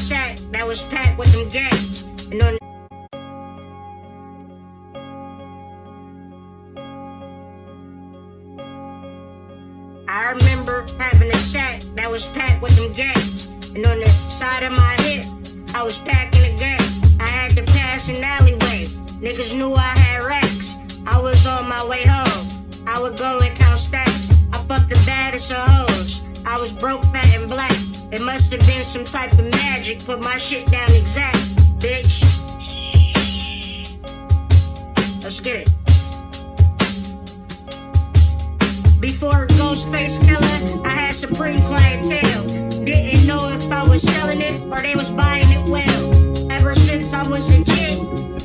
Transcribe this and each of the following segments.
sack that was packed with them gats. And on I remember having a sack that was packed with them gats. And on the side of my hip, I was packing a gap. I had to pass an alleyway. Niggas knew I had racks. I was on my way home. I would go and count stacks. I fucked the baddest of hoes. I was broke, fat, and black. It must have been some type of magic. Put my shit down exact, bitch. Let's get it. Before Ghostface Killer, I had supreme clientele. Didn't know if I was selling it or they was buying it well. Ever since I was a kid,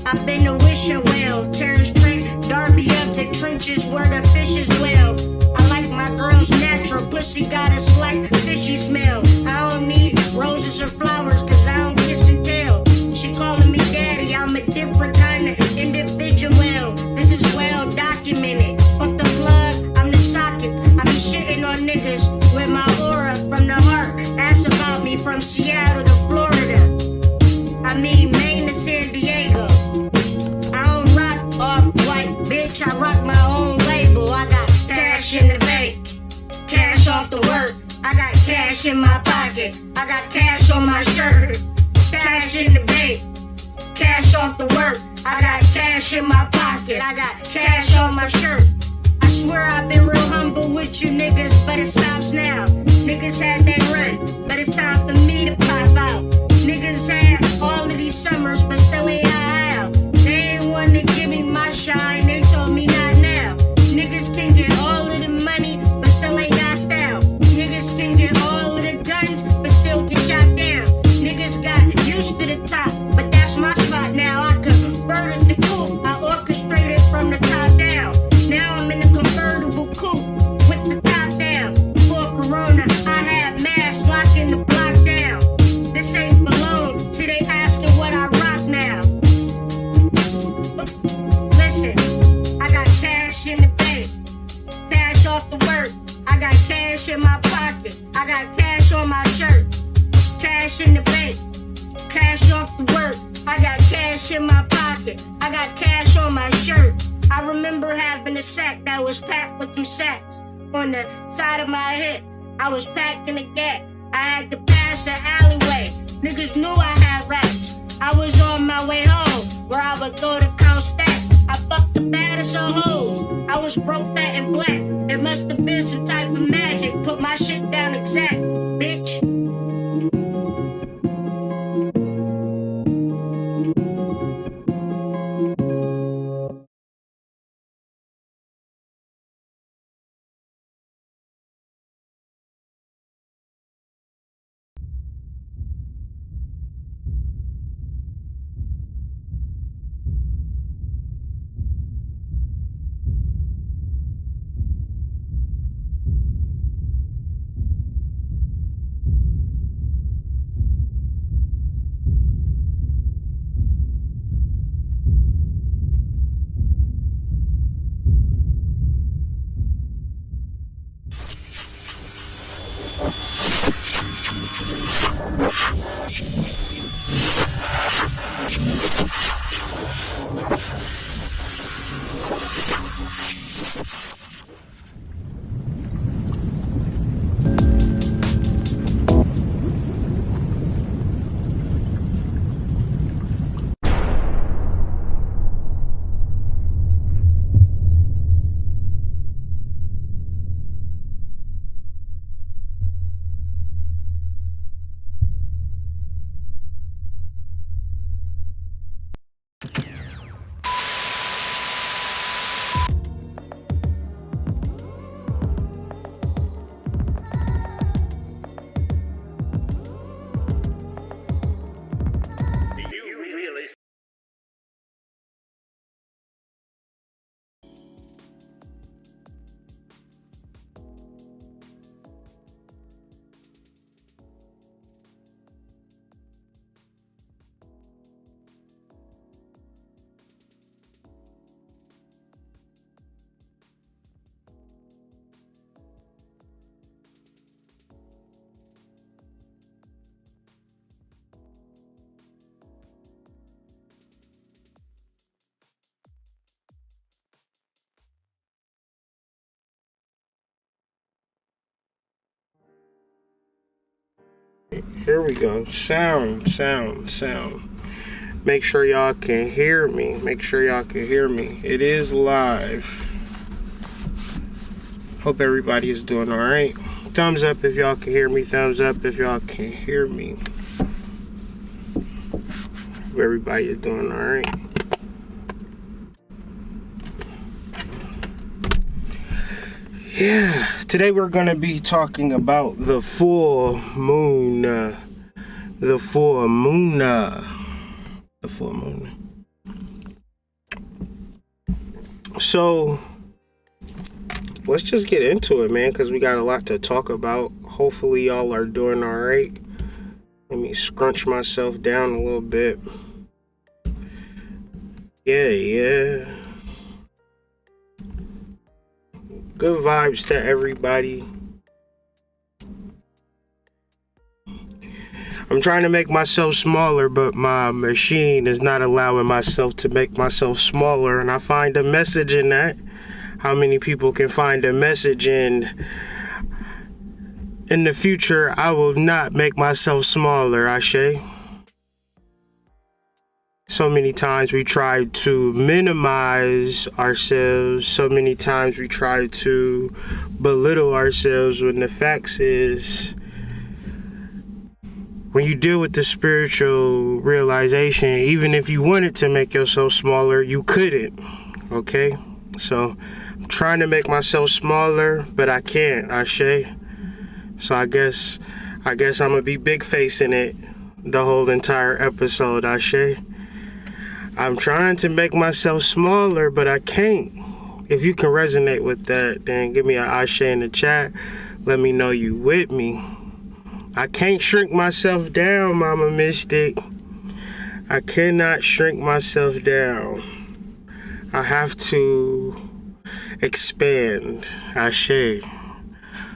I've been a wishing well. Terrence Trent, Darby up the trenches where the fishes dwell. I like my girl's natural pussy, got a slight fishy smell. I don't need roses or flowers, cause I don't kiss and tell. She calling me daddy, I'm a different kind of individual. This is well documented. Fuck the plug, I'm the socket. I be shitting on niggas with my aura from the heart. Ask about me from Seattle to Florida. I mean Maine to San Diego. I don't rock off-white, bitch, I rock my own label. I got cash in the bank, cash off the work. I got cash in my pocket, I got cash on my shirt. Cash in the bank, cash off the work. I got cash in my pocket, I got cash on my shirt. I swear I've been real humble with you niggas, but it stops now. Niggas had that run, but it's time for me to pop out. Niggas had all of these summers, but still ain't out. They ain't want to give me my shine, they told me not now. Niggas can get all of the money, but still ain't got style. Niggas can get all of the guns, but still get shot down. Niggas got used to the top, but that's my spot now. I converted the coupe, I orchestrated from the top down. Now I'm in a convertible coupe with the top down. Before Corona, I had masks locking the block down. This ain't for long, see they asking what I rock now. Listen, I got cash in the bank, cash off the work. I got cash in my pocket, I got cash on my shirt. Cash in the bank, cash off the work. I got cash in my pocket, I got cash on my shirt. I remember having a sack that was packed with some sacks. On the side of my hip, I was packing a gap. I had to pass an alleyway. Niggas knew I had racks. I was on my way home, where I would go to count stacks. I fucked the baddest of hoes. I was broke, fat, and black. It must have been some type of magic. Put my shit down exact, bitch. Here we go. Sound. Make sure y'all can hear me. It is live. Hope everybody is doing alright. Thumbs up if y'all can hear me. Thumbs up if y'all can hear me. Hope everybody is doing alright. Yeah, today we're going to be talking about the full moon. The full moon. So, let's just get into it, man, because we got a lot to talk about. Hopefully y'all are doing alright. Let me scrunch myself down a little bit. Yeah. Good vibes to everybody. I'm trying to make myself smaller, but my machine is not allowing myself to make myself smaller, and I find a message in that. How many people can find a message in the future? I will not make myself smaller, Ashe. So many times we try to minimize ourselves. So many times we try to belittle ourselves, when the facts is, when you deal with the spiritual realization, even if you wanted to make yourself smaller, you couldn't. Okay? So I'm trying to make myself smaller, but I can't, Ashe. So I guess I'm gonna be big facing it the whole entire episode, Ashe. I'm trying to make myself smaller, but I can't. If you can resonate with that, then give me an Ashe in the chat. Let me know you with me. I can't shrink myself down, Mama Mystic. I cannot shrink myself down. I have to expand, Ashe.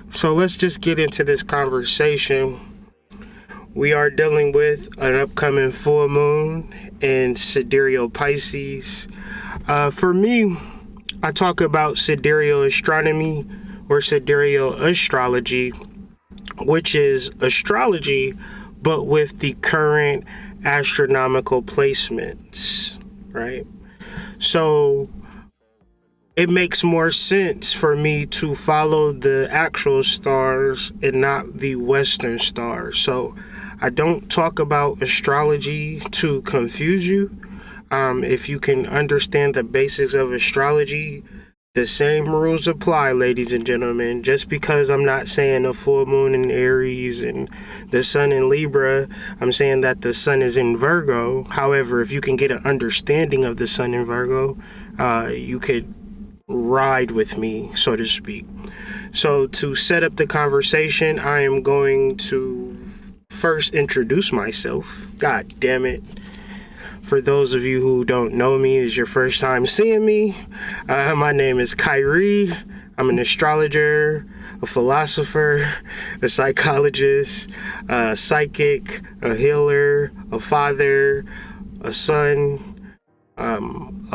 So let's just get into this conversation. We are dealing with an upcoming full moon in Sidereal Pisces. For me, I talk about sidereal astronomy or sidereal astrology, which is astrology, but with the current astronomical placements, right? So it makes more sense for me to follow the actual stars and not the Western stars. So I don't talk about astrology to confuse you. If you can understand the basics of astrology, the same rules apply, ladies and gentlemen. Just because I'm not saying a full moon in Aries and the sun in Libra, I'm saying that the sun is in Virgo. However, if you can get an understanding of the sun in Virgo, you could ride with me, so to speak. So to set up the conversation, I am going to first introduce myself. God damn it. For those of you who don't know me, is your first time seeing me, my name is Kyrie. I'm an astrologer, a philosopher, a psychologist, a psychic, a healer, a father, a son, a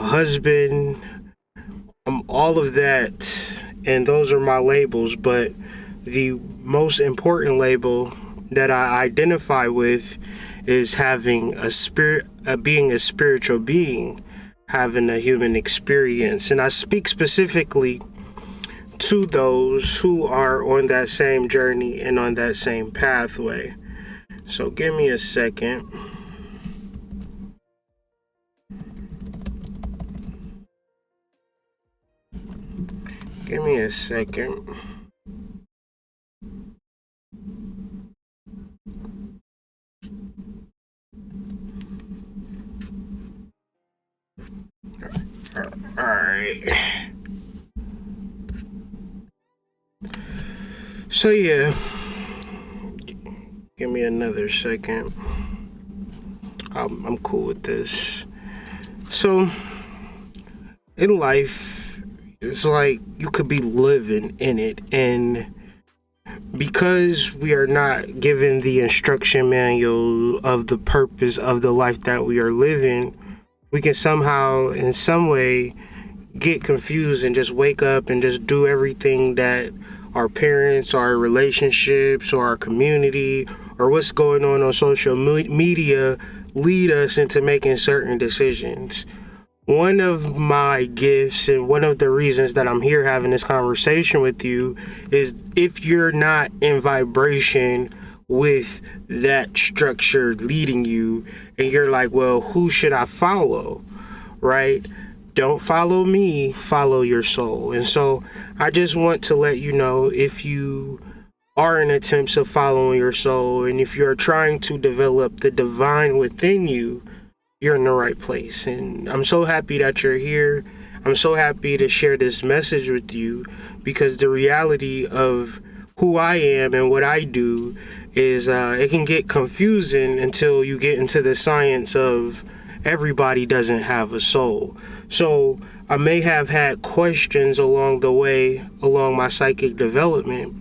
husband. All of that, and those are my labels, but the most important label that I identify with is having a spirit, being a spiritual being, having a human experience. And I speak specifically to those who are on that same journey and on that same pathway. So give me a second. Give me a second. All right. So yeah, give me another second. I'm cool with this. So in life, it's like you could be living in it, and because we are not given the instruction manual of the purpose of the life that we are living, we can somehow, in some way, get confused and just wake up and just do everything that our parents, our relationships, or our community, or what's going on social media lead us into making certain decisions. One of my gifts and one of the reasons that I'm here having this conversation with you is if you're not in vibration with that structure leading you and you're like, well, who should I follow, right? Don't follow me, follow your soul. And so I just want to let you know, if you are in attempts of following your soul and if you're trying to develop the divine within you, you're in the right place. And I'm so happy that you're here. I'm so happy to share this message with you, because the reality of who I am and what I do is it can get confusing until you get into the science of everybody doesn't have a soul. So I may have had questions along the way, along my psychic development,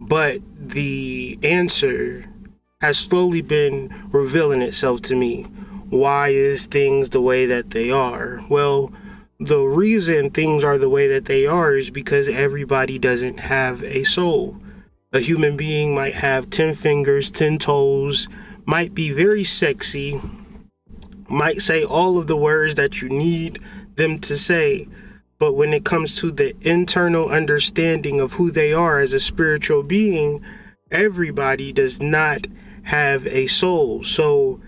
but the answer has slowly been revealing itself to me. Why is things the way that they are? Well, the reason things are the way that they are is because everybody doesn't have a soul. A human being might have 10 fingers, 10 toes, might be very sexy, might say all of the words that you need them to say, but when it comes to the internal understanding of who they are as a spiritual being, everybody does not have a soul. So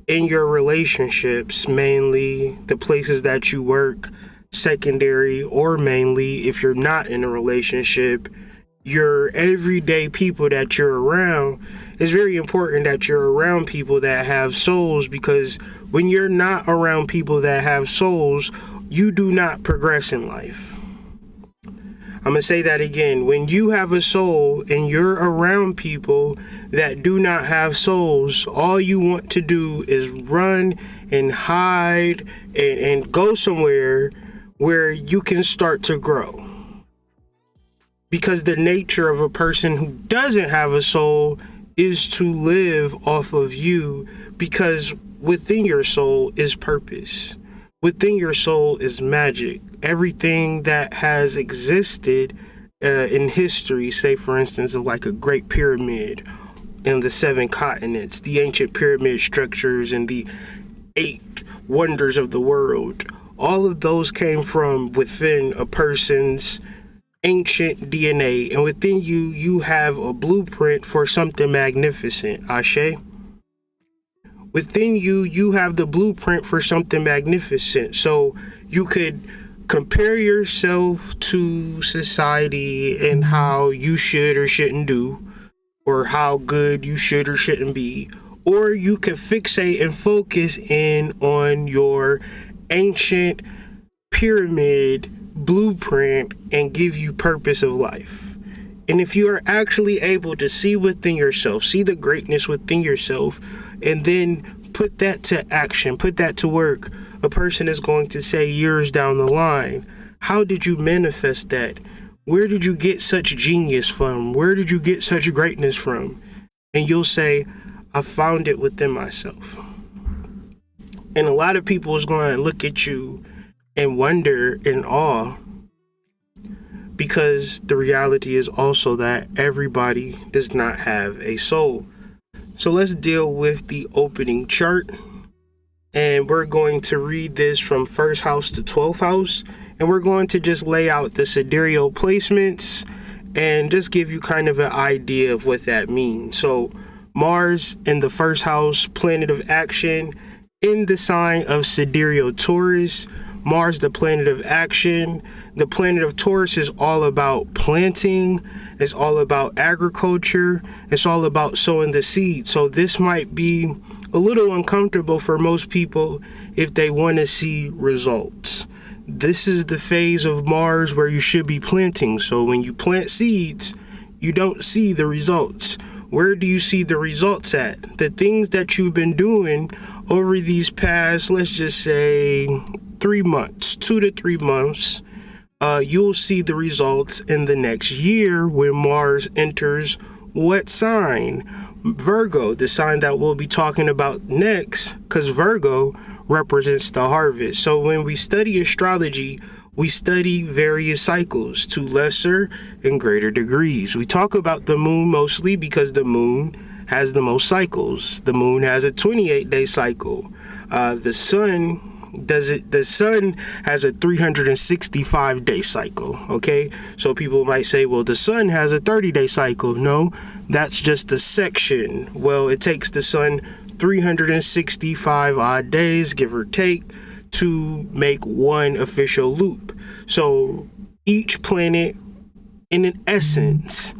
in your relationships, mainly the places that you work, secondary or mainly if you're not in a relationship, your everyday people that you're around, it's very important that you're around people that have souls, because when you're not around people that have souls, you do not progress in life. I'm going to say that again. When you have a soul and you're around people that do not have souls, all you want to do is run and hide and go somewhere where you can start to grow. Because the nature of a person who doesn't have a soul is to live off of you, because within your soul is purpose. Within your soul is magic. Everything that has existed in history, say for instance of like a great pyramid in the 7 continents, the ancient pyramid structures and the 8 wonders of the world, all of those came from within a person's ancient DNA, and within you have a blueprint for something magnificent. Ashe. Within you have the blueprint for something magnificent. So you could compare yourself to society and how you should or shouldn't do, or how good you should or shouldn't be, or you could fixate and focus in on your ancient pyramid blueprint and give you purpose of life. And if you are actually able to see within yourself, see the greatness within yourself, and then put that to action, put that to work, a person is going to say years down the line, how did you manifest that? Where did you get such genius from? Where did you get such greatness from? And you'll say, I found it within myself. And a lot of people is going to look at you and wonder in awe, because the reality is also that everybody does not have a soul. So let's deal with the opening chart, and we're going to read this from 1st house to 12th house, and we're going to just lay out the sidereal placements and just give you kind of an idea of what that means. So Mars in the 1st house, planet of action, in the sign of sidereal Taurus. Mars, the planet of action. The planet of Taurus is all about planting. It's all about agriculture. It's all about sowing the seed. So this might be a little uncomfortable for most people if they want to see results. This is the phase of Mars where you should be planting. So when you plant seeds, you don't see the results. Where do you see the results at? The things that you've been doing over these past, let's just say 3 months, 2 to 3 months, you'll see the results in the next year when Mars enters what sign? Virgo, the sign that we'll be talking about next, because Virgo represents the harvest. So when we study astrology, we study various cycles to lesser and greater degrees. We talk about the moon mostly because the moon has the most cycles. The moon has a 28-day cycle. The sun has a 365-day cycle. Okay, so people might say, well, the sun has a 30-day cycle. No, that's just a section. Well, it takes the sun 365 odd days, give or take, to make one official loop. So each planet, in an essence,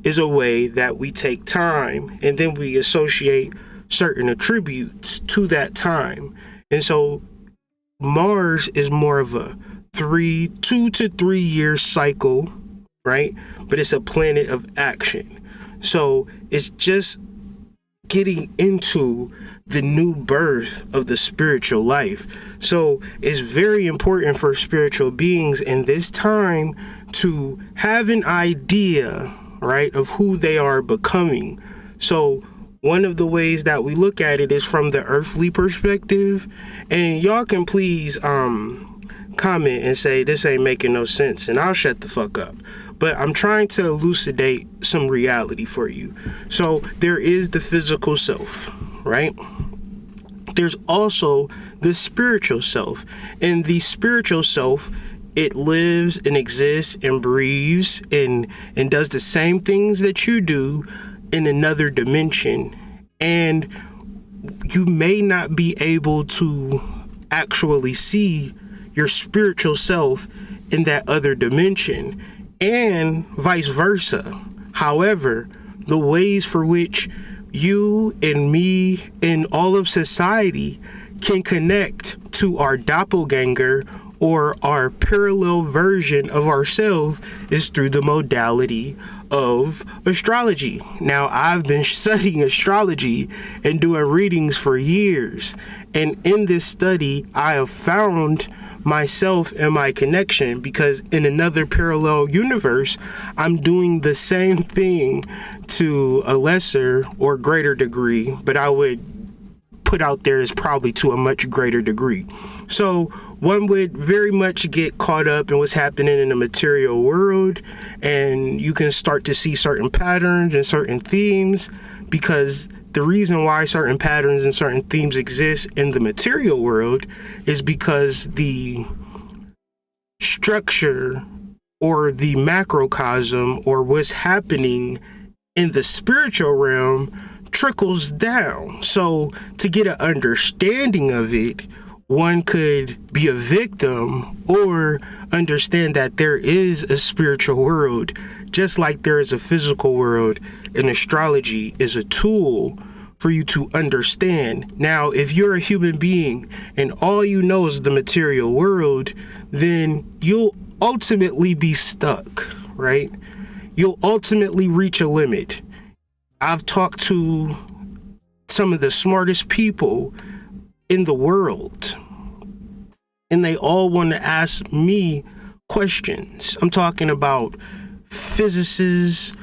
is a way that we take time and then we associate certain attributes to that time. And so Mars is more of a 2 to 3 year cycle, right? But it's a planet of action. So it's just getting into the new birth of the spiritual life. So it's very important for spiritual beings in this time to have an idea, right, of who they are becoming. So one of the ways that we look at it is from the earthly perspective, and y'all can please comment and say this ain't making no sense, and I'll shut the fuck up. But I'm trying to elucidate some reality for you. So there is the physical self, right? There's also the spiritual self. And the spiritual self, it lives and exists and breathes and does the same things that you do in another dimension. And you may not be able to actually see your spiritual self in that other dimension, and vice versa. However, the ways for which you and me and all of society can connect to our doppelganger or our parallel version of ourselves is through the modality of astrology. Now, I've been studying astrology and doing readings for years, and in this study, I have found myself and my connection, because in another parallel universe, I'm doing the same thing to a lesser or greater degree, but I would put out there is probably to a much greater degree. So one would very much get caught up in what's happening in the material world, and you can start to see certain patterns and certain themes, because the reason why certain patterns and certain themes exist in the material world is because the structure or the macrocosm or what's happening in the spiritual realm trickles down. So to get an understanding of it, one could be a victim or understand that there is a spiritual world, just like there is a physical world, and astrology is a tool for you to understand. Now, if you're a human being and all you know is the material world, then you'll ultimately be stuck, right? You'll ultimately reach a limit. I've talked to some of the smartest people in the world, and they all want to ask me questions. I'm talking about physicists,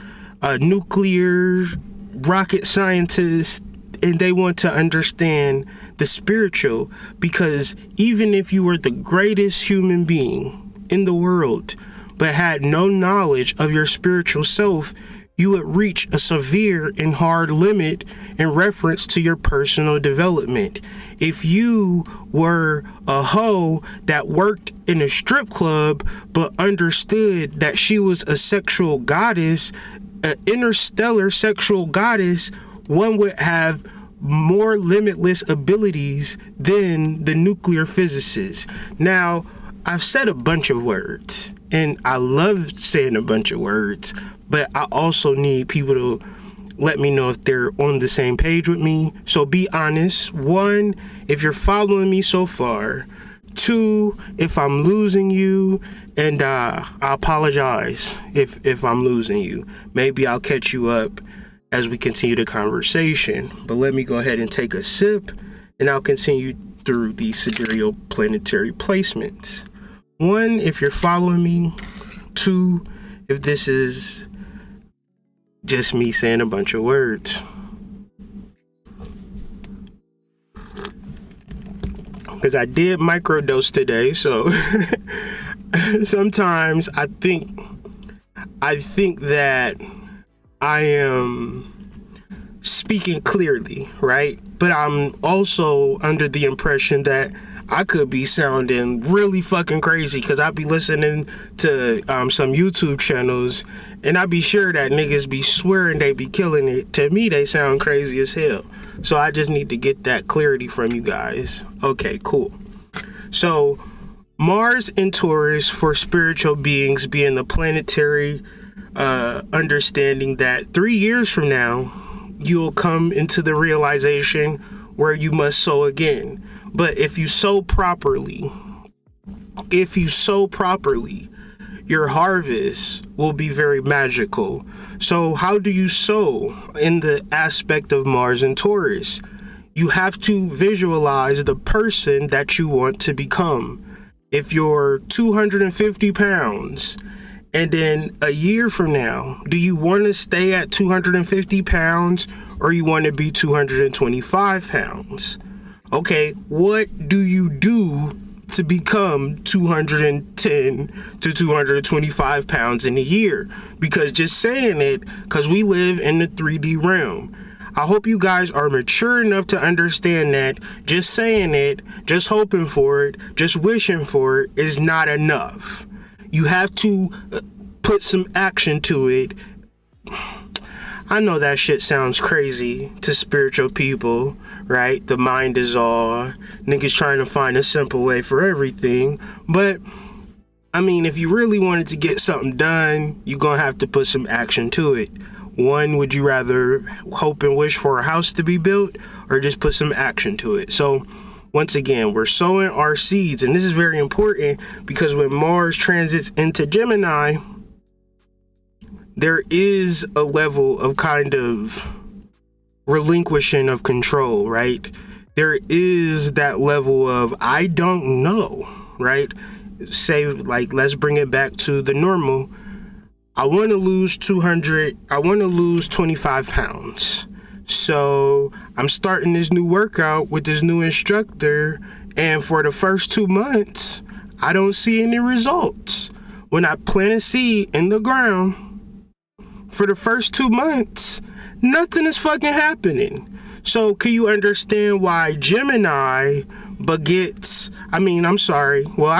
nuclear, rocket scientists, and they want to understand the spiritual, because even if you were the greatest human being in the world but had no knowledge of your spiritual self, you would reach a severe and hard limit in reference to your personal development. If you were a hoe that worked in a strip club but understood that she was a sexual goddess, an interstellar sexual goddess, one would have more limitless abilities than the nuclear physicists. Now, I've said a bunch of words, and I love saying a bunch of words, but I also need people to let me know if they're on the same page with me. So be honest. 1, if you're following me so far. 2, if I'm losing you, and I apologize if I'm losing you. Maybe I'll catch you up as we continue the conversation. But let me go ahead and take a sip, and I'll continue through the sidereal planetary placements. 1, if you're following me. 2, if this is just me saying a bunch of words. Because I did microdose today, so sometimes I think that I am speaking clearly, right? But I'm also under the impression that I could be sounding really fucking crazy because I be listening to some YouTube channels and I be sure that niggas be swearing they be killing it. To me, they sound crazy as hell. So I just need to get that clarity from you guys. Okay, cool. So Mars in Taurus for spiritual beings being the planetary understanding that 3 years from now, you'll come into the realization where you must sow again. But if you sow properly, your harvest will be very magical. So how do you sow in the aspect of Mars and Taurus? You have to visualize the person that you want to become. If you're 250 pounds, and then a year from now, do you want to stay at 250 pounds or you want to be 225 pounds? Okay, what do you do to become 210 to 225 pounds in a year? Because just saying it, because we live in the 3D realm. I hope you guys are mature enough to understand that just saying it, just hoping for it, just wishing for it is not enough. You have to put some action to it. I know that shit sounds crazy to spiritual people, right? The mind is all. Niggas trying to find a simple way for everything. But, I mean, if you really wanted to get something done, you're gonna have to put some action to it. One, would you rather hope and wish for a house to be built or just put some action to it? So, once again, we're sowing our seeds. And this is very important because when Mars transits into Gemini, there is a level of kind of relinquishing of control, right? There is that level of, I don't know, right? Say, like, let's bring it back to the normal. I want to lose 25 pounds. So I'm starting this new workout with this new instructor. And for the first 2 months, I don't see any results. When I plant a seed in the ground, for the first 2 months, nothing is fucking happening. So can you understand why Gemini begets, Gemini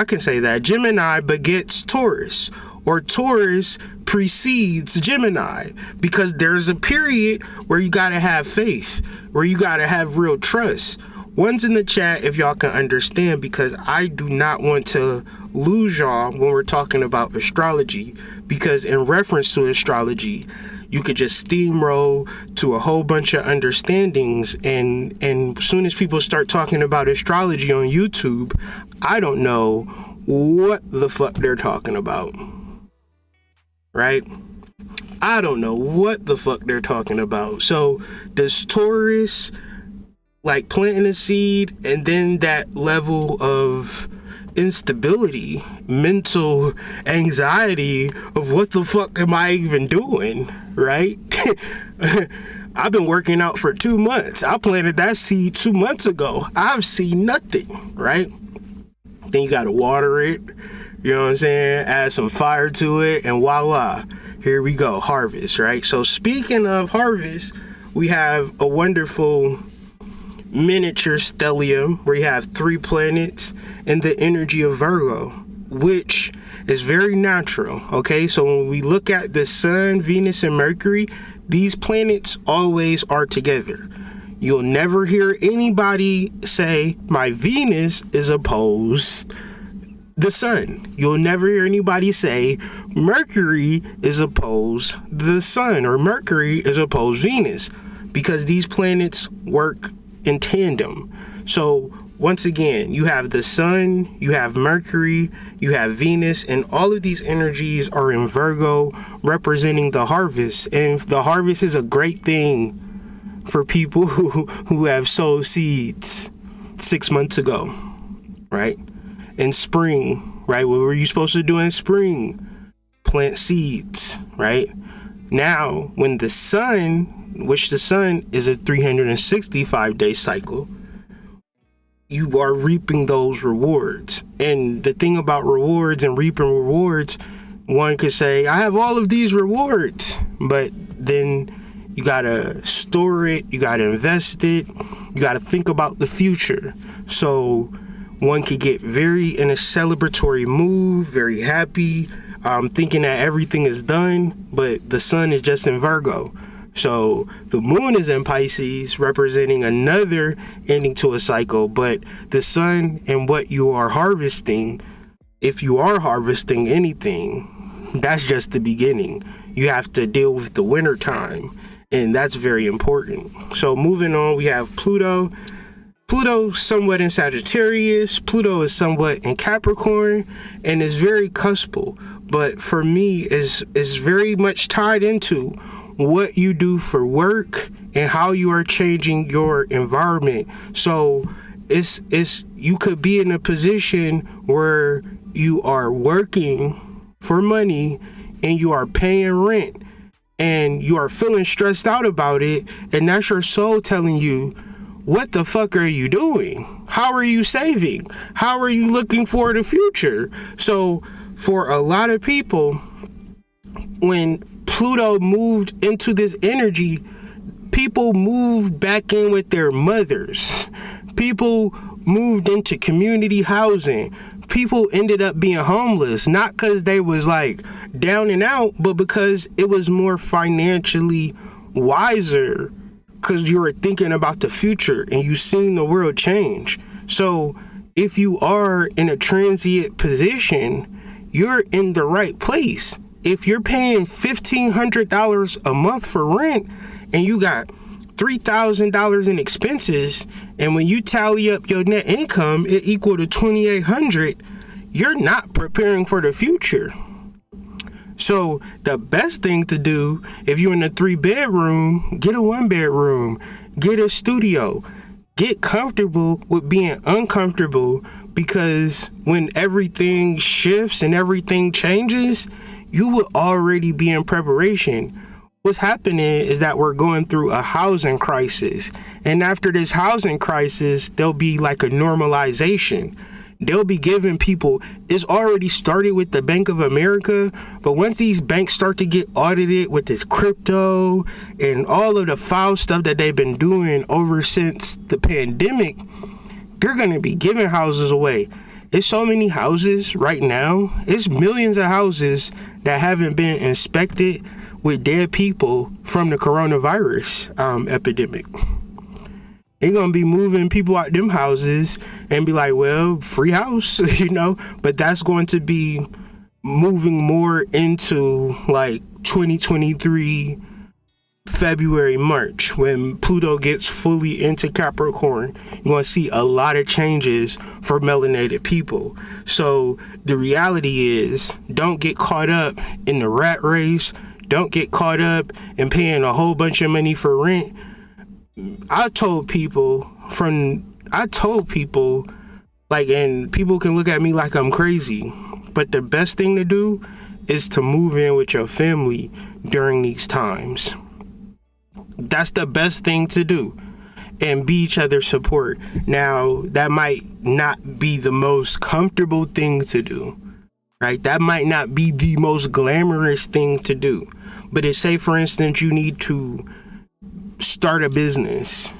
begets Taurus, or Taurus precedes Gemini, because there's a period where you gotta have faith, where you gotta have real trust. One's in the chat if y'all can understand, because I do not want to lose y'all when we're talking about astrology, because in reference to astrology, you could just steamroll to a whole bunch of understandings, and as soon as people start talking about astrology on YouTube, I don't know what the fuck they're talking about, right? I don't know what the fuck they're talking about. So does Taurus, like planting a seed, and then that level of instability, mental anxiety of what the fuck am I even doing, right? I've been working out for 2 months. I planted that seed 2 months ago. I've seen nothing, right? Then you gotta water it, you know what I'm saying? Add some fire to it, and voila, here we go, harvest, right? So speaking of harvest, we have a wonderful miniature stellium where you have 3 planets in the energy of Virgo, which is very natural, okay? So when we look at the Sun, Venus, and Mercury, these planets always are together. You'll never hear anybody say, my Venus is opposed the Sun. You'll never hear anybody say, Mercury is opposed the Sun, or Mercury is opposed Venus, because these planets work in tandem. So once again, you have the Sun, you have Mercury, you have Venus, and all of these energies are in Virgo, representing the harvest. And the harvest is a great thing for people who have sowed seeds 6 months ago, right? In spring, right? What were you supposed to do in spring? Plant seeds, right? Now, when the sun, which the sun is a 365-day cycle, you are reaping those rewards. And the thing about rewards and reaping rewards, one could say, I have all of these rewards, but then you gotta store it, you gotta invest it, you gotta think about the future. So one could get very in a celebratory mood, very happy, thinking that everything is done, but the sun is just in Virgo. So the moon is in Pisces, representing another ending to a cycle, but the sun and what you are harvesting, if you are harvesting anything, that's just the beginning. You have to deal with the winter time, and that's very important. So moving on, we have Pluto. Pluto somewhat in Sagittarius, Pluto is somewhat in Capricorn, and is very cuspal, but for me is very much tied into what you do for work and how you are changing your environment. So it's you could be in a position where you are working for money and you are paying rent and you are feeling stressed out about it, and that's your soul telling you, what the fuck are you doing? How are you saving? How are you looking for the future? So for a lot of people, when Pluto moved into this energy, people moved back in with their mothers. People moved into community housing. People ended up being homeless, not because they was like down and out, but because it was more financially wiser, because you were thinking about the future and you seen the world change. So if you are in a transient position, you're in the right place. If you're paying $1,500 a month for rent and you got $3,000 in expenses, and when you tally up your net income, it equal to $2,800, you're not preparing for the future. So the best thing to do, if you're in a 3-bedroom, get a 1-bedroom, get a studio, get comfortable with being uncomfortable, because when everything shifts and everything changes, you will already be in preparation. What's happening is that we're going through a housing crisis. And after this housing crisis, there'll be like a normalization. They'll be giving people, it's already started with the Bank of America, but once these banks start to get audited with this crypto and all of the foul stuff that they've been doing over since the pandemic, they're going to be giving houses away. There's so many houses right now. It's millions of houses that haven't been inspected with dead people from the coronavirus epidemic. They're going to be moving people out them houses and be like, well, free house, but that's going to be moving more into like 2023 February, March, when Pluto gets fully into Capricorn. You're going to see a lot of changes for melanated people. So the reality is, don't get caught up in the rat race. Don't get caught up in paying a whole bunch of money for rent. I told people, like, and people can look at me like I'm crazy, but the best thing to do is to move in with your family during these times. That's the best thing to do, and be each other's support. Now, that might not be the most comfortable thing to do, right? That might not be the most glamorous thing to do, but it's, say, for instance, you need to start a business.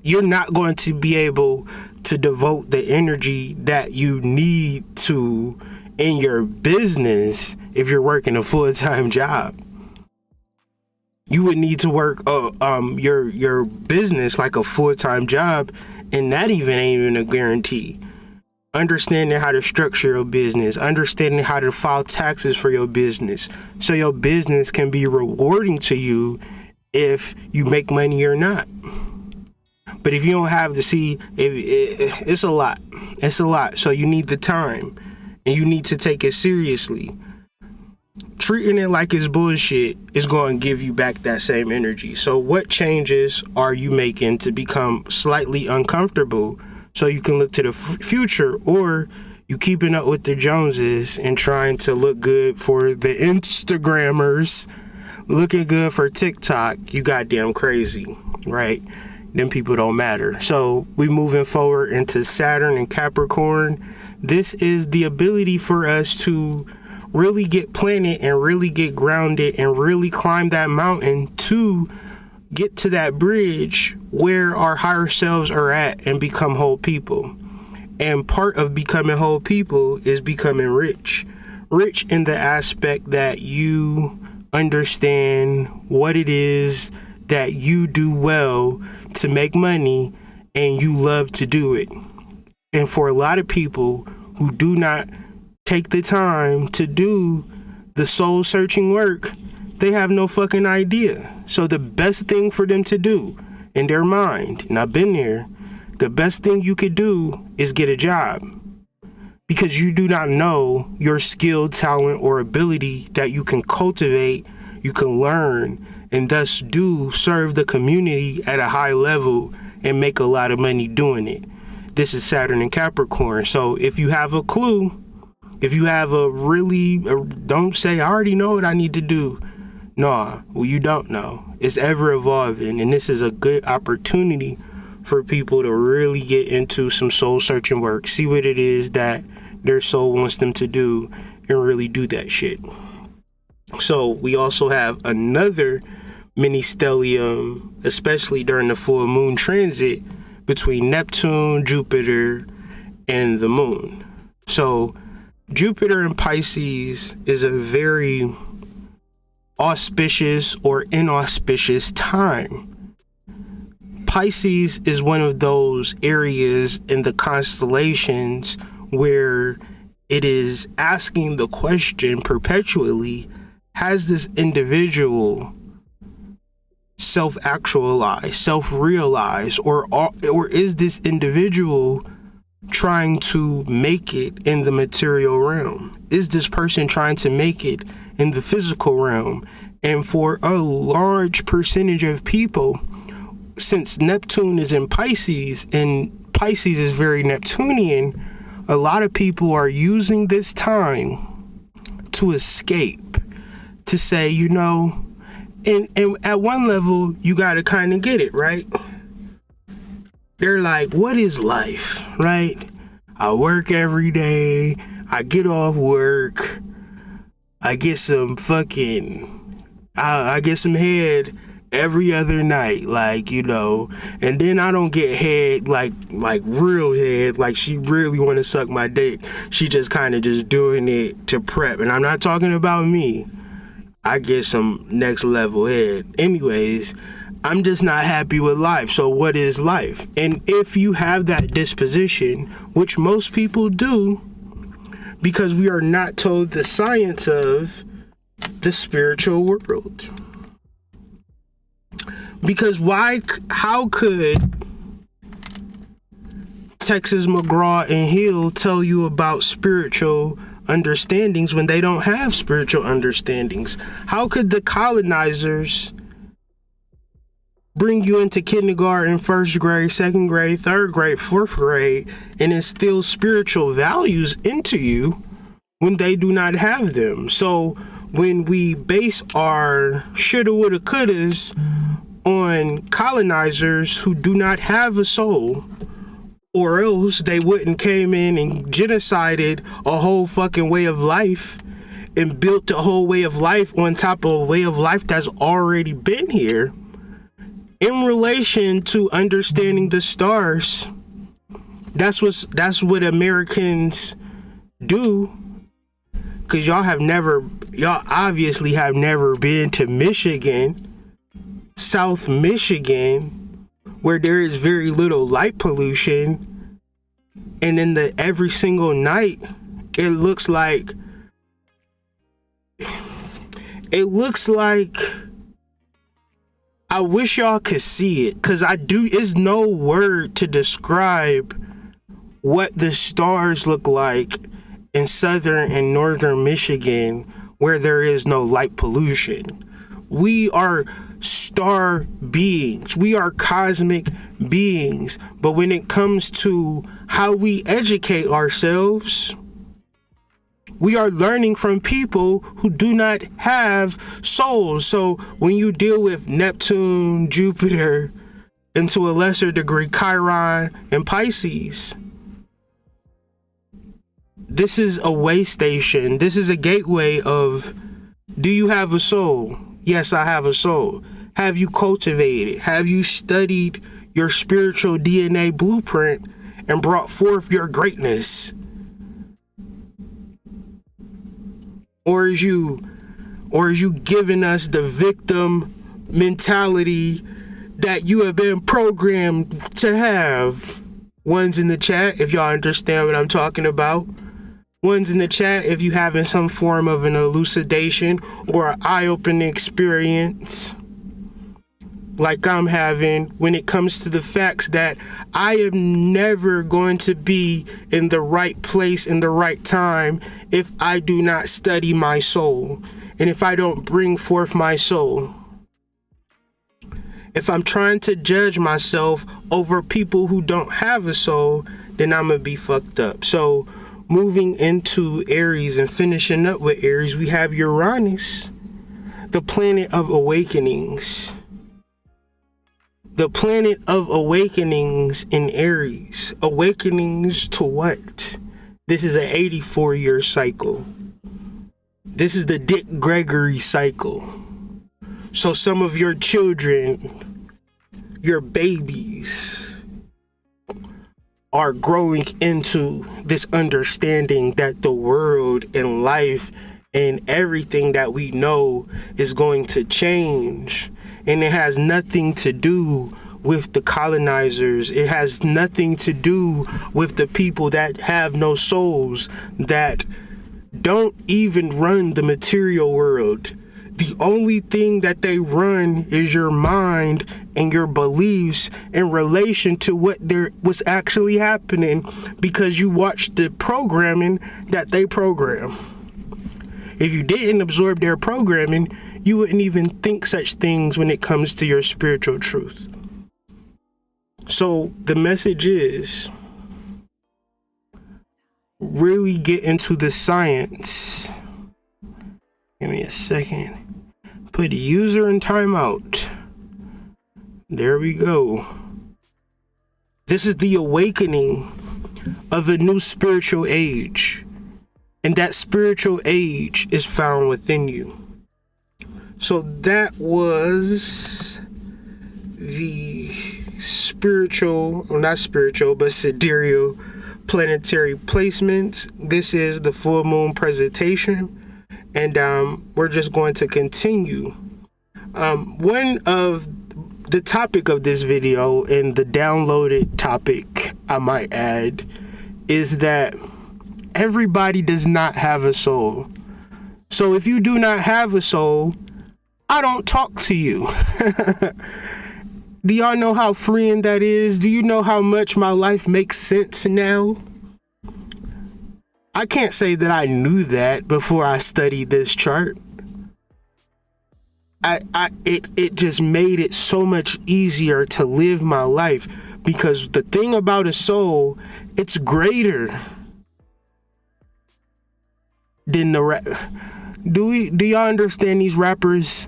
You're not going to be able to devote the energy that you need to in your business if you're working a full-time job. You would need to work your business like a full-time job, and that ain't even a guarantee. Understanding how to structure your business, understanding how to file taxes for your business, so your business can be rewarding to you if you make money or not. But if you don't have it's a lot. It's a lot. So you need the time, and you need to take it seriously. Treating it like it's bullshit is going to give you back that same energy. So what changes are you making to become slightly uncomfortable so you can look to the future? Or you keeping up with the Joneses and trying to look good for the Instagrammers, looking good for TikTok? You goddamn crazy, right? them people don't matter. So we moving forward into Saturn and Capricorn. This is the ability for us to really get planted and really get grounded and really climb that mountain to get to that bridge where our higher selves are at and become whole people. And part of becoming whole people is becoming rich. Rich in the aspect that you understand what it is that you do well to make money and you love to do it. And for a lot of people who do not take the time to do the soul searching work, they have no fucking idea. So the best thing for them to do in their mind, and I've been there, the best thing you could do is get a job, because you do not know your skill, talent, or ability that you can cultivate, you can learn, and thus do serve the community at a high level and make a lot of money doing it. This is Saturn and Capricorn. So if you have a clue, if you have don't say, I already know what I need to do. Nah, well, you don't know. It's ever evolving, and this is a good opportunity for people to really get into some soul searching work, see what it is that their soul wants them to do, and really do that shit. So we also have another mini stellium, especially during the full moon transit between Neptune, Jupiter, and the moon. So Jupiter in Pisces is a very auspicious or inauspicious time. Pisces is one of those areas in the constellations where it is asking the question perpetually, has this individual self-actualized, self-realized, or is this individual trying to make it in the material realm? Is this person trying to make it in the physical realm? And for a large percentage of people, since Neptune is in Pisces and Pisces is very Neptunian, a lot of people are using this time to escape, to say, you know, and at one level, you got to kind of get it, right? They're like, what is life, right? I work every day. I get off work. I get some I get some head every other night, like, you know, and then I don't get head, like real head, like she really want to suck my dick. She just kind of just doing it to prep. And I'm not talking about me. I get some next level head. Anyways, I'm just not happy with life. So what is life? And if you have that disposition, which most people do, because we are not told the science of the spiritual world. Because how could Texas McGraw and Hill tell you about spiritual understandings when they don't have spiritual understandings? How could the colonizers bring you into kindergarten, first grade, second grade, third grade, fourth grade, and instill spiritual values into you when they do not have them? So when we base our shoulda, woulda, couldas on colonizers who do not have a soul, or else they wouldn't came in and genocided a whole fucking way of life and built a whole way of life on top of a way of life that's already been here. In relation to understanding the stars, that's what Americans do. Cause y'all obviously have never been to Michigan, South Michigan, where there is very little light pollution, and in every single night, it looks like I wish y'all could see it, cause it's no word to describe what the stars look like in southern and northern Michigan, where there is no light pollution. We are star beings. We are cosmic beings. But when it comes to how we educate ourselves, we are learning from people who do not have souls. So when you deal with Neptune, Jupiter, and to a lesser degree, Chiron and Pisces. This is a way station. This is a gateway of, do you have a soul? Yes, I have a soul. Have you cultivated? Have you studied your spiritual DNA blueprint and brought forth your greatness? Or is you giving us the victim mentality that you have been programmed to have? One's in the chat if y'all understand what I'm talking about. One's in the chat if you having some form of an elucidation or an eye-opening experience like I'm having when it comes to the facts that I am never going to be in the right place in the right time if I do not study my soul and if I don't bring forth my soul. If I'm trying to judge myself over people who don't have a soul, then I'm gonna be fucked up. So moving into Aries and finishing up with Aries, we have Uranus, the planet of awakenings. The planet of awakenings in Aries. Awakenings to what? This is an 84-year cycle. This is the Dick Gregory cycle. So some of your children, your babies, are growing into this understanding that the world and life and everything that we know is going to change. And it has nothing to do with the colonizers. It has nothing to do with the people that have no souls, that don't even run the material world. The only thing that they run is your mind and your beliefs in relation to what was actually happening because you watched the programming that they program. If you didn't absorb their programming, you wouldn't even think such things when it comes to your spiritual truth. So the message is, really get into the science. Give me a second. Put user in timeout. There we go. This is the awakening of a new spiritual age. And that spiritual age is found within you. So that was the spiritual, well, not spiritual, but sidereal planetary placements. This is the full moon presentation. And we're just going to continue. One of the topic of this video, and the downloaded topic, I might add, is that everybody does not have a soul. So if you do not have a soul, I don't talk to you. Do y'all know how freeing that is? Do you know how much my life makes sense now? I can't say that I knew that before I studied this chart. It just made it so much easier to live my life, because the thing about a soul, it's greater than the do y'all understand these rappers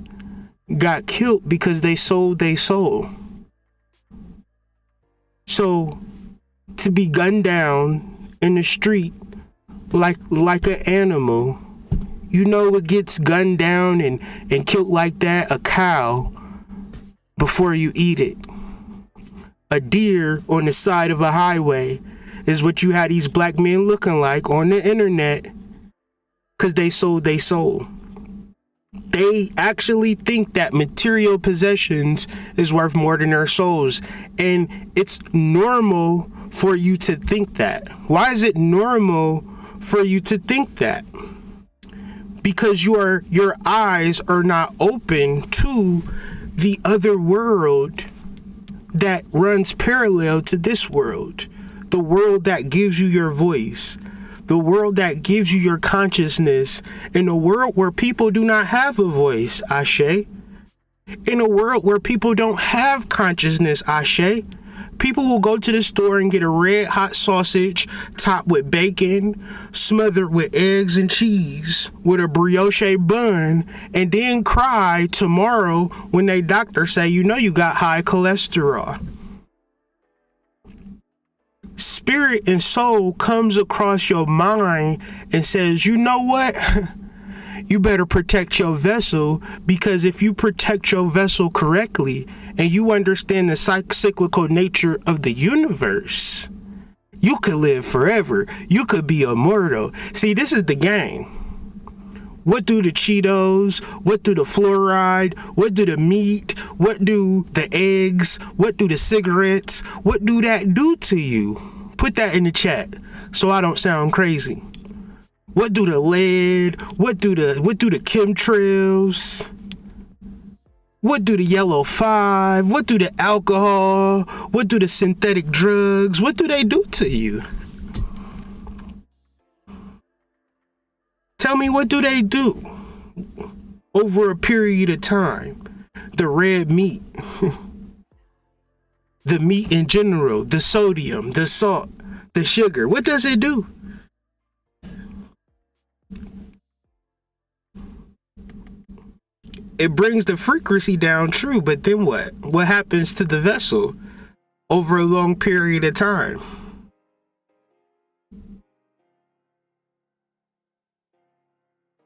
got killed because they sold their soul? So to be gunned down in the street like an animal, you know what gets gunned down and killed like that? A cow before you eat it. A deer on the side of a highway is what you had these black men looking like on the internet, because they sold their soul. They actually think that material possessions is worth more than their souls. And it's normal for you to think that. Why is it normal for you to think that? Because your eyes are not open to the other world that runs parallel to this world. The world that gives you your voice. The world that gives you your consciousness. In a world where people do not have a voice, Ashe. In a world where people don't have consciousness, Ashe. People will go to the store and get a red hot sausage topped with bacon, smothered with eggs and cheese, with a brioche bun, and then cry tomorrow when they doctor say, you know, you got high cholesterol. spirit and soul comes across your mind and says, you know what? You better protect your vessel, because if you protect your vessel correctly and you understand the cyclical nature of the universe, you could live forever. You could be immortal. See, this is the game. What do the Cheetos? What do the fluoride? What do the meat? What do the eggs? What do the cigarettes? What do that do to you? Put that in the chat so I don't sound crazy. What do the lead? What do the chemtrails? What do the yellow 5? What do the alcohol? What do the synthetic drugs? What do they do to you? Tell me, what do they do over a period of time? The red meat, the meat in general, the sodium, the salt, the sugar, what does it do? It brings the frequency down, true, but then what? What happens to the vessel over a long period of time?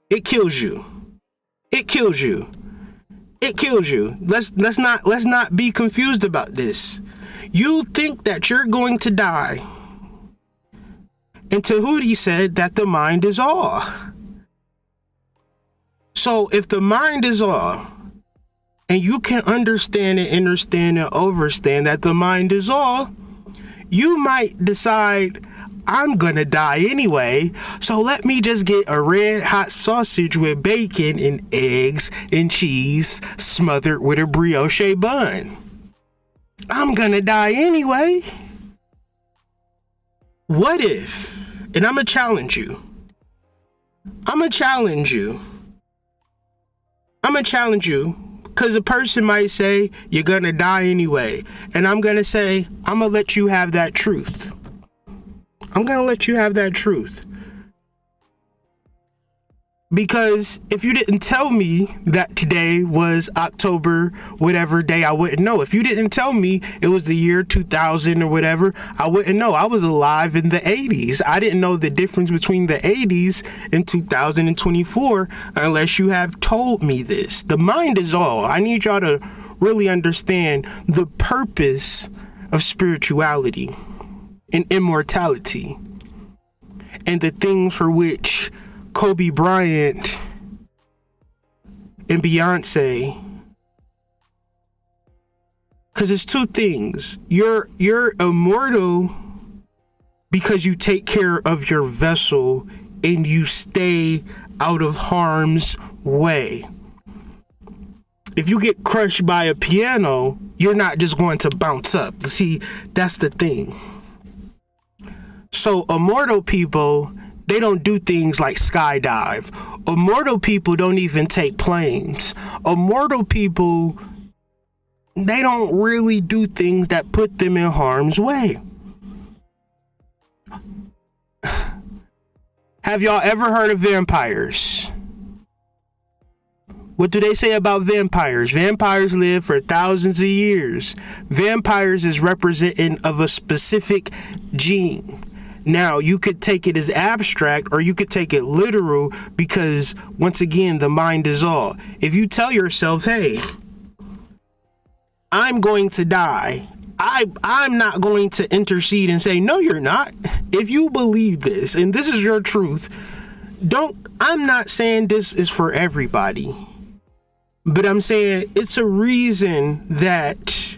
It kills you. It kills you. It kills you. Let's not be confused about this. You think that you're going to die. And Tahuti said that the mind is all. So if the mind is all, and you can understand and overstand that the mind is all, you might decide, I'm gonna die anyway, so let me just get a red hot sausage with bacon and eggs and cheese smothered with a brioche bun. I'm gonna die anyway. What if, and I'm gonna challenge you, because a person might say, you're gonna die anyway, and I'm gonna say, I'm gonna let you have that truth. I'm gonna let you have that truth. Because if you didn't tell me that today was October, whatever day, I wouldn't know. If you didn't tell me it was the year 2000 or whatever, I wouldn't know. I was alive in the 80s. I didn't know the difference between the 80s and 2024 unless you have told me this. The mind is all. I need y'all to really understand the purpose of spirituality and immortality and the things for which Kobe Bryant and Beyonce, because it's two things. You're immortal because you take care of your vessel and you stay out of harm's way. If you get crushed by a piano, you're not just going to bounce up. See, that's the thing. So immortal people, they don't do things like skydive. Immortal people don't even take planes. Immortal people, they don't really do things that put them in harm's way. Have y'all ever heard of vampires? What do they say about vampires? Vampires live for thousands of years. Vampires is representative of a specific gene. Now, you could take it as abstract or you could take it literal because, once again, the mind is all. If you tell yourself, hey, I'm going to die, I'm not going to intercede and say, no, you're not. If you believe this and this is your truth, I'm not saying this is for everybody, but I'm saying it's a reason that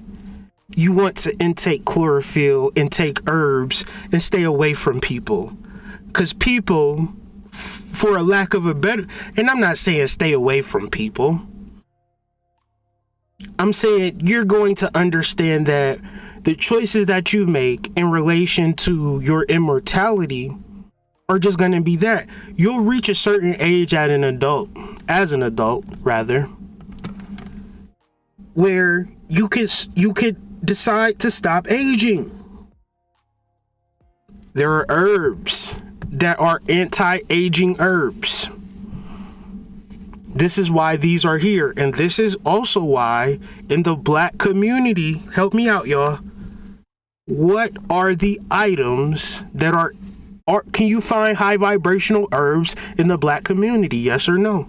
you want to intake chlorophyll, intake herbs, and stay away from people. Because people, for a lack of a better, and I'm not saying stay away from people. I'm saying you're going to understand that the choices that you make in relation to your immortality are just going to be that. You'll reach a certain age as an adult, where you could decide to stop aging. There are herbs that are anti-aging herbs. This is why these are here, and this is also why in the black community, help me out, y'all, what are the items that are can you find high vibrational herbs in the black community? Yes or no?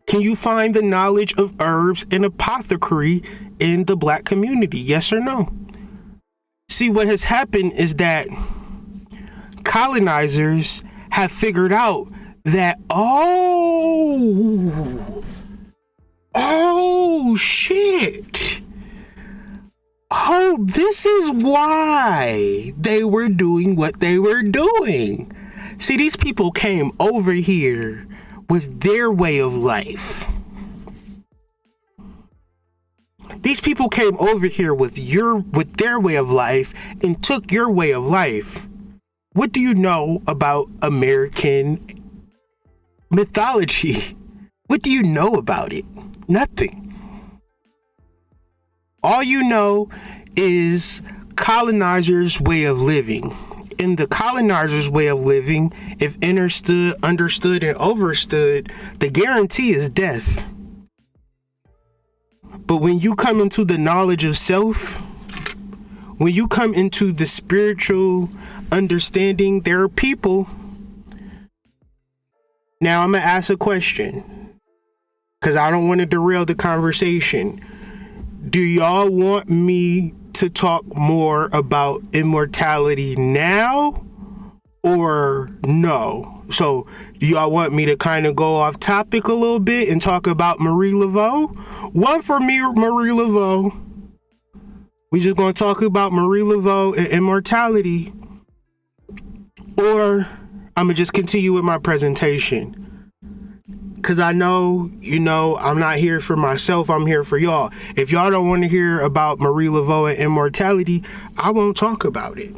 Can you find the knowledge of herbs and apothecary in the black community? Yes or no? See, what has happened is that colonizers have figured out that, oh shit. Oh, this is why they were doing what they were doing. See, these people came over here with their way of life. These people came over here with their way of life and took your way of life. What do you know about American mythology? What do you know about it? Nothing. All you know is colonizers' way of living. In the colonizers' way of living, if understood, and overstood, the guarantee is death. But when you come into the knowledge of self, when you come into the spiritual understanding, there are people. Now I'm going to ask a question, because I don't want to derail the conversation. Do y'all want me to talk more about immortality now or no? So do y'all want me to kind of go off topic a little bit and talk about Marie Laveau? One for me, Marie Laveau. We just going to talk about Marie Laveau and immortality, or I'm going to just continue with my presentation. Because I know, I'm not here for myself. I'm here for y'all. If y'all don't want to hear about Marie Laveau and immortality, I won't talk about it.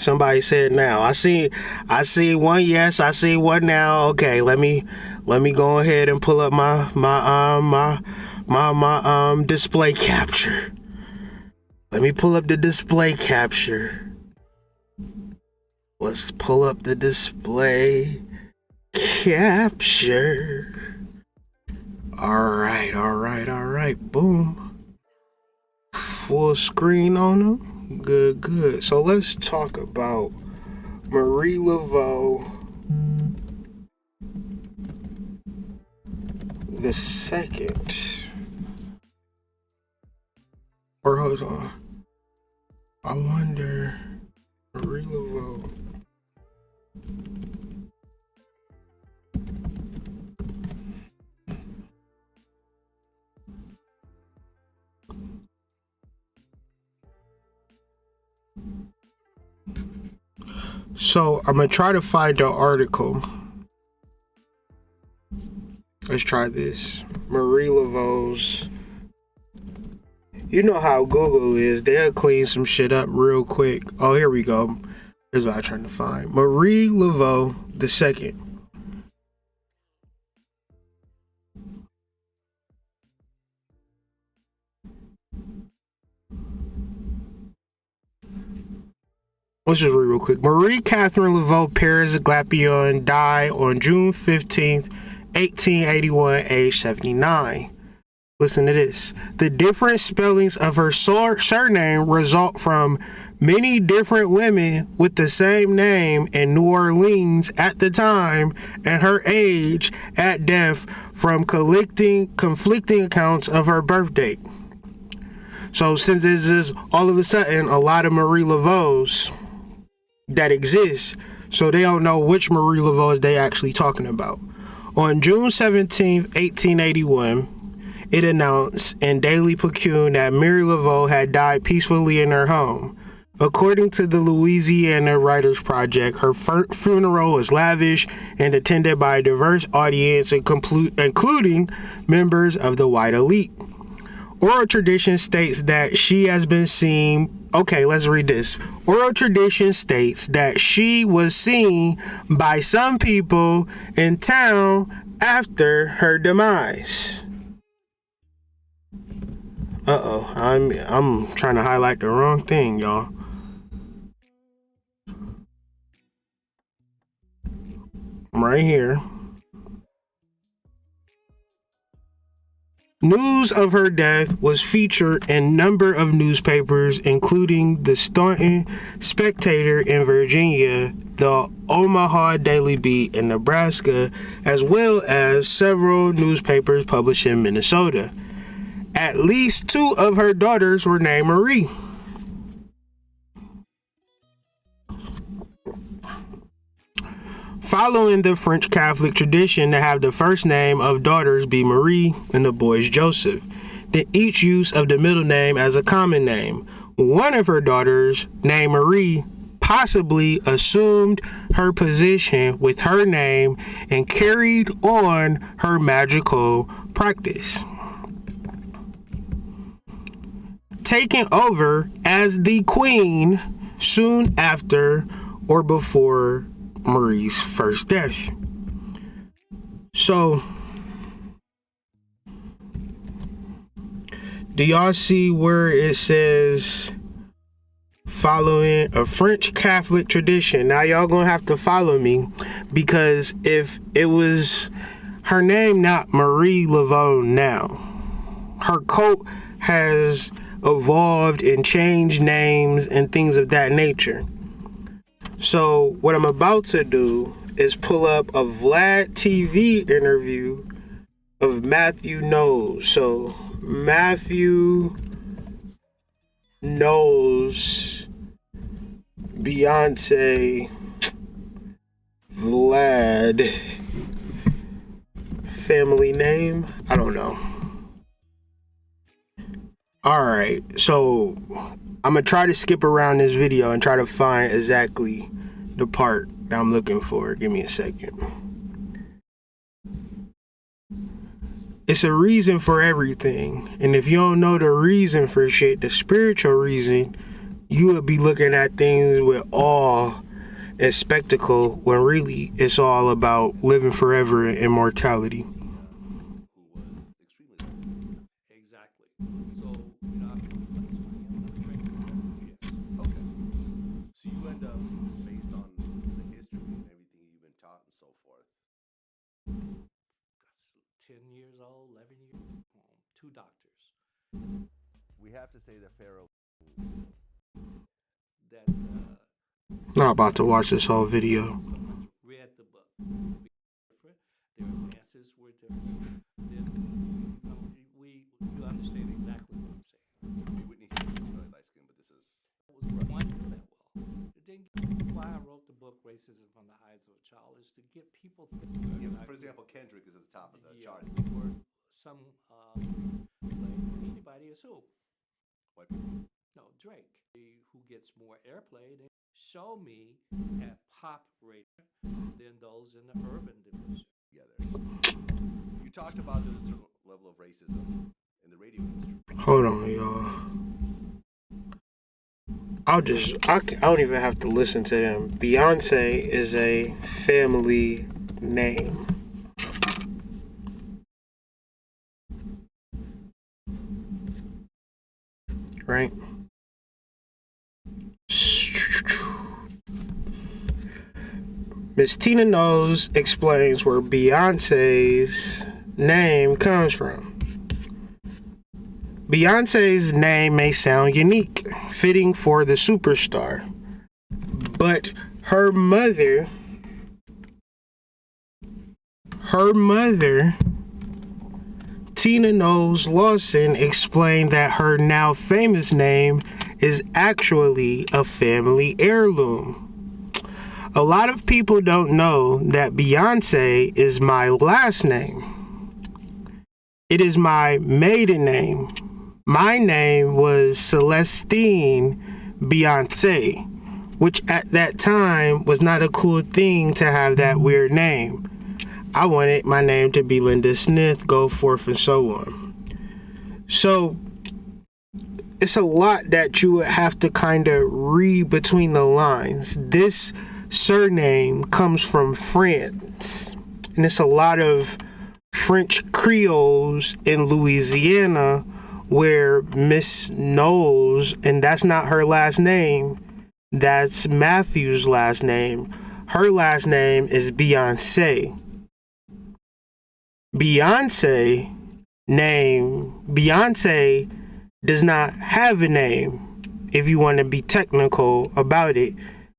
Somebody said now. I see one yes, I see one now. Okay, let me go ahead and pull up my display capture. Let me pull up the display capture. Let's pull up the display capture. All right. Boom. Full screen on them. Good. So let's talk about Marie Laveau the second. Or hold on. I wonder, Marie Laveau. So I'm gonna try to find an article. Let's try this. Marie Laveau's. You know how Google is. They'll clean some shit up real quick. Oh, here we go. Here's what I'm trying to find. Marie Laveau the second. Let's just read real quick. Marie Catherine Laveau Perez Glapion died on June 15th, 1881, age 79. Listen to this. The different spellings of her surname result from many different women with the same name in New Orleans at the time and her age at death from conflicting accounts of her birth date. So since this is all of a sudden a lot of Marie Laveaus that exist, so they don't know which Marie Laveau they actually talking about. On June 17th, 1881, it announced in Daily Picayune that Marie Laveau had died peacefully in her home. According to the Louisiana Writers Project, her funeral was lavish and attended by a diverse audience, including members of the white elite. Oral tradition states that she has been seen. Okay, let's read this. Oral tradition states that she was seen by some people in town after her demise. I I'm trying to highlight the wrong thing, y'all. Right here. News of her death was featured in a number of newspapers, including the Staunton Spectator in Virginia, the Omaha Daily Beat in Nebraska, as well as several newspapers published in Minnesota. At least 2 of her daughters were named Marie. Following the French Catholic tradition to have the first name of daughters be Marie and the boys Joseph, then each use of the middle name as a common name. One of her daughters, named Marie, possibly assumed her position with her name and carried on her magical practice, taking over as the queen soon after or before Marie's first death. So, do y'all see where it says following a French Catholic tradition? Now y'all gonna have to follow me, because if it was her name, not Marie Laveau now, her cult has evolved and changed names and things of that nature. So what I'm about to do is pull up a Vlad TV interview of Matthew Knows. So Matthew knows Beyonce Vlad family name. I don't know. All right, so I'm gonna try to skip around this video and try to find exactly the part that I'm looking for. Give me a second. It's a reason for everything. And if you don't know the reason for shit, the spiritual reason, you would be looking at things with awe and spectacle, when really it's all about living forever in immortality. Have to say that Pharaoh Not about to watch this whole video. Read the book. Their advances were different. You understand exactly what I'm saying. Whitney Houston was really light skinned, but this is Was one that well. It didn't. Why I wrote the book "Racism from the Eyes of a Child" is to get people thinking. yeah, for example, Kendrick is at the top of the charts. Or some anybody is who. What? No, Drake, who gets more airplay. They show me at pop rate than those in the urban division. Together. You talked about there's a certain level of racism in the radio industry. Hold on, y'all. I don't even have to listen to them. Beyonce is a family name. Right? Miss Tina Knows explains where Beyonce's name comes from. Beyonce's name may sound unique, fitting for the superstar, but her mother, Tina Knowles Lawson, explained that her now famous name is actually a family heirloom. A lot of people don't know that Beyonce is my last name. It is my maiden name. My name was Celestine Beyonce, which at that time was not a cool thing to have that weird name. I wanted my name to be Linda Smith, go forth and so on. So it's a lot that you would have to kind of read between the lines. This surname comes from France, and it's a lot of French Creoles in Louisiana where Miss Knowles, and that's not her last name, that's Matthew's last name. Her last name is Beyonce. Beyonce does not have a name, if you want to be technical about it,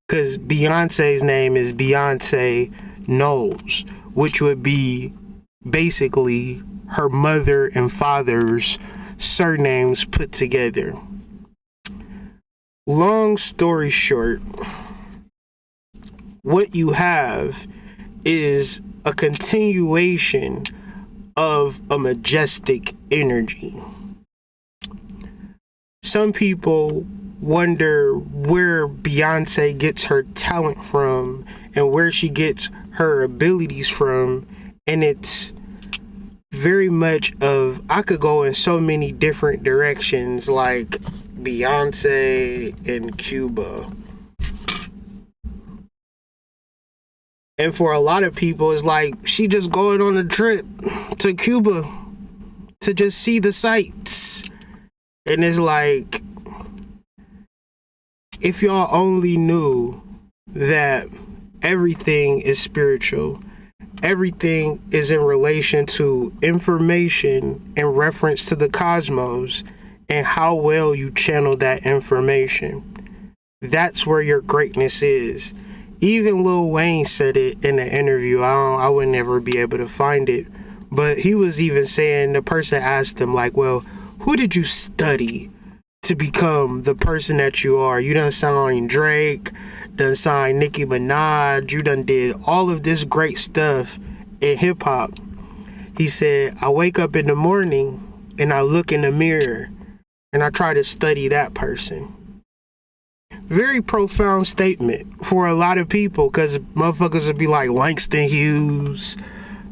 because Beyonce's name is Beyonce Knowles, which would be basically her mother and father's surnames put together. Long story short, what you have is a continuation of a majestic energy. Some people wonder where Beyonce gets her talent from and where she gets her abilities from, and it's very much of, I could go in so many different directions, like Beyonce in Cuba. And for a lot of people, it's like she just going on a trip to Cuba to just see the sights. And it's like, if y'all only knew that everything is spiritual, everything is in relation to information in reference to the cosmos and how well you channel that information. That's where your greatness is. Even Lil Wayne said it in an interview. I would never be able to find it. But he was even saying, the person asked him, like, well, who did you study to become the person that you are? You done signed Drake, done signed Nicki Minaj, you done did all of this great stuff in hip hop. He said, I wake up in the morning and I look in the mirror and I try to study that person. Very profound statement for a lot of people, because motherfuckers would be like Langston Hughes,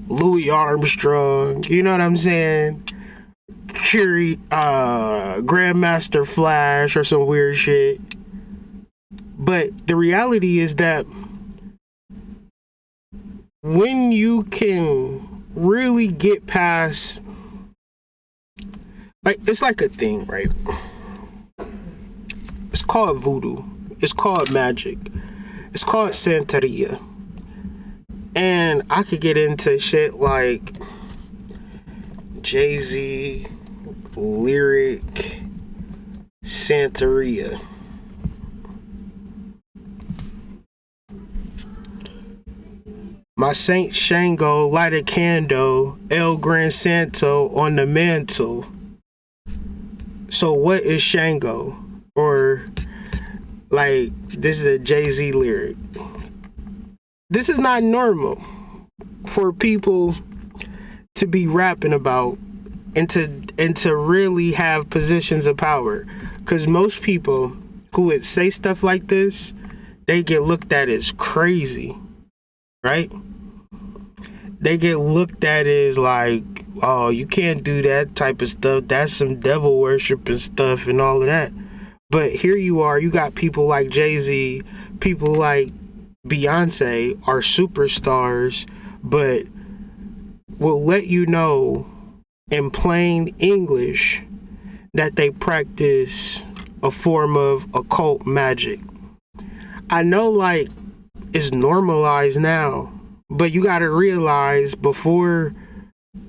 Louis Armstrong, you know what I'm saying? Grandmaster Flash or some weird shit. But the reality is that when you can really get past, like, it's like a thing, right? It's called voodoo. It's called magic. It's called Santeria. And I could get into shit like Jay-Z, lyric, Santeria. My Saint Shango light a candle, El Gran Santo on the mantle. So what is Shango? Or, like, this is a Jay-Z lyric. This is not normal for people to be rapping about and to really have positions of power. Because most people who would say stuff like this, they get looked at as crazy, right? They get looked at as like, oh, you can't do that type of stuff. That's some devil worshiping stuff and all of that. But here you are, you got people like Jay-Z, people like Beyonce are superstars, but will let you know in plain English that they practice a form of occult magic. I know, like, it's normalized now, but you gotta realize before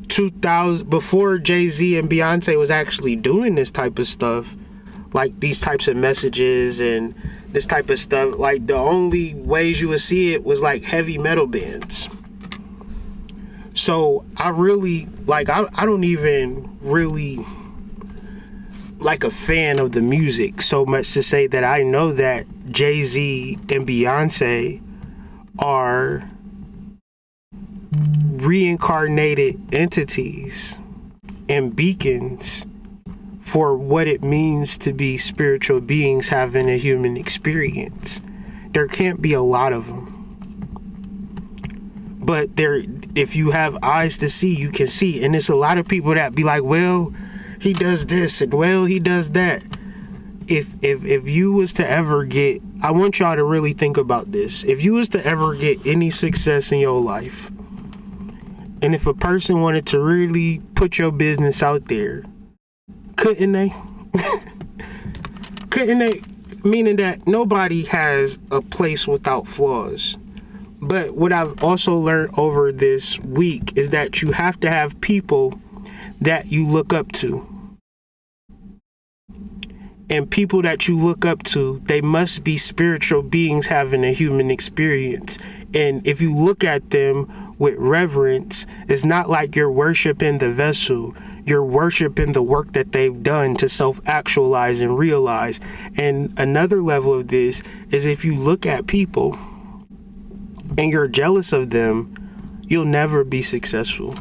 2000, before Jay-Z and Beyonce was actually doing this type of stuff, like these types of messages and this type of stuff, like the only ways you would see it was like heavy metal bands. So I really, like, I don't even really like a fan of the music so much to say that I know that Jay-Z and Beyonce are reincarnated entities and beacons for what it means to be spiritual beings having a human experience. There can't be a lot of them. But there, if you have eyes to see, you can see. And there's a lot of people that be like, well, he does this and well, he does that. If you was to ever get, I want y'all to really think about this. If you was to ever get any success in your life, and if a person wanted to really put your business out there, Couldn't they? Couldn't they? Meaning that nobody has a place without flaws. But what I've also learned over this week is that you have to have people that you look up to. And people that you look up to, they must be spiritual beings having a human experience. And if you look at them with reverence, it's not like you're worshiping the vessel. You're worshiping the work that they've done to self-actualize and realize. And another level of this is if you look at people and you're jealous of them, you'll never be successful.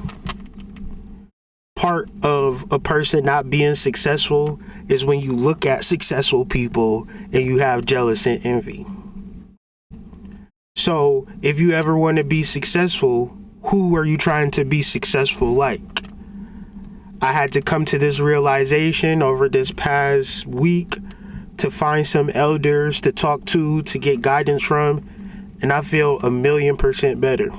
Part of a person not being successful is when you look at successful people and you have jealous and envy. So if you ever want to be successful, who are you trying to be successful like? I had to come to this realization over this past week to find some elders to talk to get guidance from, and I feel 1,000,000% better.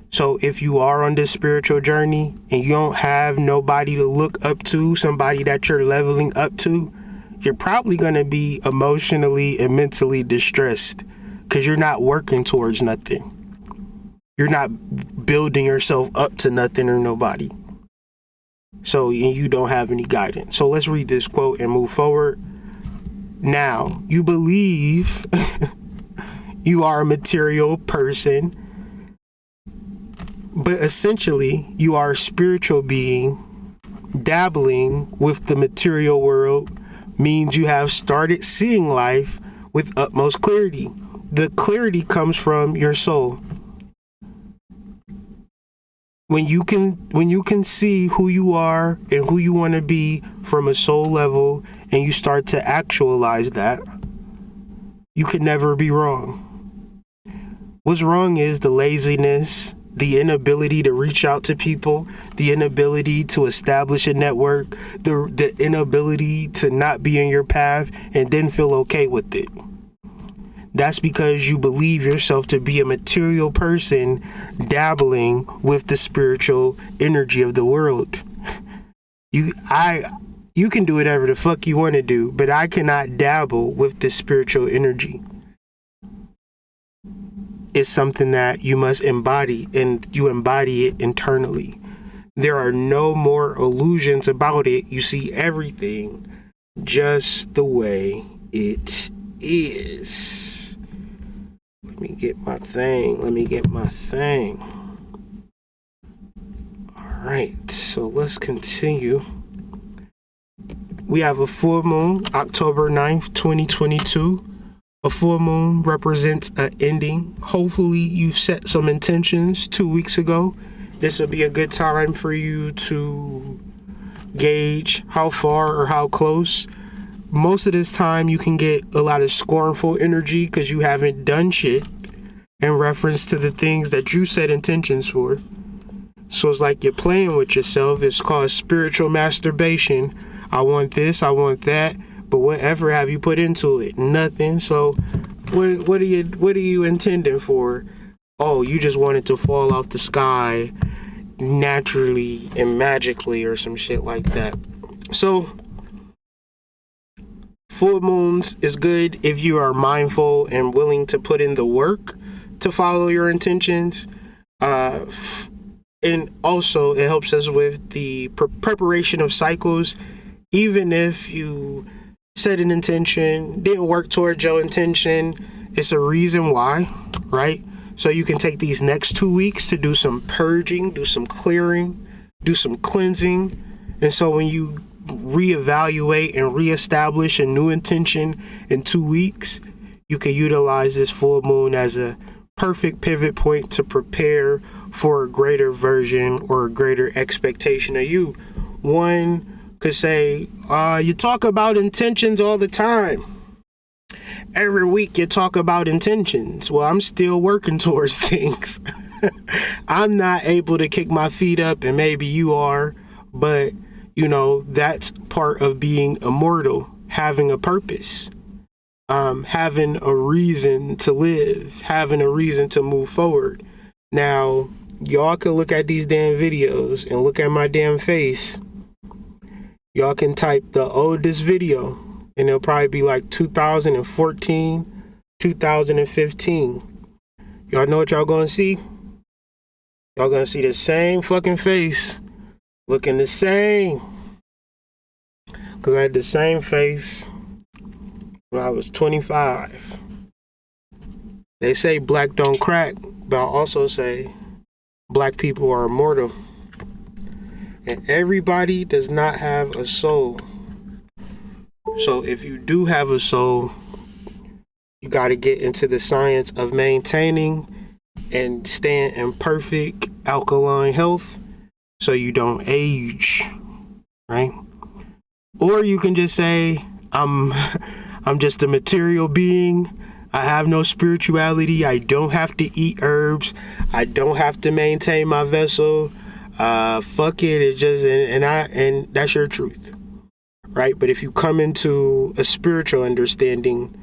So if you are on this spiritual journey and you don't have nobody to look up to, somebody that you're leveling up to, you're probably going to be emotionally and mentally distressed because you're not working towards nothing. You're not building yourself up to nothing or nobody. So you don't have any guidance. So let's read this quote and move forward. Now, you believe you are a material person, but essentially you are a spiritual being dabbling with the material world. Means you have started seeing life with utmost clarity. The clarity comes from your soul. When you can see who you are and who you want to be from a soul level, and you start to actualize that, you can never be wrong. What's wrong is the laziness, the inability to reach out to people, the inability to establish a network, the inability to not be in your path and then feel okay with it. That's because you believe yourself to be a material person dabbling with the spiritual energy of the world. You can do whatever the fuck you want to do, but I cannot dabble with the spiritual energy. It's something that you must embody, and you embody it internally. There are no more illusions about it. You see everything just the way it is. Let me get my thing. All right, so let's continue. We have a full moon, October 9th, 2022. A full moon represents an ending. Hopefully you've set some intentions 2 weeks ago. This will be a good time for you to gauge how far or how close. Most of this time you can get a lot of scornful energy because you haven't done shit in reference to the things that you set intentions for. So it's like you're playing with yourself. It's called spiritual masturbation. I want this, I want that, but whatever have you put into it? Nothing. So what are you intending for? Oh, you just want it to fall off the sky naturally and magically or some shit like that. So full moons is good if you are mindful and willing to put in the work to follow your intentions. And also it helps us with the preparation of cycles. Even if you set an intention, didn't work towards your intention, it's a reason why, right? So you can take these next 2 weeks to do some purging, do some clearing, do some cleansing. And so when you reevaluate and reestablish a new intention in 2 weeks, you can utilize this full moon as a perfect pivot point to prepare for a greater version or a greater expectation of you. One could say, you talk about intentions all the time. Every week you talk about intentions. Well, I'm still working towards things. I'm not able to kick my feet up, and maybe you are, but that's part of being immortal, having a purpose, having a reason to live, having a reason to move forward. Now, y'all can look at these damn videos and look at my damn face Y'all can type the oldest video and it'll probably be like 2014, 2015. Y'all know what y'all gonna see? Y'all gonna see the same fucking face, looking the same. Cause I had the same face when I was 25. They say black don't crack, but I also say black people are immortal. And everybody does not have a soul. So if you do have a soul, you got to get into the science of maintaining and staying in perfect alkaline health so you don't age, right? Or you can just say, I'm just a material being. I have no spirituality. I don't have to eat herbs. I don't have to maintain my vessel. Fuck it. It's just, and that's your truth, right? But if you come into a spiritual understanding,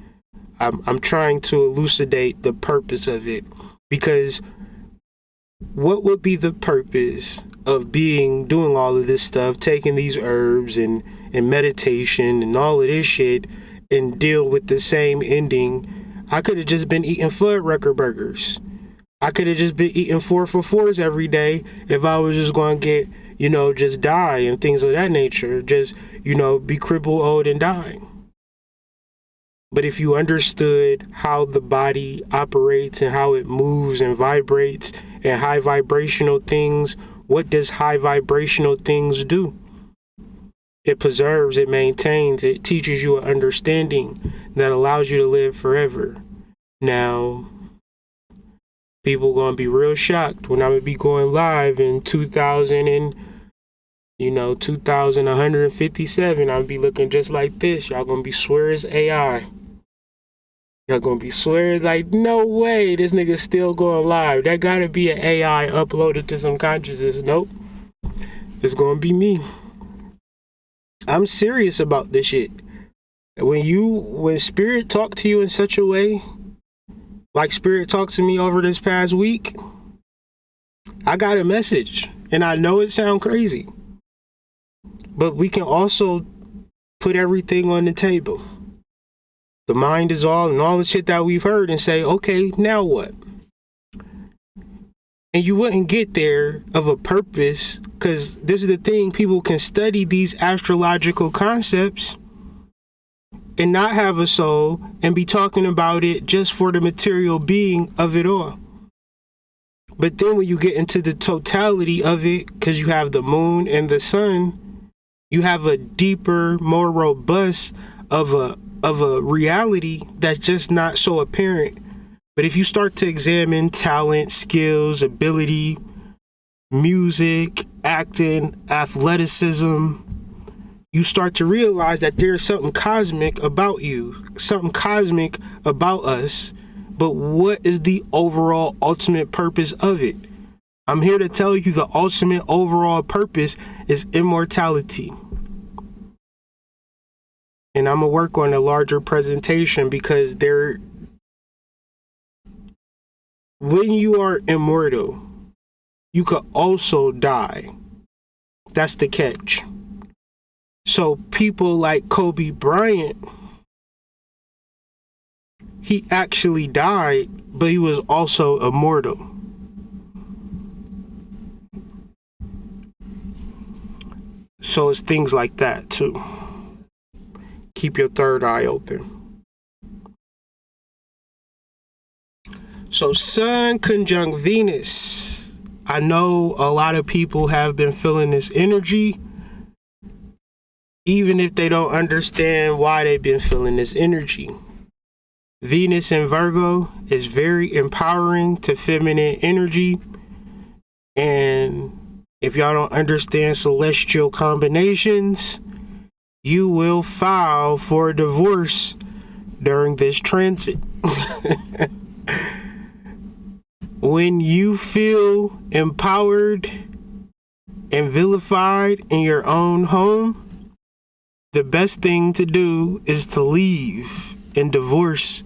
I'm trying to elucidate the purpose of it, because what would be the purpose of doing all of this stuff, taking these herbs and meditation and all of this shit and deal with the same ending? I could have just been eating Fuddrucker burgers. I could have just been eating 4 for 4s every day if I was just going to get, just die and things of that nature. Just, be crippled, old, and die. But if you understood how the body operates and how it moves and vibrates and high vibrational things, what does high vibrational things do? It preserves, it maintains, it teaches you an understanding that allows you to live forever. Now, people are going to be real shocked when I'm going to be going live in 2157. I'll be looking just like this. Y'all going to be swear it's AI. Y'all going to be swear like, no way, this nigga's still going live. That got to be an AI uploaded to some consciousness. Nope. It's going to be me. I'm serious about this shit. When spirit talk to you in such a way, like spirit talked to me over this past week, I got a message, and I know it sounds crazy, but we can also put everything on the table. The mind is all, and all the shit that we've heard, and say, okay, now what? And you wouldn't get there of a purpose, because this is the thing, people can study these astrological concepts and not have a soul and be talking about it just for the material being of it all. But then when you get into the totality of it, because you have the moon and the sun, you have a deeper, more robust of a reality that's just not so apparent. But if you start to examine talent, skills, ability, music, acting, athleticism, you start to realize that there's something cosmic about you, something cosmic about us. But what is the overall ultimate purpose of it? I'm here to tell you the ultimate overall purpose is immortality. And I'm going to work on a larger presentation, because when you are immortal, you could also die. That's the catch. So people like Kobe Bryant, he actually died, but he was also immortal. So it's things like that too. Keep your third eye open. So Sun conjunct Venus. I know a lot of people have been feeling this energy, even if they don't understand why they've been feeling this energy. Venus in Virgo is very empowering to feminine energy. And if y'all don't understand celestial combinations, you will file for a divorce during this transit. When you feel empowered and vilified in your own home, the best thing to do is to leave and divorce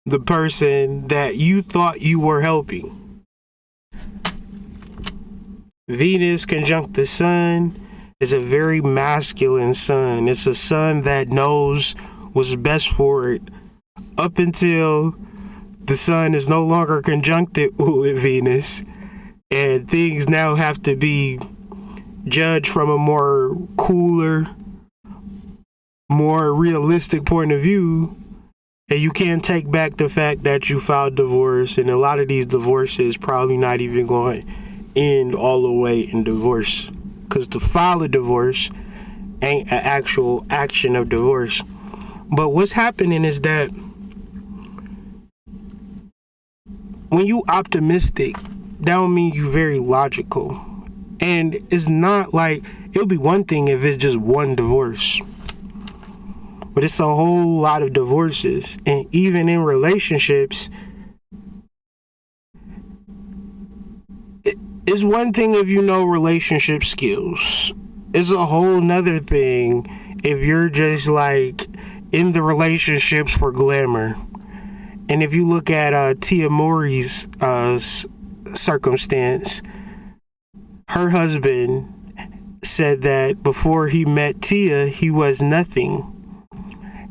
the person that you thought you were helping. Venus conjunct the sun It's a very masculine sun. It's a sun that knows what's best for it up until the sun is no longer conjuncted with Venus, and things now have to be judged from a more cooler, more realistic point of view. And you can't take back the fact that you filed divorce, and a lot of these divorces probably not even going to end all the way in divorce, because to file a divorce ain't an actual action of divorce. But what's happening is that when you optimistic, that don't mean you very logical. And it's not like, it'll be one thing if it's just one divorce, but it's a whole lot of divorces. And even in relationships, it's one thing if you know relationship skills. It's a whole nother thing if you're just like in the relationships for glamour. And if you look at Tia Mowry's circumstance, her husband said that before he met Tia, he was nothing.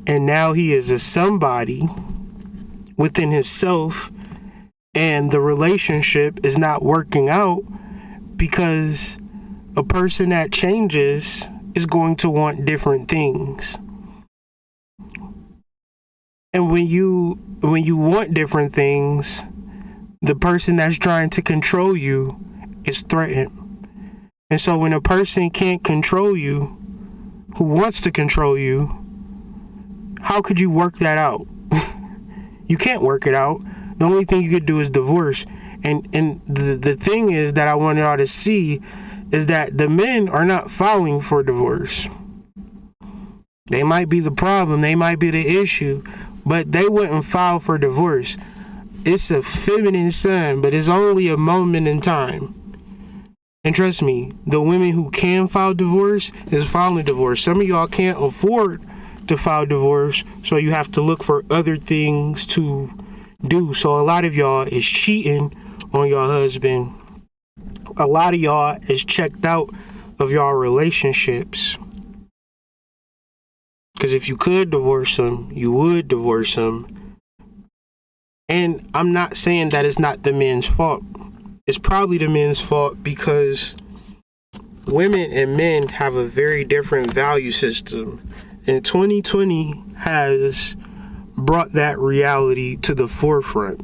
And now he is a somebody within himself, and the relationship is not working out because a person that changes is going to want different things. And when you want different things, the person that's trying to control you is threatened. And so when a person can't control you, who wants to control you, how could you work that out? You can't work it out. The only thing you could do is divorce. And the thing is that I want y'all to see is that the men are not filing for divorce. They might be the problem, they might be the issue, but they wouldn't file for divorce. It's a feminine sun, but it's only a moment in time. And trust me, the women who can file divorce is filing divorce. Some of y'all can't afford to file divorce, so you have to look for other things to do. So a lot of y'all is cheating on your husband. A lot of y'all is checked out of y'all relationships. Because if you could divorce them, you would divorce them. And I'm not saying that it's not the men's fault. It's probably the men's fault because women and men have a very different value system. And 2020 has brought that reality to the forefront.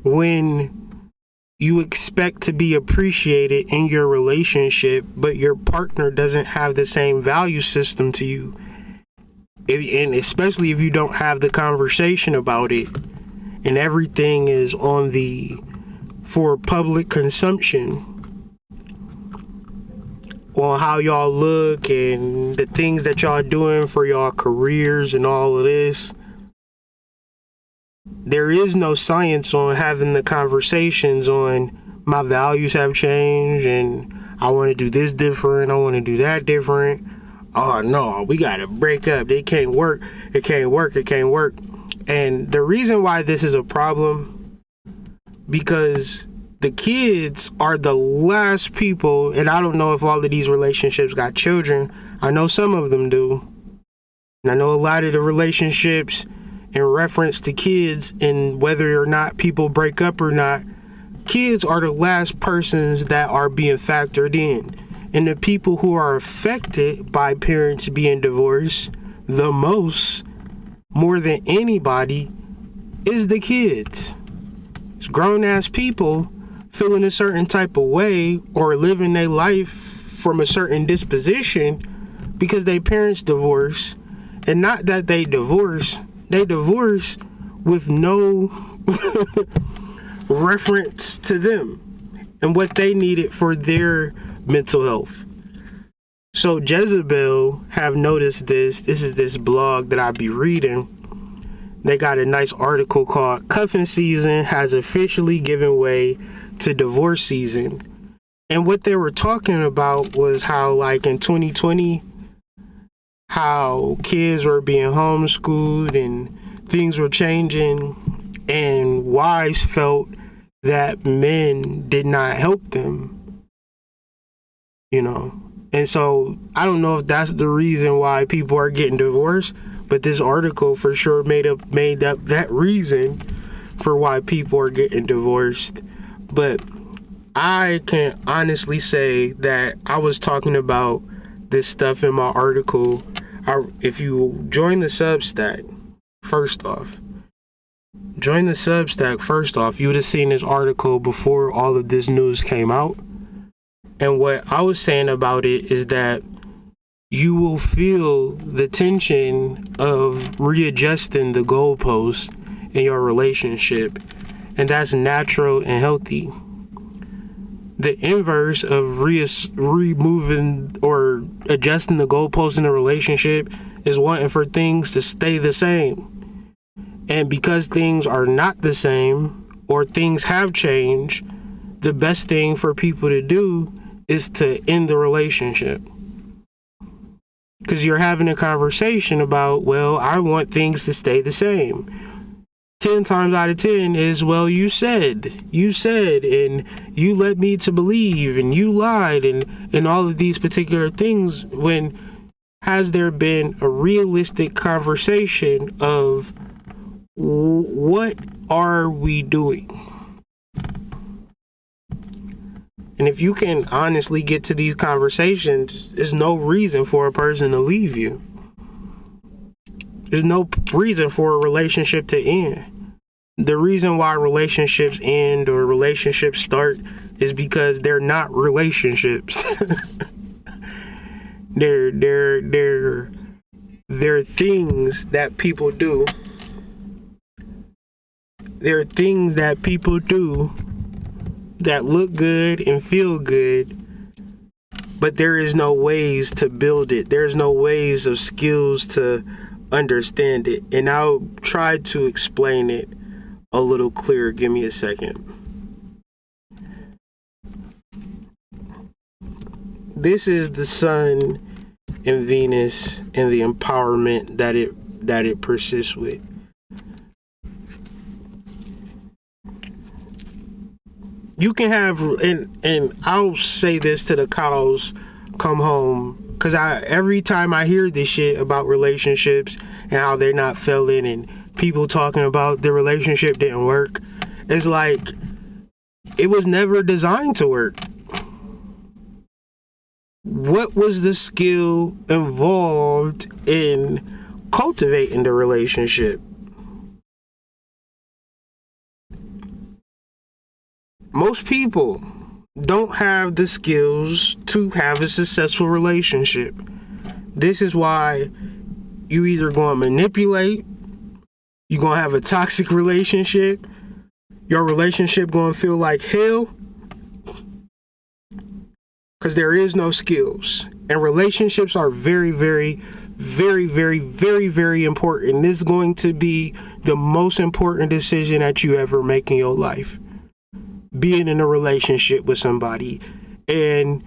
When you expect to be appreciated in your relationship, but your partner doesn't have the same value system to you, and especially if you don't have the conversation about it, and everything is for public consumption, on how y'all look and the things that y'all doing for y'all careers and all of this, there is no science on having the conversations on my values have changed and I want to do this different, I want to do that different. Oh no, we gotta break up. It can't work. It can't work. It can't work. And the reason why this is a problem, because the kids are the last people, and I don't know if all of these relationships got children. I know some of them do. And I know a lot of the relationships in reference to kids and whether or not people break up or not, kids are the last persons that are being factored in. And the people who are affected by parents being divorced the most, more than anybody, is the kids. It's grown-ass people feeling a certain type of way or living their life from a certain disposition because their parents divorce. And not that they divorce with no reference to them and what they needed for their mental health. So Jezebel have noticed this. This is this blog that I be reading. They got a nice article called "Cuffing Season Has Officially Given Way to Divorce Season." And what they were talking about was how, like, in 2020, how kids were being homeschooled and things were changing, and wives felt that men did not help them you know. And so I don't know if that's the reason why people are getting divorced, but this article for sure made up that reason for why people are getting divorced. But I can honestly say that I was talking about this stuff in my article. If you join the Substack, first off, you would have seen this article before all of this news came out. And what I was saying about it is that you will feel the tension of readjusting the goalposts in your relationship, and that's natural and healthy. The inverse of removing or adjusting the goalposts in a relationship is wanting for things to stay the same. And because things are not the same or things have changed, the best thing for people to do is to end the relationship. Because you're having a conversation about, well, I want things to stay the same. 10 times out of 10 is, well, you said, and you led me to believe, and you lied, and all of these particular things, when has there been a realistic conversation of what are we doing? And if you can honestly get to these conversations, there's no reason for a person to leave you. There's no reason for a relationship to end. The reason why relationships end or relationships start is because they're not relationships. They're things that people do. There are things that people do that look good and feel good, but there is no ways to build it. There's no ways of skills to understand it. And I'll try to explain it a little clearer. Give me a second. This is the Sun and Venus and the empowerment that it persists with. You can have, and I'll say this to the cows come home, because every time I hear this shit about relationships and how they're not failing and people talking about the relationship didn't work, it's like it was never designed to work. What was the skill involved in cultivating the relationship? Most people don't have the skills to have a successful relationship. This is why you either going to manipulate, you're going to have a toxic relationship, your relationship going to feel like hell, because there is no skills. And relationships are very, very, very, very, very, very important. This is going to be the most important decision that you ever make in your life. Being in a relationship with somebody. And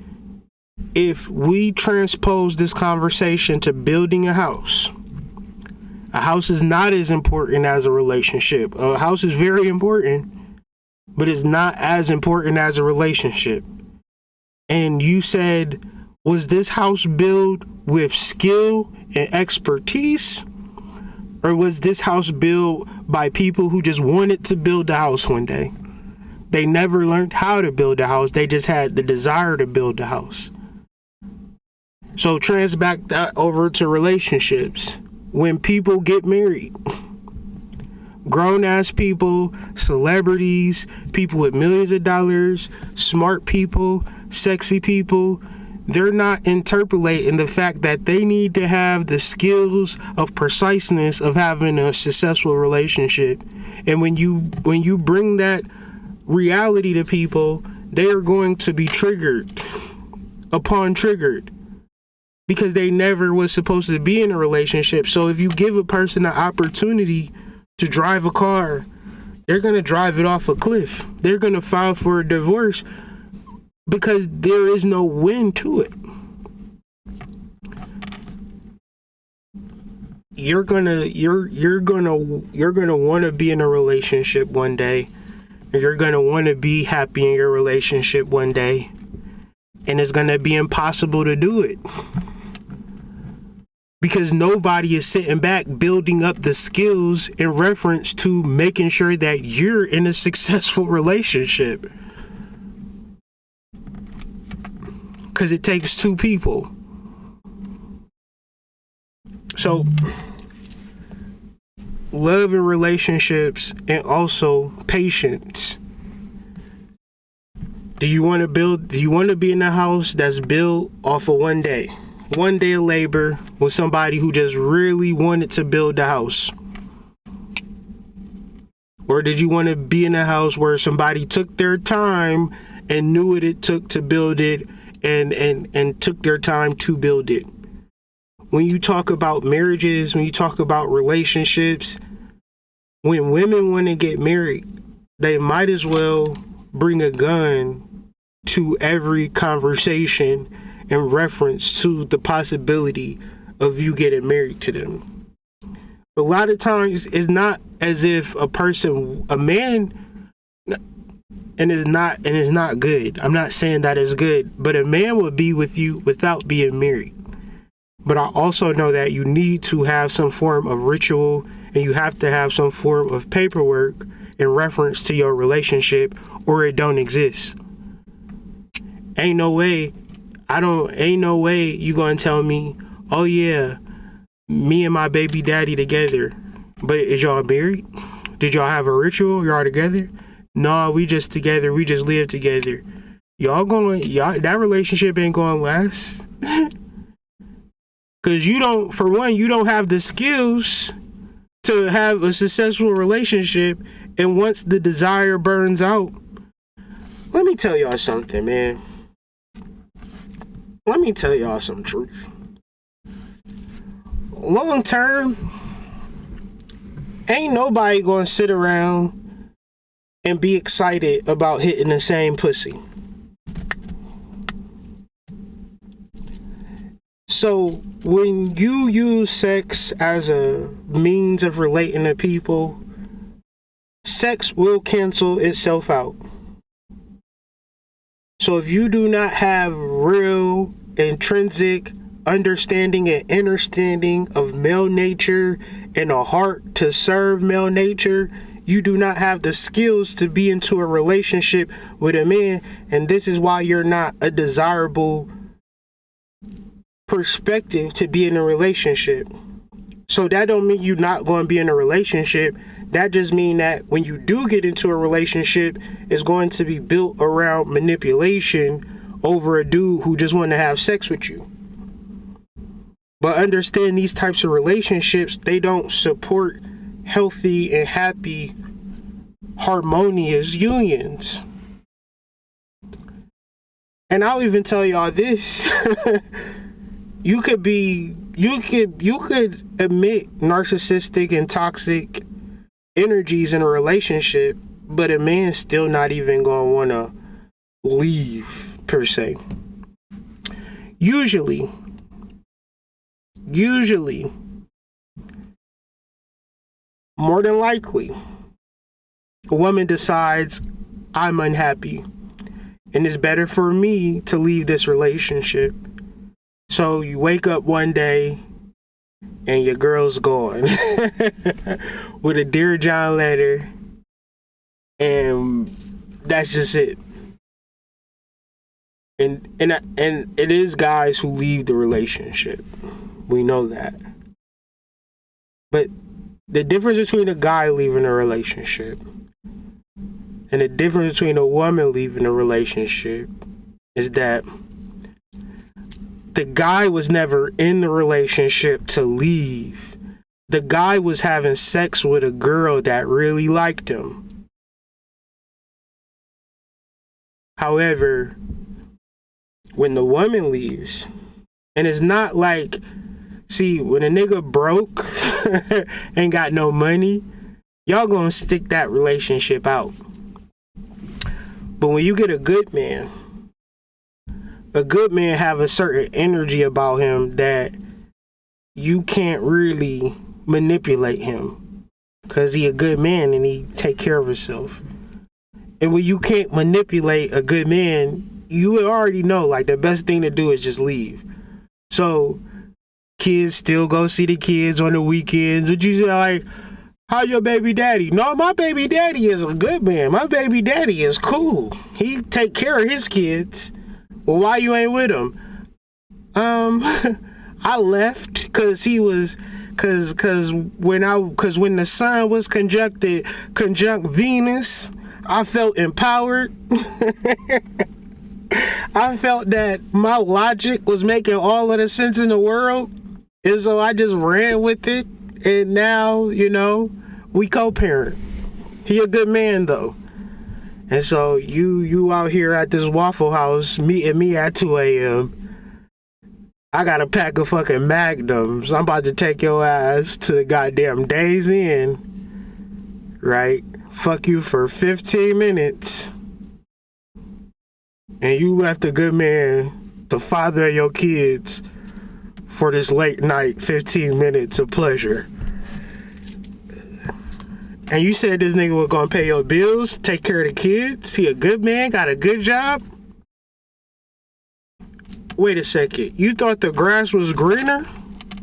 if we transpose this conversation to building a house is not as important as a relationship. A house is very important, but it's not as important as a relationship. And you said, was this house built with skill and expertise? Or was this house built by people who just wanted to build a house one day? They never learned how to build a house. They just had the desire to build a house. So back that over to relationships. When people get married, grown-ass people, celebrities, people with millions of dollars, smart people, sexy people, they're not interpolating the fact that they need to have the skills of preciseness of having a successful relationship. And when you bring that reality to people, they are going to be triggered because they never was supposed to be in a relationship. So if you give a person an opportunity to drive a car, they're going to drive it off a cliff. They're going to file for a divorce because there is no win to it. You're gonna want to be in a relationship one day. You're going to want to be happy in your relationship one day. And it's going to be impossible to do it. Because nobody is sitting back building up the skills in reference to making sure that you're in a successful relationship. Because it takes two people. So, love and relationships, and also patience. Do you want to be in a house that's built off of one day of labor with somebody who just really wanted to build the house? Or did you want to be in a house where somebody took their time and knew what it took to build it and took their time to build it? When you talk about marriages, when you talk about relationships, when women want to get married, they might as well bring a gun to every conversation in reference to the possibility of you getting married to them. A lot of times it's not as if a man, and it's not good. I'm not saying that it's good, but a man would be with you without being married. But I also know that you need to have some form of ritual, and you have to have some form of paperwork in reference to your relationship, or it don't exist. Ain't no way you gonna tell me, oh yeah, me and my baby daddy together. But is y'all married? Did y'all have a ritual? Y'all together? No, we just together. We just live together. That relationship ain't gonna last. Cause you don't have the skills to have a successful relationship. And once the desire burns out, let me tell y'all something, man. Let me tell y'all some truth. Long term, ain't nobody gonna sit around and be excited about hitting the same pussy. So when you use sex as a means of relating to people, sex will cancel itself out. So if you do not have real intrinsic understanding and understanding of male nature and a heart to serve male nature, you do not have the skills to be into a relationship with a man. And this is why you're not a desirable perspective to be in a relationship. So that don't mean you're not going to be in a relationship. That just means that when you do get into a relationship, it's going to be built around manipulation over a dude who just want to have sex with you. But understand, these types of relationships, they don't support healthy and happy, harmonious unions. And I'll even tell y'all this. You could emit narcissistic and toxic energies in a relationship, but a man's still not even gonna wanna leave per se. Usually, more than likely, a woman decides, I'm unhappy and it's better for me to leave this relationship. So you wake up one day and your girl's gone with a Dear John letter, and that's just it. And it is guys who leave the relationship. We know that. But the difference between a guy leaving a relationship and the difference between a woman leaving a relationship is that the guy was never in the relationship to leave. The guy was having sex with a girl that really liked him. However, when the woman leaves, and it's not like, see, when a nigga broke, ain't got no money, y'all gonna stick that relationship out. But when you get a good man have a certain energy about him that you can't really manipulate him, because he a good man and he take care of himself. And when you can't manipulate a good man, you already know, like, the best thing to do is just leave. So kids still go see the kids on the weekends. Would you say, like, how your baby daddy? No, my baby daddy is a good man. My baby daddy is cool. He take care of his kids. Well, why you ain't with him? I left because he was, cause when the sun was conjunct Venus, I felt empowered. I felt that my logic was making all of the sense in the world, and so I just ran with it. And now, you know, we co-parent. He a good man though. And so you out here at this Waffle House meeting me at 2 a.m. I got a pack of fucking Magnums. I'm about to take your ass to the goddamn Days Inn. Right? Fuck you for 15 minutes. And you left a good man, the father of your kids, for this late night 15 minutes of pleasure. And you said this nigga was gonna pay your bills, take care of the kids. He a good man, got a good job. Wait a second. You thought the grass was greener?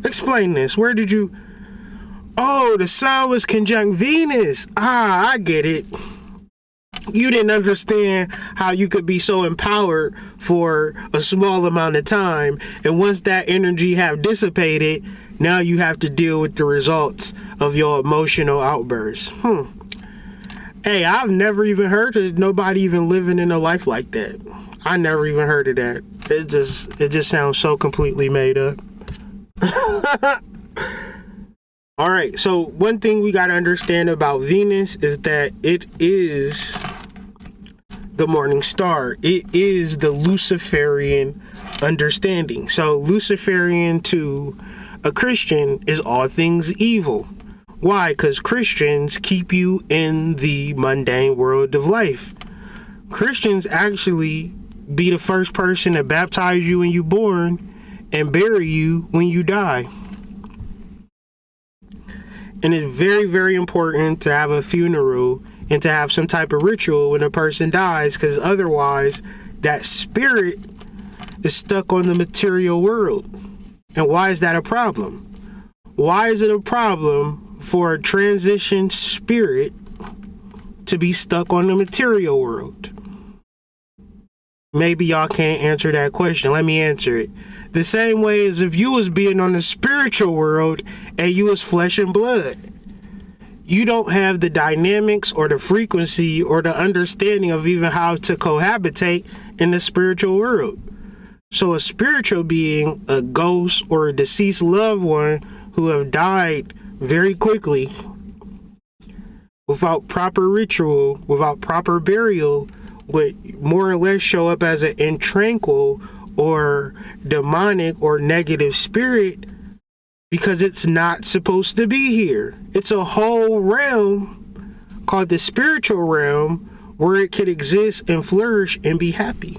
Explain this. Where did you... Oh, the sun was conjunct Venus. Ah, I get it. You didn't understand how you could be so empowered for a small amount of time. And once that energy have dissipated, now you have to deal with the results of your emotional outbursts. Hey, I've never even heard of nobody even living in a life like that. I never even heard of that. It just sounds so completely made up. All right, so one thing we got to understand about Venus is that it is the morning star. It is the Luciferian understanding. So Luciferian to a Christian is all things evil. Why? Because Christians keep you in the mundane world of life. Christians actually be the first person to baptize you when you're born and bury you when you die. And it's very, very important to have a funeral and to have some type of ritual when a person dies, because otherwise that spirit is stuck on the material world. And why is that a problem? Why is it a problem for a transition spirit to be stuck on the material world? Maybe y'all can't answer that question. Let me answer it. The same way as if you was being on the spiritual world and you was flesh and blood. You don't have the dynamics or the frequency or the understanding of even how to cohabitate in the spiritual world. So a spiritual being, a ghost or a deceased loved one who have died very quickly, without proper ritual, without proper burial, would more or less show up as an intranquil or demonic or negative spirit, because it's not supposed to be here. It's a whole realm called the spiritual realm where it could exist and flourish and be happy.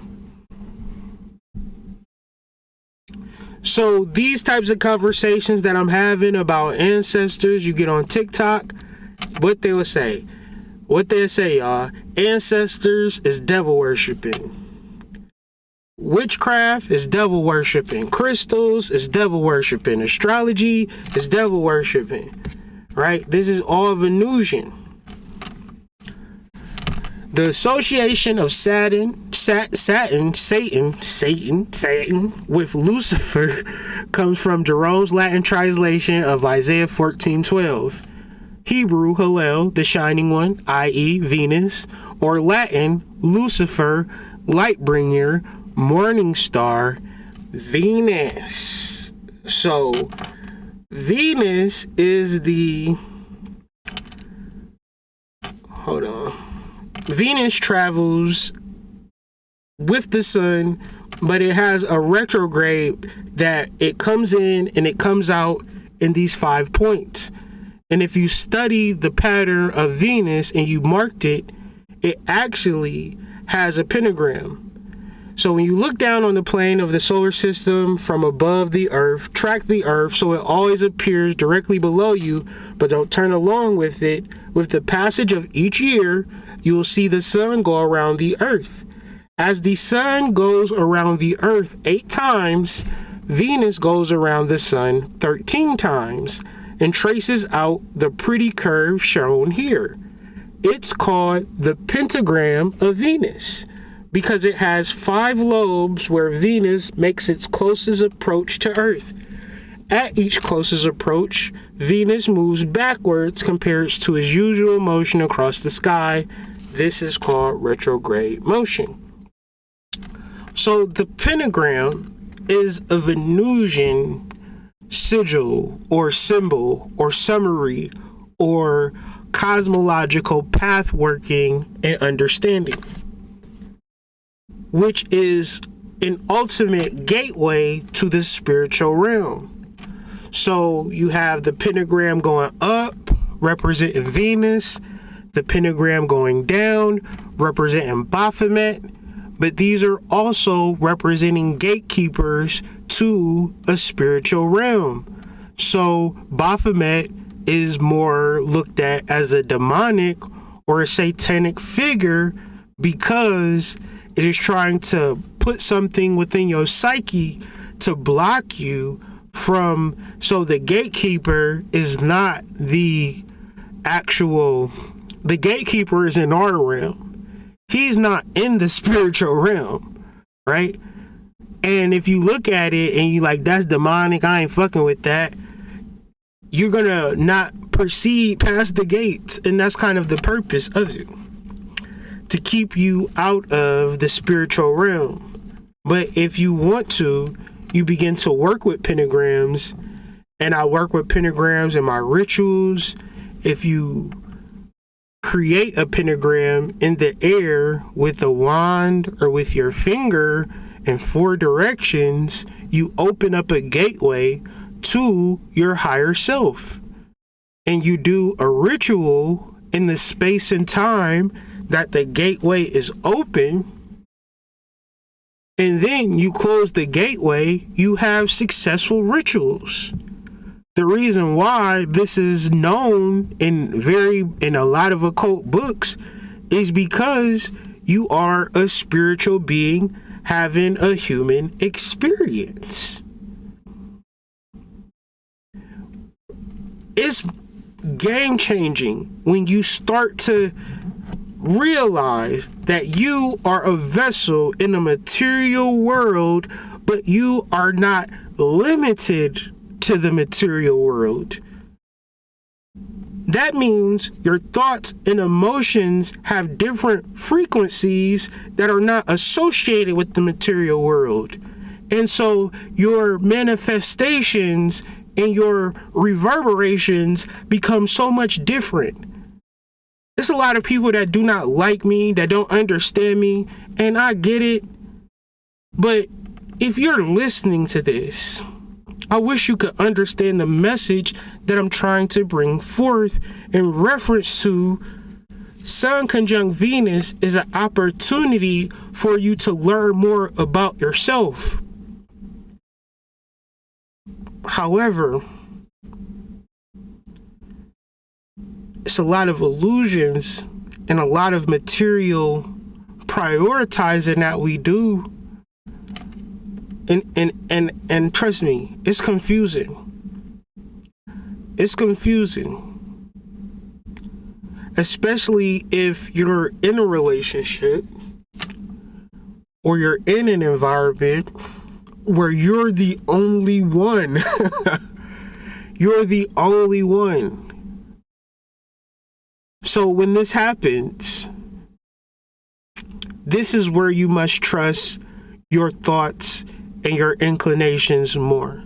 So these types of conversations that I'm having about ancestors, you get on TikTok, what they'll say, y'all, ancestors is devil worshiping. Witchcraft is devil worshiping. Crystals is devil worshiping. Astrology is devil worshiping. Right? This is all Venusian. The association of Satan with Lucifer comes from Jerome's Latin translation of Isaiah 14:12. Hebrew, Hallel, the shining one, i.e. Venus, or Latin, Lucifer, light bringer, morning star, Venus. So Venus is the, Venus travels with the sun, but it has a retrograde that it comes in and it comes out in these 5 points. And if you study the pattern of Venus and you marked it, it actually has a pentagram. So when you look down on the plane of the solar system from above the Earth, track the Earth so it always appears directly below you, but don't turn along with it. With the passage of each year, you will see the sun go around the Earth. As the sun goes around the earth 8 times, Venus goes around the sun 13 times and traces out the pretty curve shown here. It's called the pentagram of Venus because it has 5 lobes where Venus makes its closest approach to Earth. At each closest approach, Venus moves backwards compared to its usual motion across the sky. This is called retrograde motion. So the pentagram is a Venusian sigil or symbol or summary or cosmological path working and understanding, which is an ultimate gateway to the spiritual realm. So you have the pentagram going up representing Venus, the pentagram going down representing Baphomet, but these are also representing gatekeepers to a spiritual realm. So Baphomet is more looked at as a demonic or a satanic figure because it is trying to put something within your psyche to block you from, so the gatekeeper is not the gatekeeper is in our realm. He's not in the spiritual realm, right? And if you look at it and you like, that's demonic, I ain't fucking with that, you're gonna not proceed past the gates. And that's kind of the purpose of it, to keep you out of the spiritual realm. But if you want to, you begin to work with pentagrams, and I work with pentagrams in my rituals. If you create a pentagram in the air with a wand or with your finger in 4 directions, you open up a gateway to your higher self. And you do a ritual in the space and time that the gateway is open. And then you close the gateway, you have successful rituals. The reason why this is known in a lot of occult books is because you are a spiritual being having a human experience. It's game changing when you start to realize that you are a vessel in a material world, but you are not limited to the material world. That means your thoughts and emotions have different frequencies that are not associated with the material world. And so your manifestations and your reverberations become so much different. There's a lot of people that do not like me, that don't understand me, and I get it. But if you're listening to this, I wish you could understand the message that I'm trying to bring forth in reference to Sun conjunct Venus is an opportunity for you to learn more about yourself. However, it's a lot of illusions and a lot of material prioritizing that we do. And trust me, it's confusing. It's confusing. Especially if you're in a relationship or you're in an environment where you're the only one. You're the only one. So when this happens, this is where you must trust your thoughts and your inclinations more,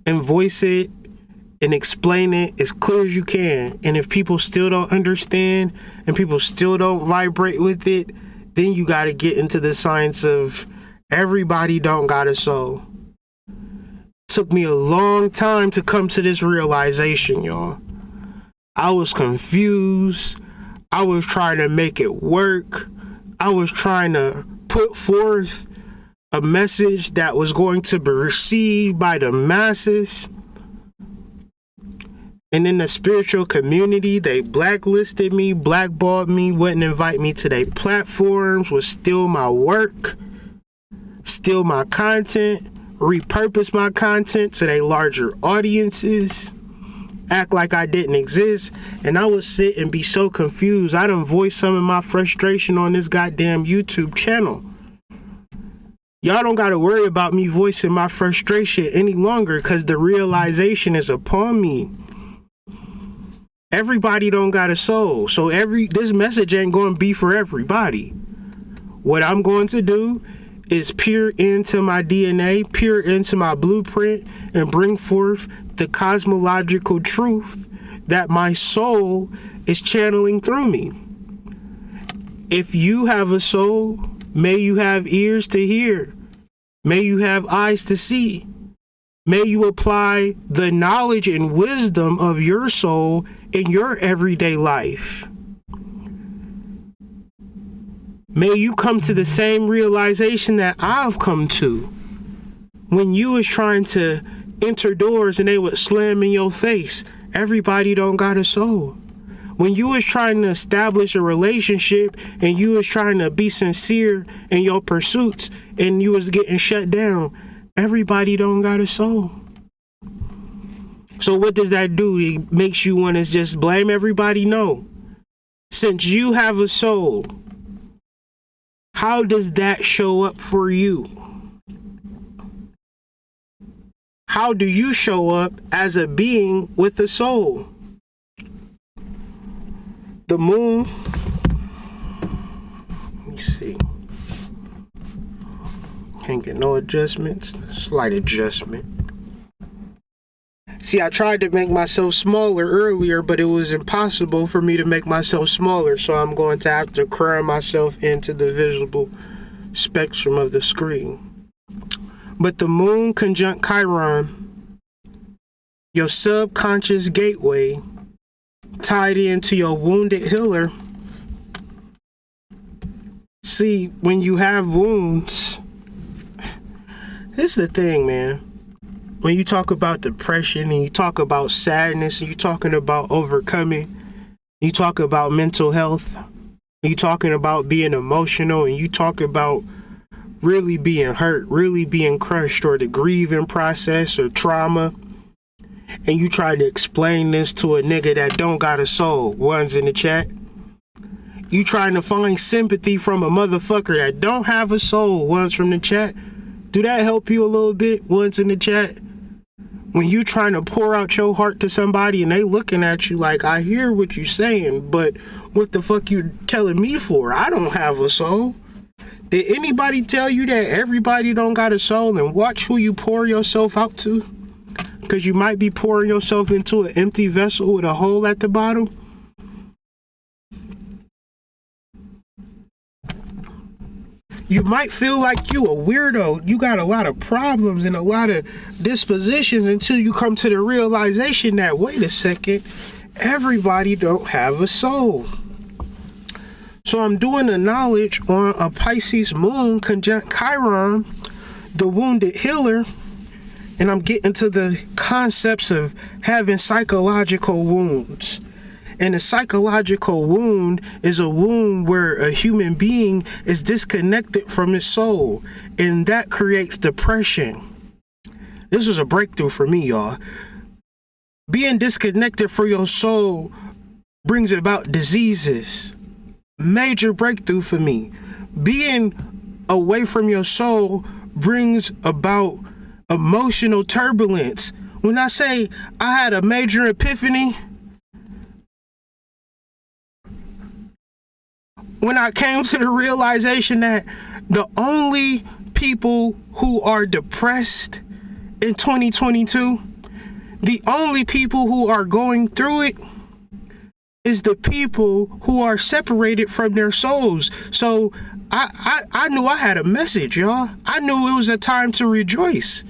and voice it and explain it as clear as you can. And if people still don't understand and people still don't vibrate with it, then you got to get into the science of everybody don't got a soul. Took me a long time to come to this realization, y'all. I was confused. I was trying to make it work. I was trying to put forth a message that was going to be received by the masses. And in the spiritual community, they blacklisted me, blackballed me, wouldn't invite me to their platforms, would steal my work, steal my content, repurpose my content to their larger audiences, act like I didn't exist. And I would sit and be so confused. I done voiced some of my frustration on this goddamn YouTube channel. Y'all don't gotta worry about me voicing my frustration any longer because the realization is upon me. Everybody don't got a soul. So this message ain't going to be for everybody. What I'm going to do is peer into my DNA, peer into my blueprint, and bring forth the cosmological truth that my soul is channeling through me. If you have a soul, may you have ears to hear. May you have eyes to see. May you apply the knowledge and wisdom of your soul in your everyday life. May you come to the same realization that I've come to when you was trying to enter doors and they would slam in your face. Everybody don't got a soul. When you was trying to establish a relationship and you was trying to be sincere in your pursuits and you was getting shut down, everybody don't got a soul. So what does that do? It makes you want to just blame everybody? No. Since you have a soul, how does that show up for you? How do you show up as a being with a soul? The moon, let me see. Can't get no adjustments. Slight adjustment. See, I tried to make myself smaller earlier, but it was impossible for me to make myself smaller, so I'm going to have to cram myself into the visible spectrum of the screen. But the moon conjunct Chiron, your subconscious gateway, tied into your wounded healer. See, when you have wounds, this is the thing, man. When you talk about depression and you talk about sadness and you're talking about overcoming, you talk about mental health, and you talking about being emotional, and you talk about really being hurt, really being crushed, or the grieving process or trauma, and you try to explain this to a nigga that don't got a soul, one's in the chat. You trying to find sympathy from a motherfucker that don't have a soul, one's from the chat. Do that help you a little bit, one's in the chat? When you trying to pour out your heart to somebody and they looking at you like, I hear what you saying, but what the fuck you telling me for? I don't have a soul. Did anybody tell you that everybody don't got a soul? And watch who you pour yourself out to? Because you might be pouring yourself into an empty vessel with a hole at the bottom. You might feel like you a weirdo. You got a lot of problems and a lot of dispositions until you come to the realization that, wait a second, everybody don't have a soul. So I'm doing a knowledge on a Pisces moon conjunct Chiron, the wounded healer, and I'm getting to the concepts of having psychological wounds. And a psychological wound is a wound where a human being is disconnected from his soul, and that creates depression. This is a breakthrough for me, y'all. Being disconnected from your soul brings about diseases. Major breakthrough for me. Being away from your soul brings about emotional turbulence. When I say I had a major epiphany, when I came to the realization that the only people who are depressed in 2022, the only people who are going through it is the people who are separated from their souls. So I knew I had a message, y'all. I knew it was a time to rejoice.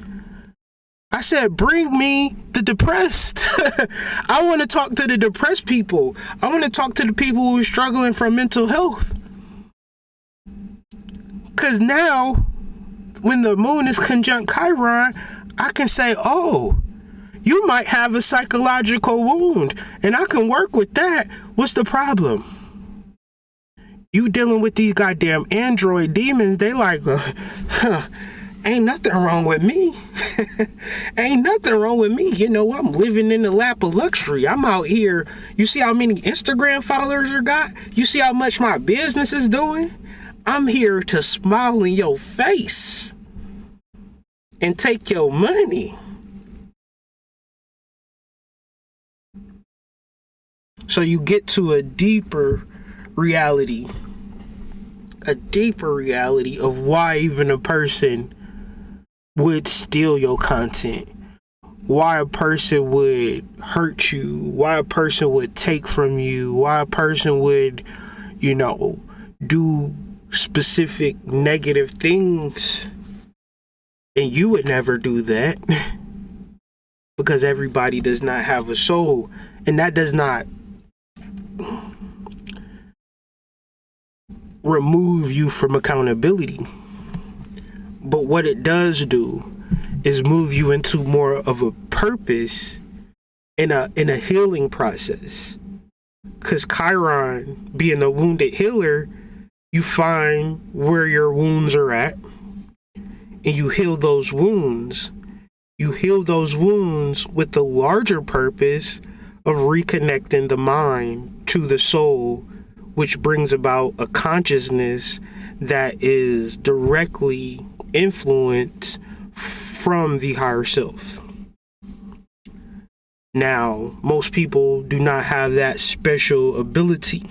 I said, bring me the depressed. I want to talk to the depressed people. I want to talk to the people who are struggling from mental health. Because now, when the moon is conjunct Chiron, I can say, oh, You might have a psychological wound, and I can work with that. What's the problem? You dealing with these goddamn android demons, they like, ain't nothing wrong with me. Ain't nothing wrong with me. You know, I'm living in the lap of luxury. I'm out here. You see how many Instagram followers I got? You see how much my business is doing? I'm here to smile in your face and take your money. So you get to a deeper reality of why even a person would steal your content, why a person would hurt you, why a person would take from you, why a person would, you know, do specific negative things, and you would never do that. Because everybody does not have a soul, and that does not remove you from accountability. But what it does do is move you into more of a purpose in a healing process. Because Chiron, being a wounded healer, you find where your wounds are at and you heal those wounds. You heal those wounds with the larger purpose of reconnecting the mind to the soul, which brings about a consciousness that is directly influenced from the higher self. Now, most people do not have that special ability.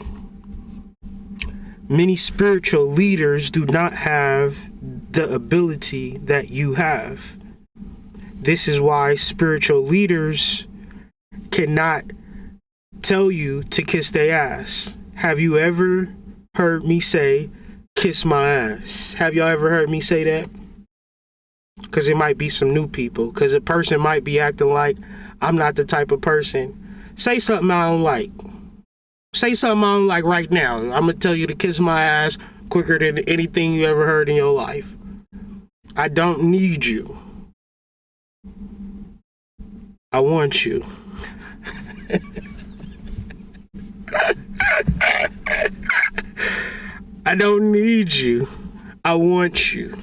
Many spiritual leaders do not have the ability that you have. This is why spiritual leaders cannot tell you to kiss their ass. Have you ever heard me say, kiss my ass? Have y'all ever heard me say that? Because it might be some new people. Because a person might be acting like I'm not the type of person. Say something I don't like. Say something I don't like right now. I'm going to tell you to kiss my ass quicker than anything you ever heard in your life. I don't need you. I want you. I don't need you. I want you.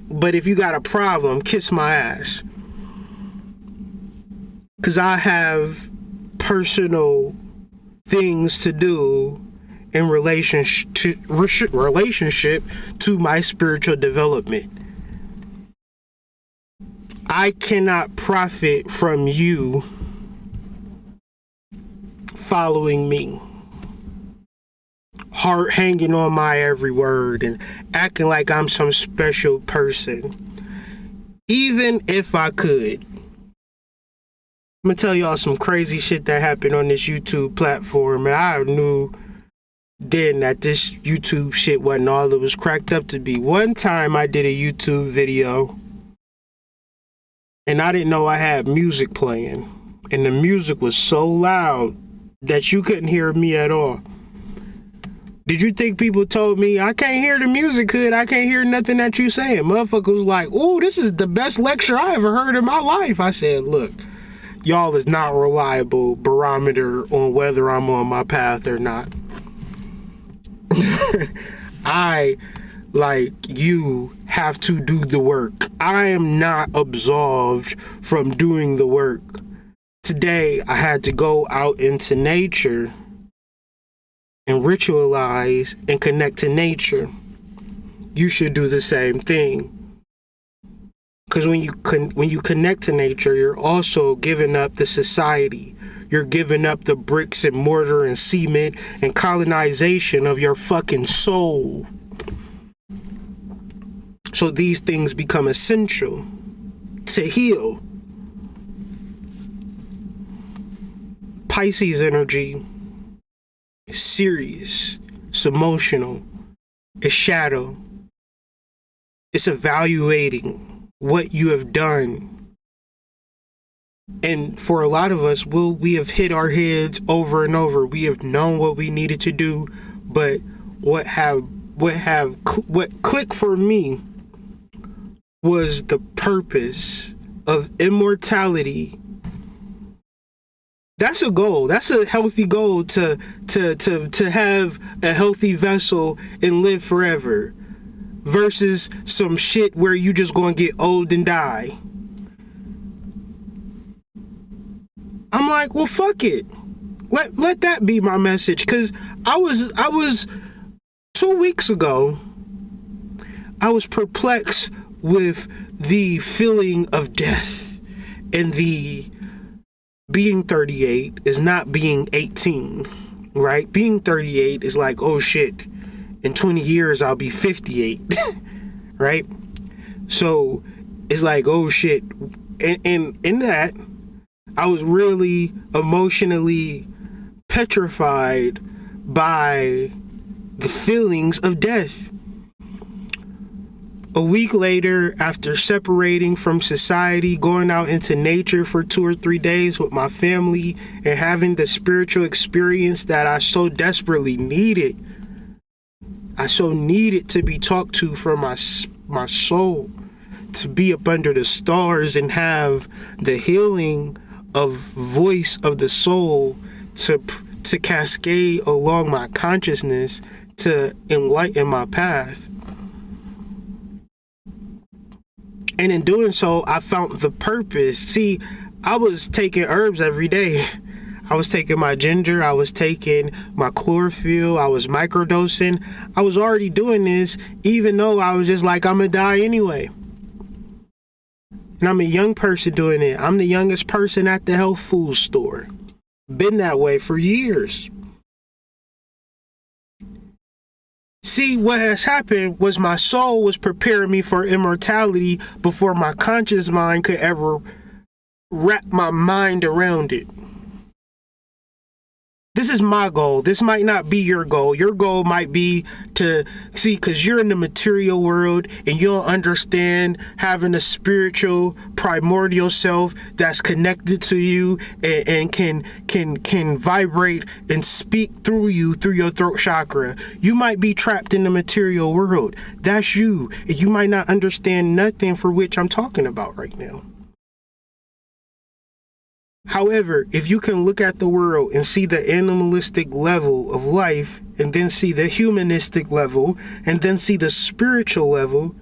But if you got a problem, kiss my ass. Because I have personal things to do in relationship to my spiritual development. I cannot profit from you following me, heart hanging on my every word and acting like I'm some special person. Even if I could. I'm gonna tell y'all some crazy shit that happened on this YouTube platform, and I knew then that this YouTube shit wasn't all it was cracked up to be. One time I did a YouTube video and I didn't know I had music playing, and the music was so loud that you couldn't hear me at all. Did you think people told me I can't hear the music good? I can't hear nothing that you saying. Motherfucker was like, "Ooh, this is the best lecture I ever heard in my life." I said, "Look, y'all is not a reliable barometer on whether I'm on my path or not." I, like you, have to do the work. I am not absolved from doing the work. Today, I had to go out into nature and ritualize and connect to nature. You should do the same thing. Because when you connect to nature, you're also giving up the society. You're giving up the bricks and mortar and cement and colonization of your fucking soul. So these things become essential to heal. Pisces energy is serious. It's emotional. It's shadow. It's evaluating what you have done. And for a lot of us, we have hit our heads over and over. We have known what we needed to do, but what clicked for me was the purpose of immortality. That's a goal. That's a healthy goal to have a healthy vessel and live forever, versus some shit where you just gonna get old and die. I'm like, well, fuck it. Let that be my message. Cause I was 2 weeks ago, I was perplexed with the feeling of death and the being 38 is not being 18, right? Being 38 is like, oh shit, in 20 years I'll be 58, right? So it's like, oh shit. And in that, I was really emotionally petrified by the feelings of death. A week later, after separating from society, going out into nature for 2 or 3 days with my family and having the spiritual experience that I so desperately needed. I so needed to be talked to from my soul, to be up under the stars and have the healing of voice of the soul to cascade along my consciousness to enlighten my path. And in doing so, I found the purpose. See, I was taking herbs every day. I was taking my ginger, I was taking my chlorophyll, I was microdosing. I was already doing this, even though I was just like, I'm gonna die anyway. And I'm a young person doing it. I'm the youngest person at the health food store. Been that way for years. See, what has happened was my soul was preparing me for immortality before my conscious mind could ever wrap my mind around it. This is my goal. This might not be your goal. Your goal might be to see, because you're in the material world and you don't understand having a spiritual primordial self that's connected to you and can vibrate and speak through you through your throat chakra. You might be trapped in the material world. That's you. And you might not understand nothing for which I'm talking about right now. However, if you can look at the world and see the animalistic level of life, and then see the humanistic level, and then see the spiritual level,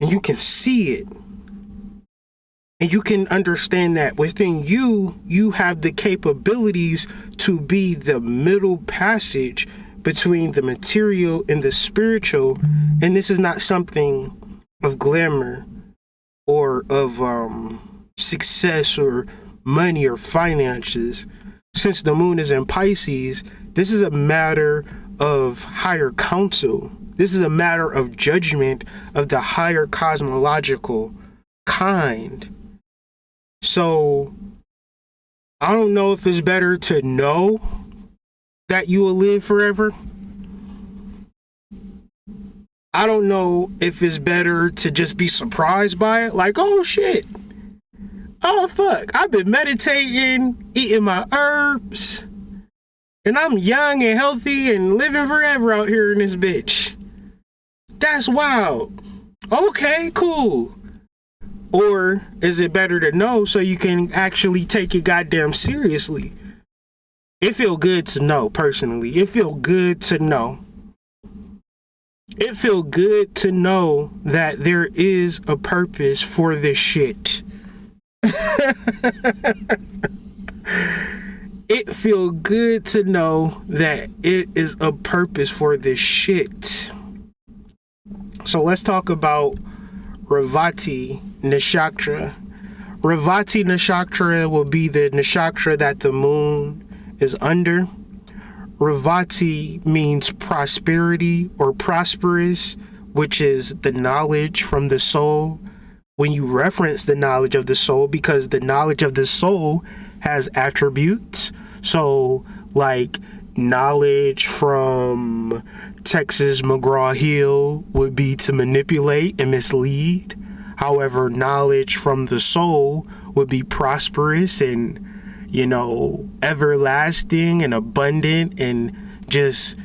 and you can see it, and you can understand that within you, you have the capabilities to be the middle passage between the material and the spiritual. And this is not something of glamour or of success or money or finances. Since the moon is in Pisces, this is a matter of higher counsel. This is a matter of judgment of the higher cosmological kind. So I don't know if it's better to know that you will live forever. I don't know if it's better to just be surprised by it, like, oh shit, oh fuck, I've been meditating, eating my herbs, and I'm young and healthy and living forever out here in this bitch. That's wild. Okay, cool. Or is it better to know so you can actually take it goddamn seriously? It feel good to know, personally. It feel good to know. It feel good to know that there is a purpose for this shit. It feel good to know that it is a purpose for this shit. So let's talk about Revati Nakshatra. Revati Nakshatra will be the nakshatra that the moon is under. Revati means prosperity or prosperous, which is the knowledge from the soul. When you reference the knowledge of the soul, because the knowledge of the soul has attributes. So like knowledge from Texas McGraw-Hill would be to manipulate and mislead. However, knowledge from the soul would be prosperous and, you know, everlasting and abundant and just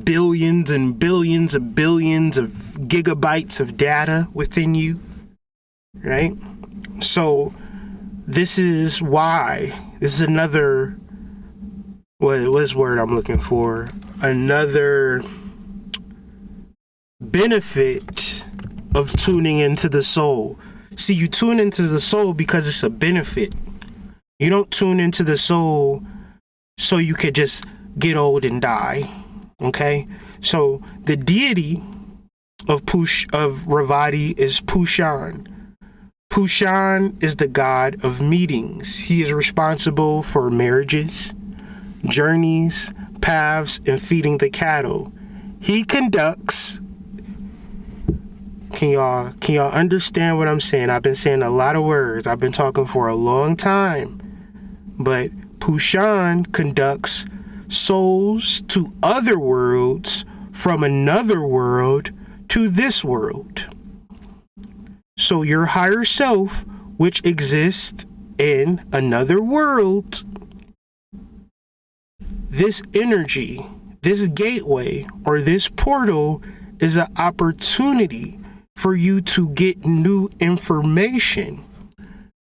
billions and billions of billions of gigabytes of data within you, right? So this is why, this is another, what's the word I'm looking for? Another benefit of tuning into the soul. See, you tune into the soul because it's a benefit. You don't tune into the soul so you could just get old and die. Okay? So the deity of Revati is Pushan. Pushan is the god of meetings. He is responsible for marriages, journeys, paths, and feeding the cattle. He conducts. Can y'all understand what I'm saying? I've been saying a lot of words. I've been talking for a long time. But Pushan conducts souls to other worlds from another world to this world. So your higher self, which exists in another world, this energy, this gateway, or this portal is an opportunity for you to get new information.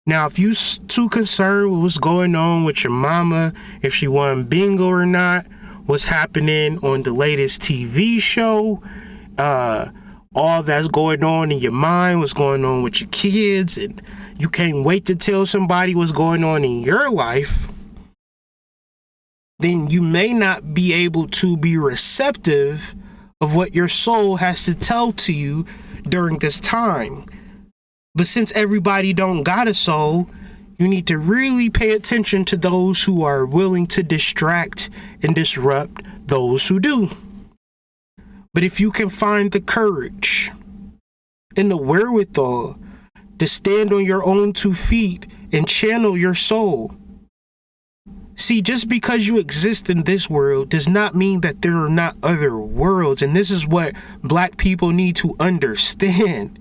Now, if you too concerned with what's going on with your mama, if she won bingo or not, what's happening on the latest TV show, all that's going on in your mind, what's going on with your kids, and you can't wait to tell somebody what's going on in your life, then you may not be able to be receptive of what your soul has to tell to you during this time. But since everybody don't got a soul, you need to really pay attention to those who are willing to distract and disrupt those who do. But if you can find the courage and the wherewithal to stand on your own 2 feet and channel your soul. See, just because you exist in this world does not mean that there are not other worlds. And this is what Black people need to understand.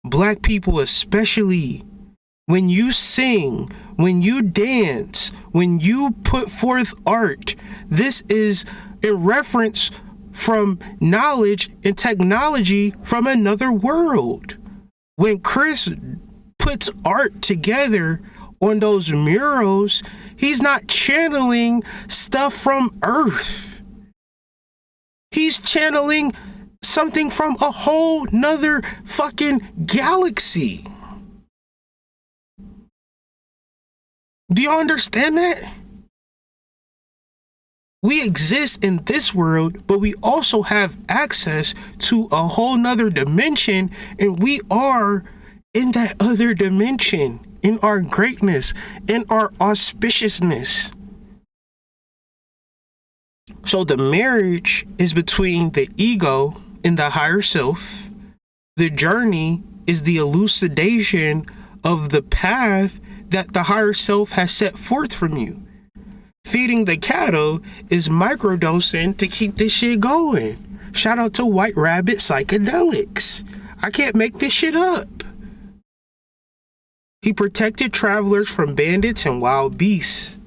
Black people especially, when you sing, when you dance, when you put forth art, this is a reference from knowledge and technology from another world. When Chris puts art together on those murals, he's not channeling stuff from Earth. He's channeling something from a whole nother fucking galaxy. Do you understand that? We exist in this world, but we also have access to a whole nother dimension, and we are in that other dimension, in our greatness, in our auspiciousness. So the marriage is between the ego and the higher self. The journey is the elucidation of the path that the higher self has set forth from you. Feeding the cattle is microdosing to keep this shit going. Shout out to White Rabbit Psychedelics. I can't make this shit up. He protected travelers from bandits and wild beasts.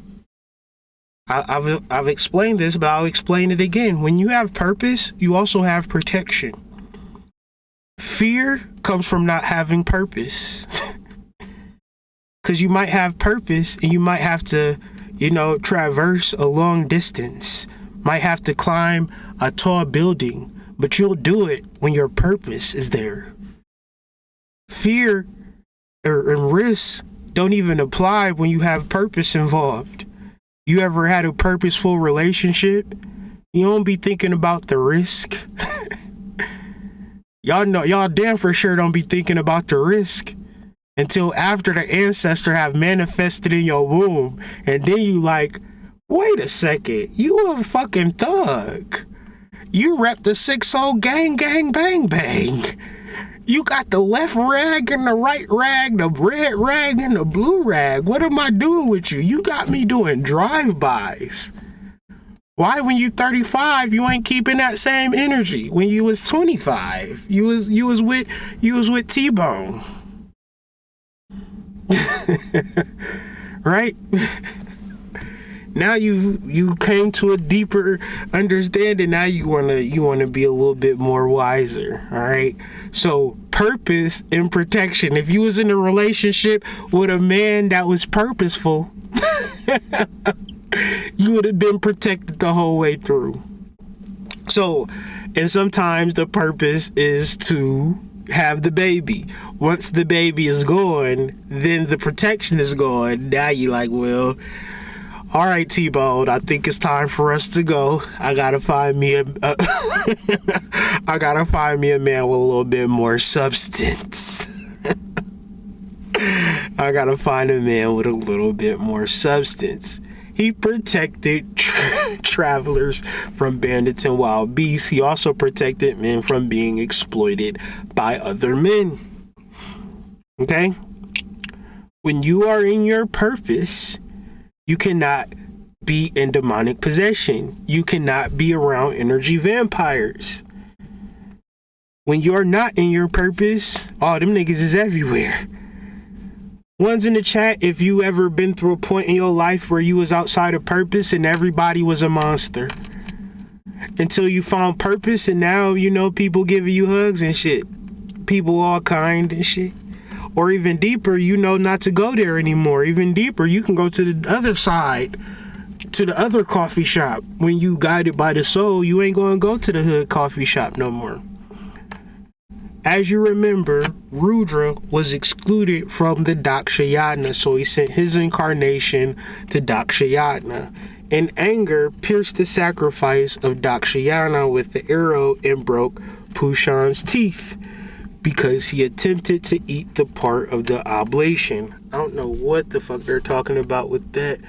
I've explained this, but I'll explain it again. When you have purpose, you also have protection. Fear comes from not having purpose. Because you might have purpose and you might have to, traverse a long distance. Might have to climb a tall building, but you'll do it when your purpose is there. Fear and risk don't even apply when you have purpose involved. You ever had a purposeful relationship? You don't be thinking about the risk. Y'all damn for sure don't be thinking about the risk until after the ancestor have manifested in your womb, and then you like, wait a second, you a fucking thug. You rep the 6-0 gang gang bang bang. You got the left rag and the right rag, the red rag and the blue rag. What am I doing with you? You got me doing drive-bys. Why, when you 35, you ain't keeping that same energy? When you was 25, you was with T-Bone. Right? Now you came to a deeper understanding. Now you wanna be a little bit more wiser. All right. So purpose and protection. If you was in a relationship with a man that was purposeful, you would have been protected the whole way through. So, and sometimes the purpose is to have the baby. Once the baby is gone, then the protection is gone. Now you like, well, all right, T-Bone, I think it's time for us to go. I gotta find me a I gotta find me a man with a little bit more substance. I gotta find a man with a little bit more substance. He protected travelers from bandits and wild beasts. He also protected men from being exploited by other men. Okay? When you are in your purpose, you cannot be in demonic possession. You cannot be around energy vampires. When you are not in your purpose, oh, them niggas is everywhere. Ones in the chat, if you ever been through a point in your life where you was outside of purpose and everybody was a monster. Until you found purpose and now, you know, people giving you hugs and shit. People all kind and shit. Or even deeper, you know not to go there anymore. Even deeper, you can go to the other side, to the other coffee shop. When you guided by the soul, you ain't gonna go to the hood coffee shop no more. As you remember, Rudra was excluded from the Dakshayana, so he sent his incarnation to Dakshayana. In anger, pierced the sacrifice of Dakshayana with the arrow and broke Pushan's teeth because he attempted to eat the part of the oblation. I don't know what the fuck they're talking about with that.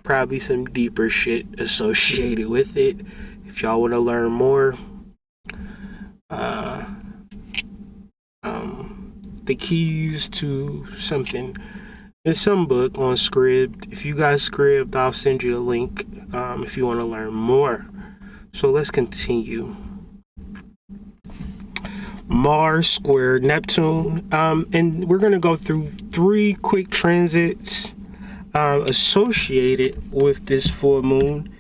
Probably some deeper shit associated with it. If y'all want to learn more, the keys to something. There's some book on Scribd. If you guys Scribd, I'll send you a link if you want to learn more. So let's continue. Mars squared Neptune. And we're going to go through 3 quick transits associated with this full moon.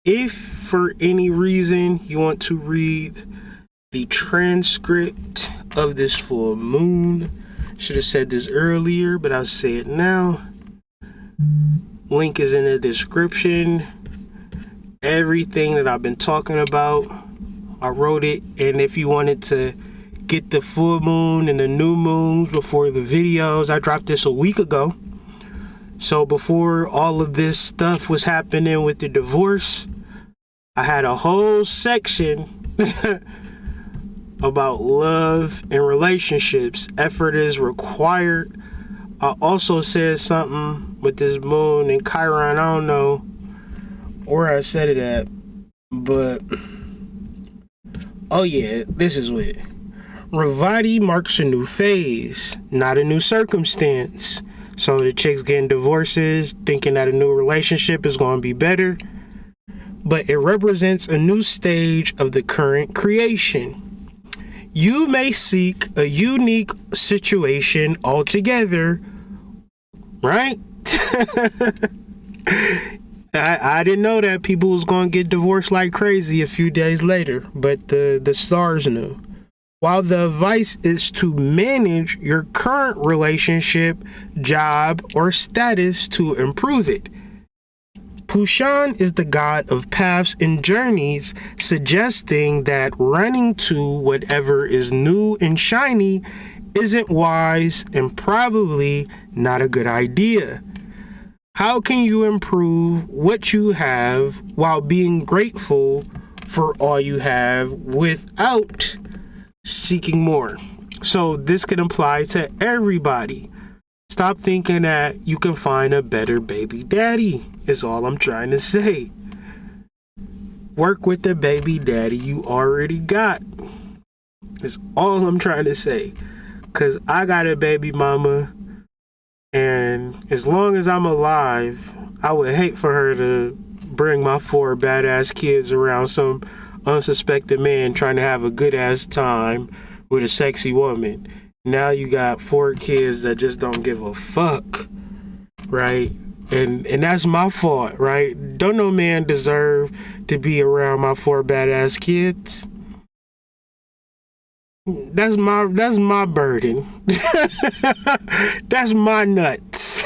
If for any reason you want to read the transcript of this full moon, should have said this earlier, but I'll say it now. Link is in the description. Everything that I've been talking about, I wrote it. And if you wanted to get the full moon and the new moons before the videos, I dropped this a week ago. So before all of this stuff was happening with the divorce, I had a whole section about love and relationships. Effort is required. I also said something with this moon and Chiron. I don't know where I said it at, but oh yeah, this is what Revati marks a new phase, not a new circumstance. So the chicks getting divorces, thinking that a new relationship is going to be better, but it represents a new stage of the current creation. You may seek a unique situation altogether, right? I didn't know that people was going to get divorced like crazy a few days later, but the stars knew. While the advice is to manage your current relationship, job, or status to improve it. Pushan is the god of paths and journeys, suggesting that running to whatever is new and shiny isn't wise and probably not a good idea. How can you improve what you have while being grateful for all you have without seeking more? So this can apply to everybody. Stop thinking that you can find a better baby daddy, is all I'm trying to say. Work with the baby daddy you already got. Is all I'm trying to say. Because I got a baby mama, and as long as I'm alive, I would hate for her to bring my 4 badass kids around some unsuspected man trying to have a good ass time with a sexy woman. Now you got 4 kids that just don't give a fuck, right? And that's my fault, right? Don't no man deserve to be around my 4 badass kids. That's my burden. That's my nuts.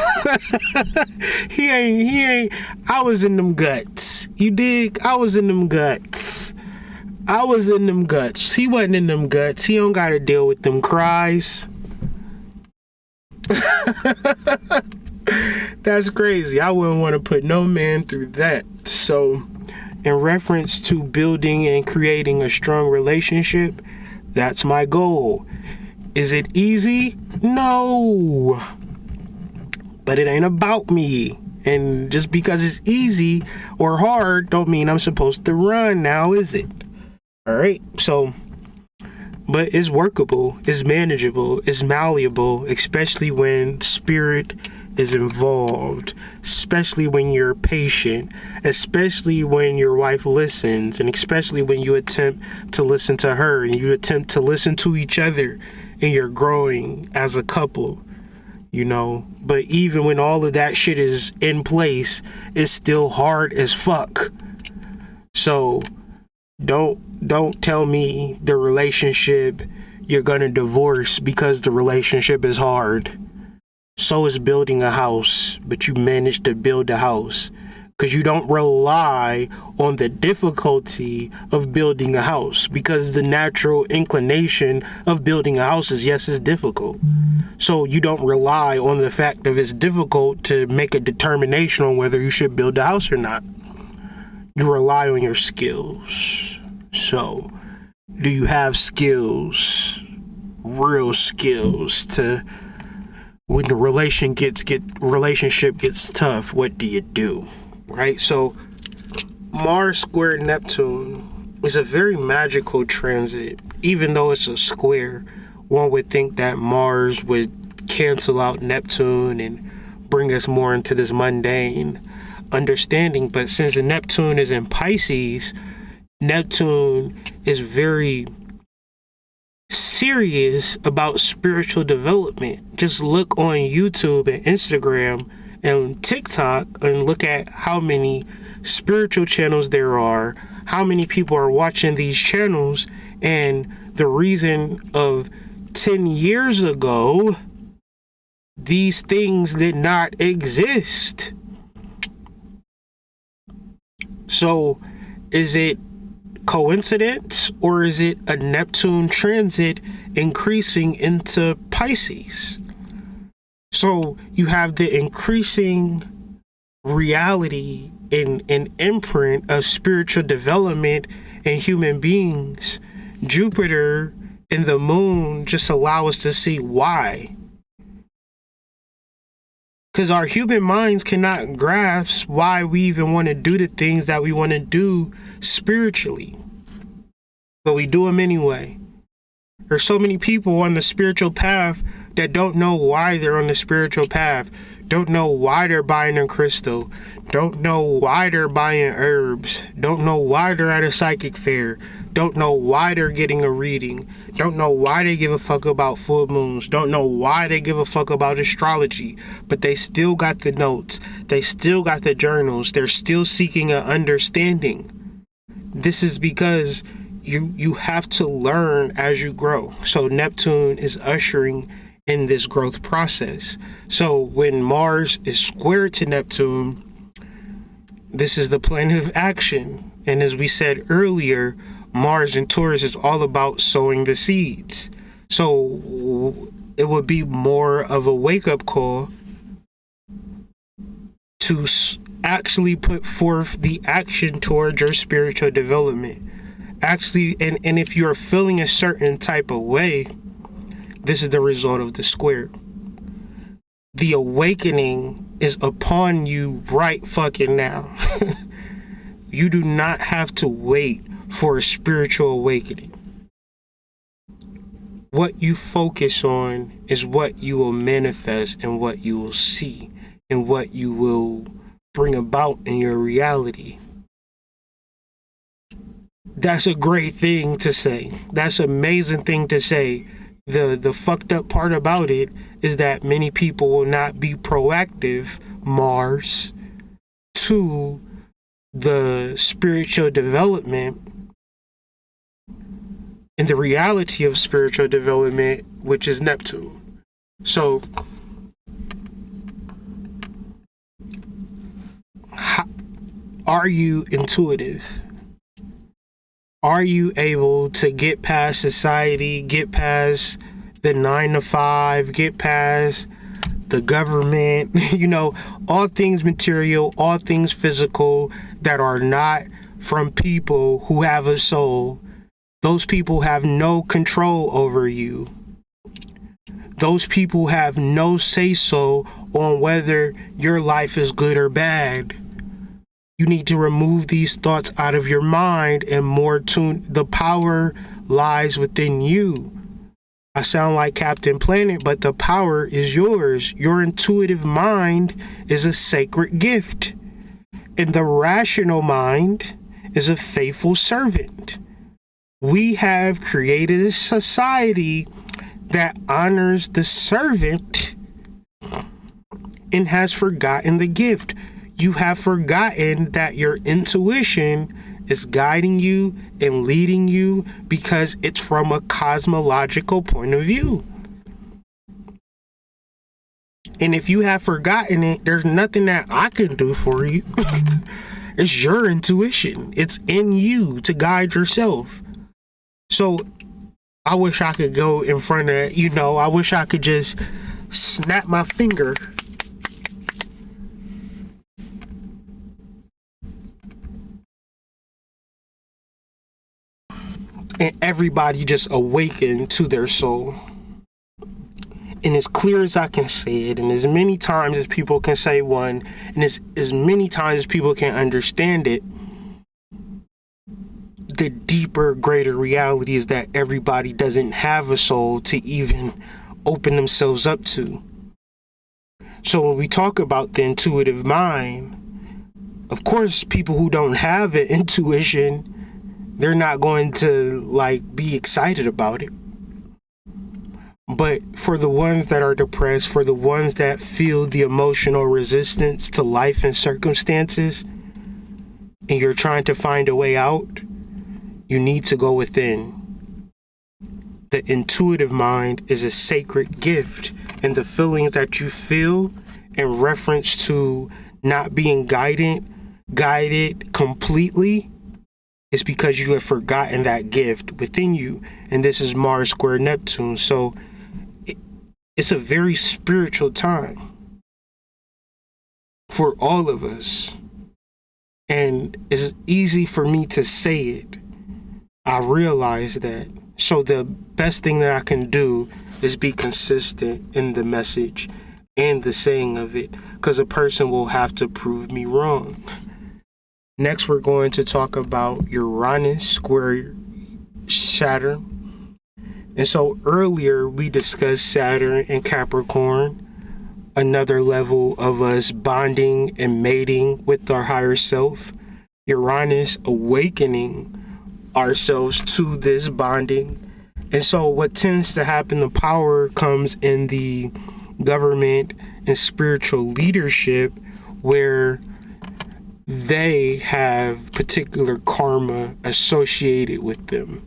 He ain't I was in them guts. You dig? I was in them guts. He wasn't in them guts. He don't gotta deal with them cries. That's crazy. I wouldn't want to put no man through that. So, in reference to building and creating a strong relationship, that's my goal. Is it easy? No. But it ain't about me. And just because it's easy or hard don't mean I'm supposed to run now, is it? All right. So, but it's workable, it's manageable, it's malleable, especially when spirit is involved, especially when you're patient, especially when your wife listens, and especially when you attempt to listen to her and you attempt to listen to each other and you're growing as a couple, you know. But even when all of that shit is in place, it's still hard as fuck. So don't tell me the relationship you're gonna divorce because the relationship is hard. So is building a house, but you managed to build a house because you don't rely on the difficulty of building a house, because the natural inclination of building a house is, yes, it's difficult. So you don't rely on the fact of it's difficult to make a determination on whether you should build a house or not. You rely on your skills. So, do you have skills, real skills, to when the relationship gets tough? What do you do, right? So, Mars square Neptune is a very magical transit. Even though it's a square, one would think that Mars would cancel out Neptune and bring us more into this mundane understanding. But since Neptune is in Pisces, Neptune is very serious about spiritual development. Just look on YouTube and Instagram and TikTok and look at how many spiritual channels there are, how many people are watching these channels, and the reason of 10 years ago, these things did not exist. So, is it coincidence, or is it a Neptune transit increasing into Pisces? So you have the increasing reality and imprint of spiritual development in human beings. Jupiter and the moon just allow us to see why. Because our human minds cannot grasp why we even want to do the things that we want to do spiritually. But we do them anyway. There's so many people on the spiritual path that don't know why they're on the spiritual path, don't know why they're buying a crystal, don't know why they're buying herbs, don't know why they're at a psychic fair, don't know why they're getting a reading, don't know why they give a fuck about full moons, don't know why they give a fuck about astrology, but they still got the notes, they still got the journals, they're still seeking an understanding. This is because you have to learn as you grow. So Neptune is ushering in this growth process. So when Mars is square to Neptune, this is the planet of action. And as we said earlier, Mars in Taurus is all about sowing the seeds. So it would be more of a wake-up call to actually put forth the action towards your spiritual development. Actually, and if you're feeling a certain type of way, this is the result of the square. The awakening is upon you right fucking now. You do not have to wait for a spiritual awakening. What you focus on is what you will manifest and what you will see and what you will bring about in your reality. That's a great thing to say. That's an amazing thing to say. The fucked up part about it is that many people will not be proactive, Mars, to the spiritual development and the reality of spiritual development, which is Neptune. So, are you intuitive? Are you able to get past society, get past the 9 to 5, get past the government, all things material, all things physical that are not from people who have a soul? Those people have no control over you. Those people have no say-so on whether your life is good or bad. You need to remove these thoughts out of your mind and more tune. The power lies within you. I sound like Captain Planet, but the power is yours. Your intuitive mind is a sacred gift. And the rational mind is a faithful servant. We have created a society that honors the servant and has forgotten the gift. You have forgotten that your intuition is guiding you and leading you because it's from a cosmological point of view. And if you have forgotten it, there's nothing that I can do for you. It's your intuition. It's in you to guide yourself. So I wish I could go in front of, I wish I could just snap my finger and everybody just awaken to their soul. And as clear as I can say it, and as many times as people can say one, and as many times as people can understand it, the deeper, greater reality is that everybody doesn't have a soul to even open themselves up to. So when we talk about the intuitive mind, of course, people who don't have an intuition, they're not going to be excited about it. But for the ones that are depressed, for the ones that feel the emotional resistance to life and circumstances, and you're trying to find a way out, you need to go within. The intuitive mind is a sacred gift, and the feelings that you feel in reference to not being guided completely is because you have forgotten that gift within you. And this is Mars square Neptune. So it's a very spiritual time for all of us. And it's easy for me to say it. I realize that. So the best thing that I can do is be consistent in the message and the saying of it, because a person will have to prove me wrong. Next, we're going to talk about Uranus square Saturn. And so earlier we discussed Saturn and Capricorn, another level of us bonding and mating with our higher self. Uranus awakening ourselves to this bonding. And so what tends to happen, the power comes in the government and spiritual leadership, where they have particular karma associated with them.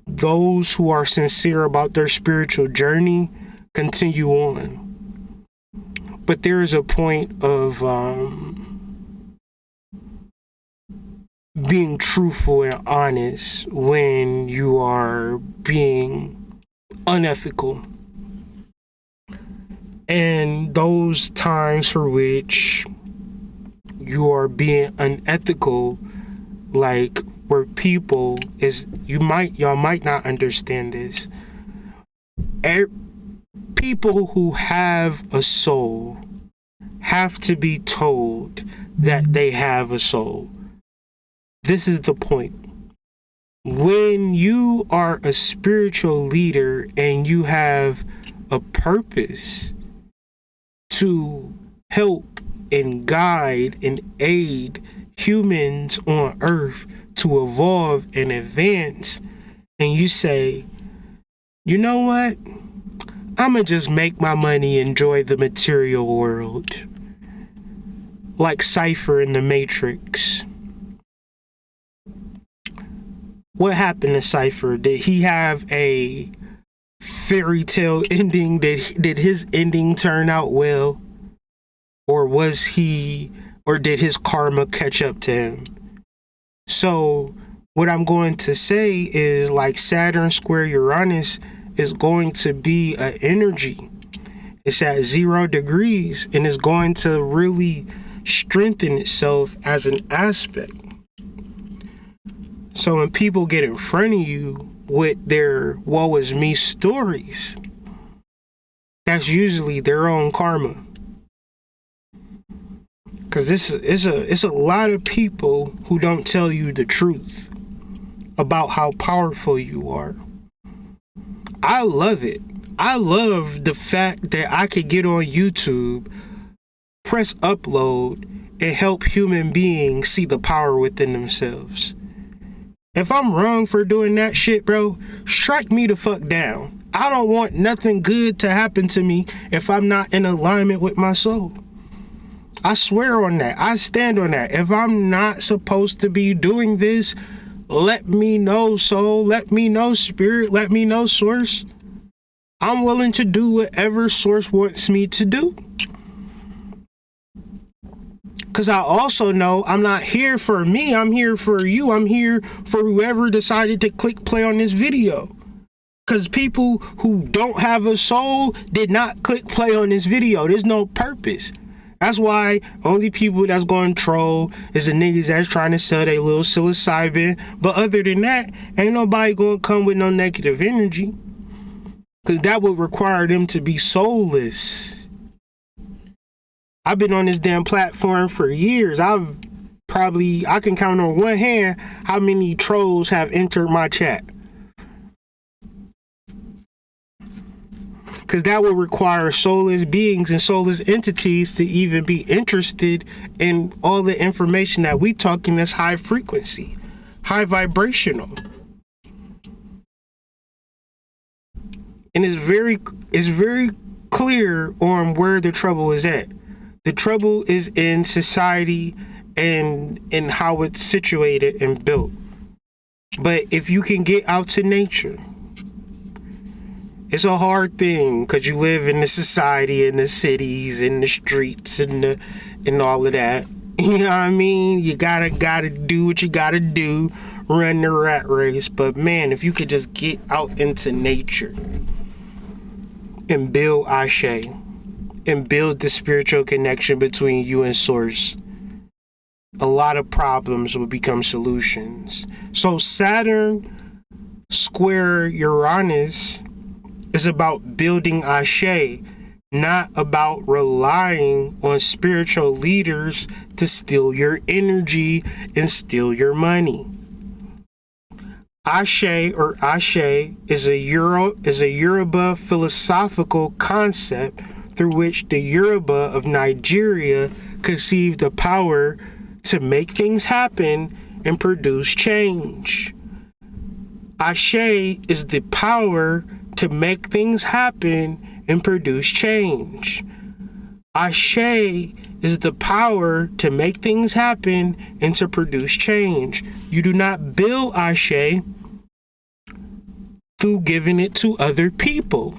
Those who are sincere about their spiritual journey continue on. But there is a point of being truthful and honest when you are being unethical. And those times for which you are being unethical, like where people is, y'all might not understand this. People who have a soul have to be told that they have a soul. This is the point. When you are a spiritual leader and you have a purpose to help and guide and aid humans on Earth to evolve and advance, and you say, you know what? I'ma just make my money, enjoy the material world. Like Cypher in the Matrix. What happened to Cypher? Did he have a fairy tale ending? Did his ending turn out well? Or did his karma catch up to him? So what I'm going to say is, like, Saturn square Uranus is going to be an energy. It's at 0 degrees and it's going to really strengthen itself as an aspect. So when people get in front of you with their woe is me stories, that's usually their own karma. Because it's a lot of people who don't tell you the truth about how powerful you are. I love it. I love the fact that I could get on YouTube, press upload, and help human beings see the power within themselves. If I'm wrong for doing that shit, bro, strike me the fuck down. I don't want nothing good to happen to me if I'm not in alignment with my soul. I swear on that. I stand on that. If I'm not supposed to be doing this, let me know, soul. Let me know, spirit. Let me know, source. I'm willing to do whatever source wants me to do. Because I also know I'm not here for me. I'm here for you. I'm here for whoever decided to click play on this video. Because people who don't have a soul did not click play on this video. There's no purpose. That's why only people that's going to troll is the niggas that's trying to sell their little psilocybin. But other than that, ain't nobody going to come with no negative energy. Because that would require them to be soulless. I've been on this damn platform for years. I can count on one hand how many trolls have entered my chat. Because that would require soulless beings and soulless entities to even be interested in all the information that we talking that's high frequency, high vibrational. And it's very clear on where the trouble is at. The trouble is in society and in how it's situated and built. But if you can get out to nature, it's a hard thing because you live in the society, in the cities, in the streets, and all of that. You know what I mean? You gotta do what you gotta do, run the rat race. But man, if you could just get out into nature and build Ashe and build the spiritual connection between you and Source, a lot of problems will become solutions. So Saturn square Uranus is about building Ashe, not about relying on spiritual leaders to steal your energy and steal your money. Ashe or Ashe is a Yoruba philosophical concept through which the Yoruba of Nigeria conceived the power to make things happen and produce change. Ashe is the power to make things happen and produce change. Ashe is the power to make things happen and to produce change. You do not build Ashe through giving it to other people.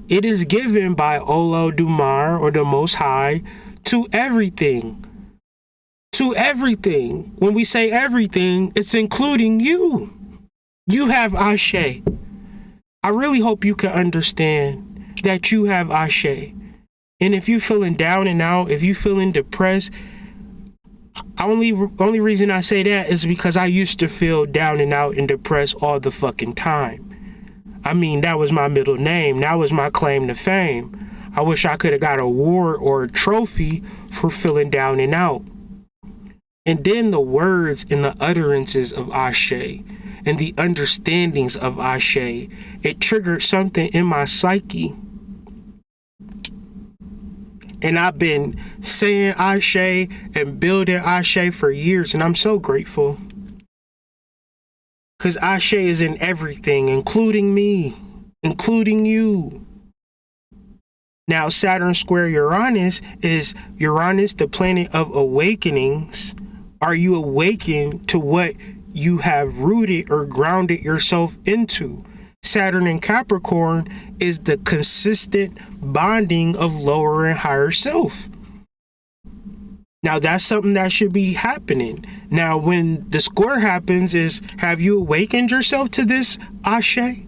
It is given by Olodumare or the Most High to everything. To everything. When we say everything, it's including you. You have Ashe. I really hope you can understand that you have Ashe. And if you're feeling down and out, if you're feeling depressed, only reason I say that is because I used to feel down and out and depressed all the fucking time. I mean, that was my middle name. That was my claim to fame. I wish I could have got an award or a trophy for feeling down and out. And then the words and the utterances of Ashe and the understandings of Ashe, it triggered something in my psyche. And I've been saying Ashe and building Ashe for years, and I'm so grateful. Because Ashe is in everything, including me. including you. Now, Saturn square Uranus is Uranus, the planet of awakenings. Are you awakened to what you have rooted or grounded yourself into? Saturn in Capricorn is the consistent bonding of lower and higher self. Now, that's something that should be happening. Now, when the square happens is, have you awakened yourself to this Ashe?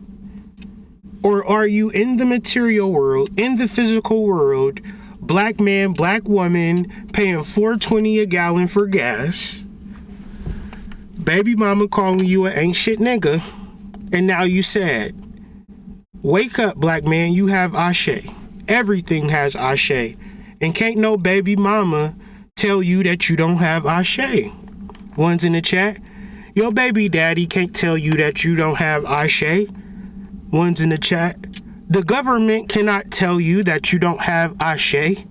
Or are you in the material world, in the physical world, black man, black woman, paying $4.20 a gallon for gas, baby mama calling you an ain't shit nigga, and now you sad? Wake up, black man, you have Ashe. Everything has Ashe. And can't no baby mama tell you that you don't have Ashe. One's in the chat. Your baby daddy can't tell you that you don't have Ashe. One's in the chat. The government cannot tell you that you don't have Ashe.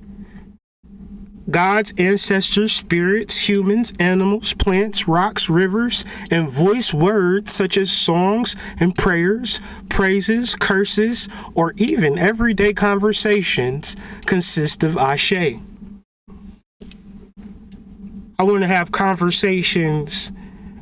Gods, ancestors, spirits, humans, animals, plants, rocks, rivers, and voice words such as songs and prayers, praises, curses, or even everyday conversations consist of Ashe. I want to have conversations,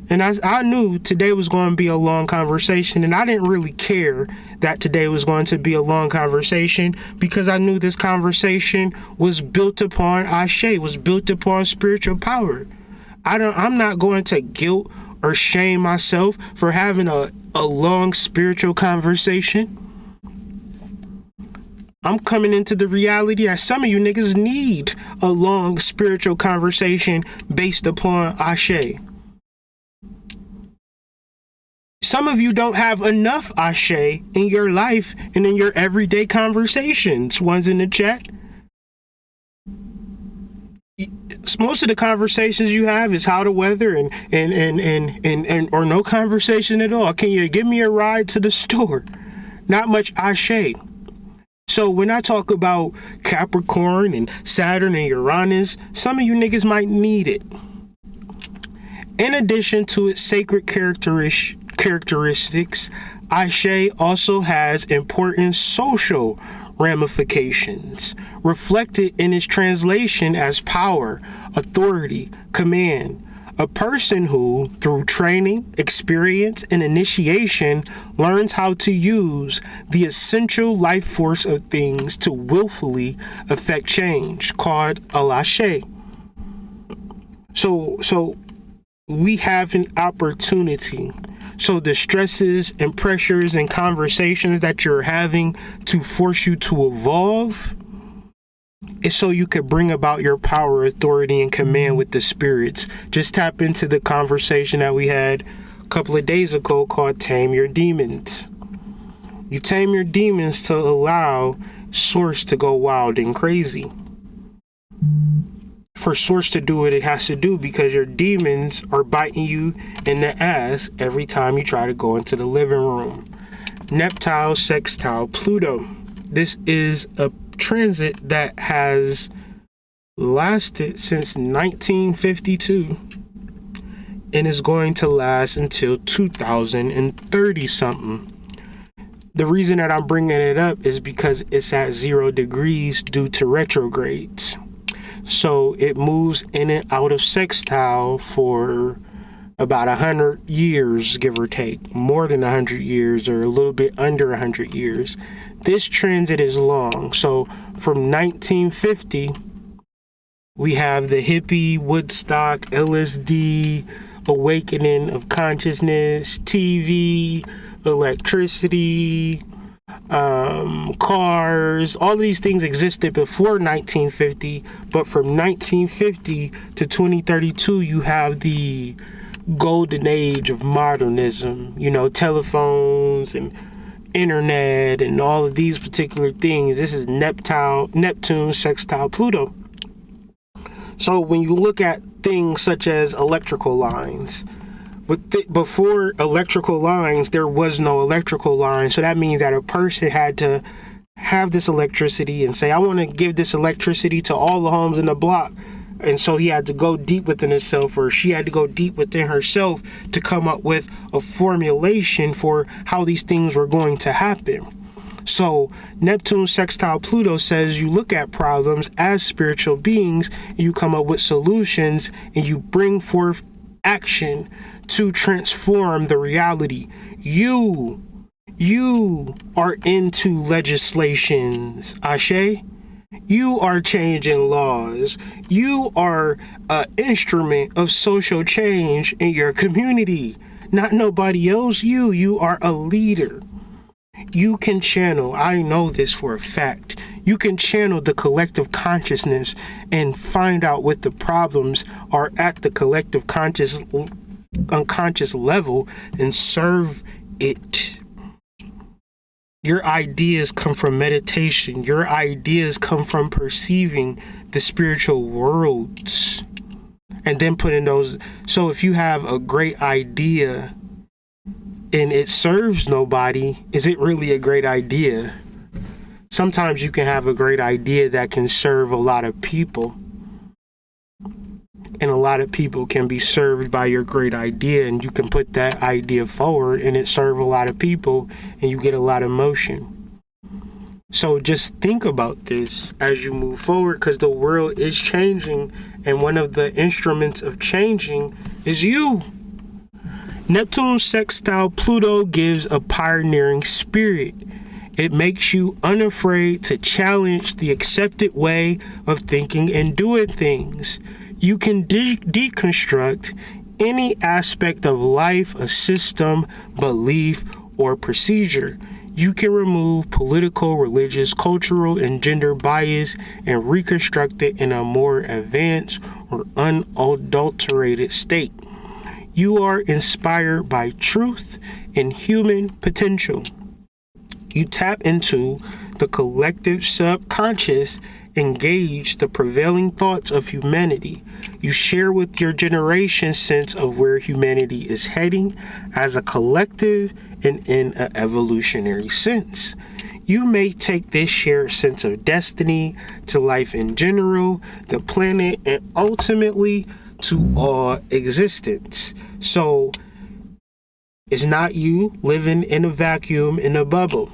and I knew today was going to be a long conversation, and I didn't really care that today was going to be a long conversation because I knew this conversation was built upon Ashe, was built upon spiritual power. I'm not going to guilt or shame myself for having a long spiritual conversation. I'm coming into the reality that some of you niggas need a long spiritual conversation based upon Ashe. Some of you don't have enough Ashe in your life and in your everyday conversations. One's in the chat. Most of the conversations you have is how the weather and or no conversation at all. Can you give me a ride to the store? Not much Ashe. So when I talk about Capricorn and Saturn and Uranus, some of you niggas might need it. In addition to its sacred characteristics, Ashe also has important social ramifications, reflected in its translation as power, authority, command. A person who, through training, experience, and initiation, learns how to use the essential life force of things to willfully affect change, called Ashe. So we have an opportunity. So the stresses and pressures and conversations that you're having to force you to evolve is so you could bring about your power, authority, and command with the spirits. Just tap into the conversation that we had a couple of days ago called Tame Your Demons. You tame your demons to allow Source to go wild and crazy. For Source to do what it has to do, because your demons are biting you in the ass every time you try to go into the living room. Neptune, Sextile, Pluto. This is a transit that has lasted since 1952 and is going to last until 2030 something. The reason that I'm bringing it up is because it's at 0 degrees due to retrogrades. So it moves in and out of sextile for about 100 years, give or take. More than 100 years or a little bit under 100 years. This transit is long. So from 1950, we have the hippie, Woodstock, LSD, awakening of consciousness, TV, electricity, cars. All of these things existed before 1950, but from 1950 to 2032, you have the golden age of modernism, telephones and internet and all of these particular things. This is Neptune, Sextile, Pluto. So when you look at things such as electrical lines, before electrical lines, there was no electrical line. So that means that a person had to have this electricity and say, I want to give this electricity to all the homes in the block. And so he had to go deep within himself, or she had to go deep within herself to come up with a formulation for how these things were going to happen. So Neptune sextile Pluto says you look at problems as spiritual beings, and you come up with solutions, and you bring forth action to transform the reality. You are into legislations, Ashe. You are changing laws. You are an instrument of social change in your community. Not nobody else. You are a leader. You can channel, I know this for a fact, you can channel the collective consciousness and find out what the problems are at the collective unconscious level and serve it. Your ideas come from meditation. Your ideas come from perceiving the spiritual worlds and then putting those. So if you have a great idea and it serves nobody, is it really a great idea? Sometimes you can have a great idea that can serve a lot of people, and a lot of people can be served by your great idea, and you can put that idea forward and it serve a lot of people and you get a lot of motion. So just think about this as you move forward, because the world is changing, and one of the instruments of changing is you. Neptune sextile Pluto gives a pioneering spirit. It makes you unafraid to challenge the accepted way of thinking and doing things. You can deconstruct any aspect of life, a system, belief, or procedure. You can remove political, religious, cultural, and gender bias and reconstruct it in a more advanced or unadulterated state. You are inspired by truth and human potential. You tap into the collective subconscious, engage the prevailing thoughts of humanity. You share with your generation sense of where humanity is heading as a collective and in an evolutionary sense. You may take this shared sense of destiny to life in general, the planet, and ultimately to all existence. So it's not you living in a vacuum in a bubble.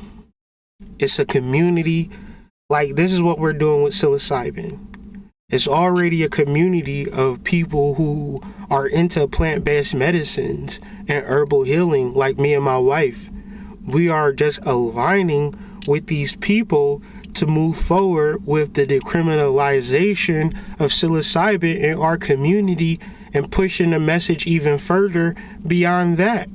It's a community. Like, this is what we're doing with psilocybin. It's already a community of people who are into plant-based medicines and herbal healing, like me and my wife. We are just aligning with these people to move forward with the decriminalization of psilocybin in our community and pushing the message even further beyond that.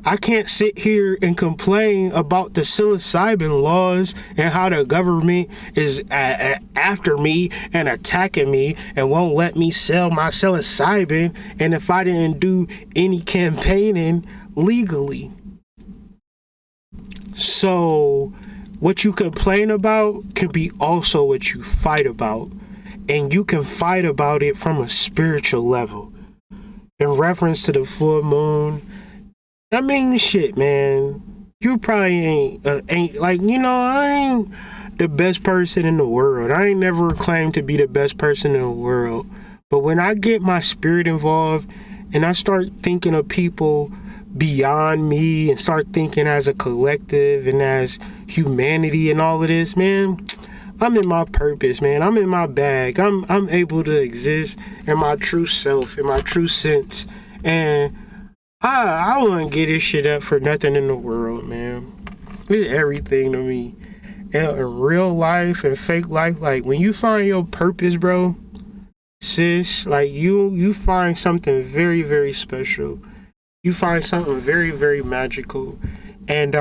I can't sit here and complain about the psilocybin laws and how the government is after me and attacking me and won't let me sell my psilocybin, and if I didn't do any campaigning legally. So what you complain about can be also what you fight about, and you can fight about it from a spiritual level. In reference to the full moon, I mean, shit, man. You probably ain't like, I ain't the best person in the world. I ain't never claimed to be the best person in the world. But when I get my spirit involved and I start thinking of people beyond me and start thinking as a collective and as humanity and all of this, man, I'm in my purpose, man. I'm in my bag. I'm able to exist in my true self, in my true sense. And I wouldn't get this shit up for nothing in the world, man. It's everything to me. And in real life and fake life, like, when you find your purpose, bro, sis, like, you find something very, very special. You find something very, very magical. And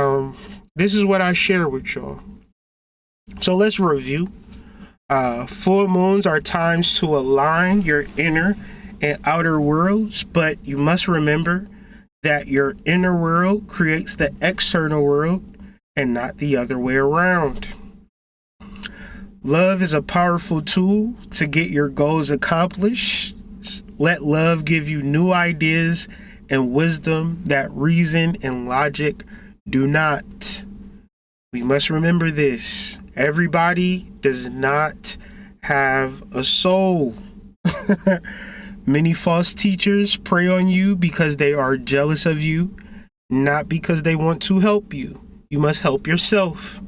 this is what I share with y'all. So let's review. Full moons are times to align your inner and outer worlds, but you must remember that your inner world creates the external world and not the other way around. Love is a powerful tool to get your goals accomplished. Let love give you new ideas and wisdom that reason and logic do not. We must remember this. Everybody does not have a soul. Many false teachers prey on you because they are jealous of you, not because they want to help you. You must help yourself.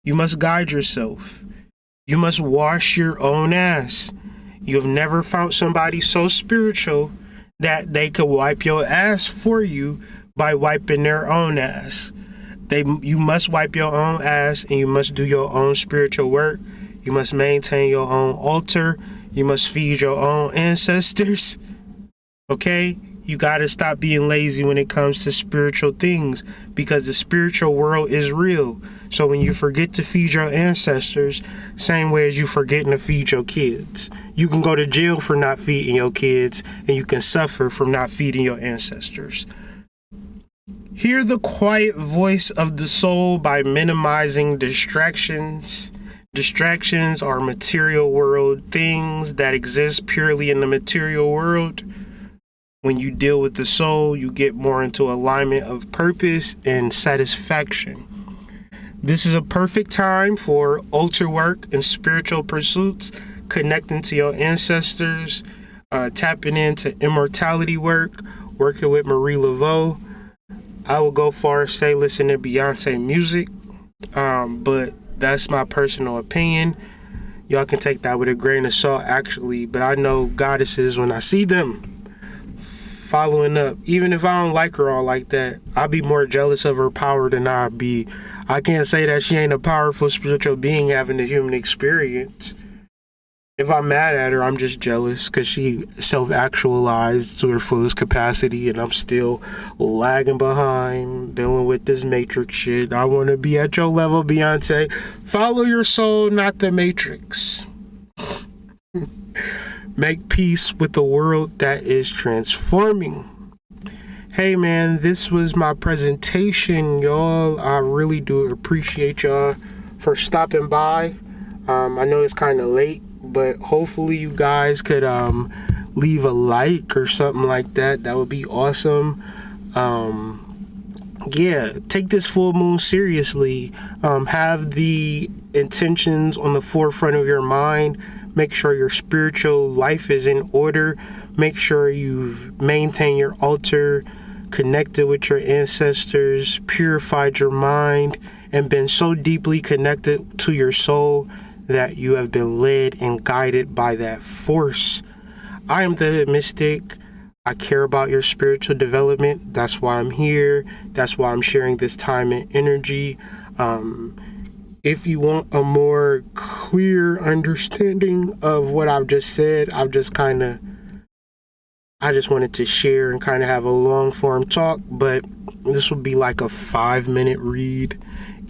You must guide yourself. You must wash your own ass. You have never found somebody so spiritual that they could wipe your ass for you by wiping their own ass. You must wipe your own ass, and you must do your own spiritual work. You must maintain your own altar. You must feed your own ancestors. Okay? You gotta stop being lazy when it comes to spiritual things, because the spiritual world is real. So when you forget to feed your ancestors, same way as you forgetting to feed your kids. You can go to jail for not feeding your kids, and you can suffer from not feeding your ancestors. Hear the quiet voice of the soul by minimizing distractions. Distractions are material world things that exist purely in the material world. When you deal with the soul, you get more into alignment of purpose and satisfaction. This is a perfect time for altar work and spiritual pursuits, connecting to your ancestors, tapping into immortality work, working with Marie Laveau. I would go far as say listen to Beyonce music, but that's my personal opinion. Y'all can take that with a grain of salt, actually, but I know goddesses when I see them. Following up, even if I don't like her all like that, I'll be more jealous of her power than I'll be. I can't say that she ain't a powerful spiritual being having the human experience. If I'm mad at her, I'm just jealous because she self-actualized to her fullest capacity, and I'm still lagging behind, dealing with this matrix shit. I want to be at your level, Beyonce. Follow your soul, not the matrix. Make peace with the world that is transforming. Hey man, this was my presentation, y'all. I really do appreciate y'all for stopping by. I know it's kind of late, but hopefully you guys could leave a like or something like that. That would be awesome. Yeah, take this full moon seriously. Have the intentions on the forefront of your mind. Make sure your spiritual life is in order. Make sure you've maintained your altar, connected with your ancestors, purified your mind, and been so deeply connected to your soul that you have been led and guided by that force. I am the Mystic. I care about your spiritual development. That's why I'm here. That's why I'm sharing this time and energy. If you want a more clear understanding of what I've just said, I just wanted to share and kind of have a long form talk, but this will be like a 5-minute read.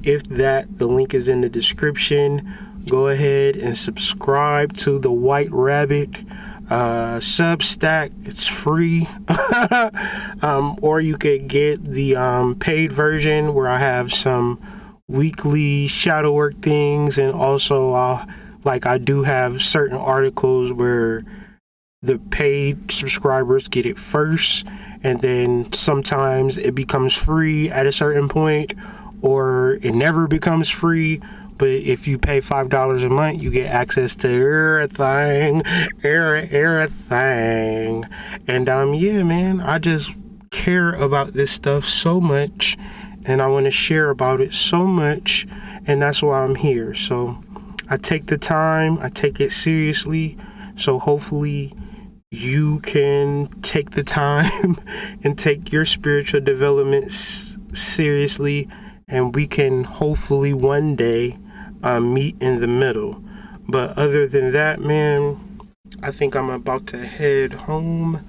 If that, the link is in the description. Go ahead and subscribe to the White Rabbit Substack. It's free. Or you could get the paid version where I have some weekly shadow work things, and also I do have certain articles where the paid subscribers get it first, and then sometimes it becomes free at a certain point, or it never becomes free. But if you pay $5 a month, you get access to everything. And yeah, man, I just care about this stuff so much, and I want to share about it so much, and that's why I'm here. So I take the time, I take it seriously. So hopefully you can take the time and take your spiritual development seriously, and we can hopefully one day meet in the middle. But other than that, man, I think I'm about to head home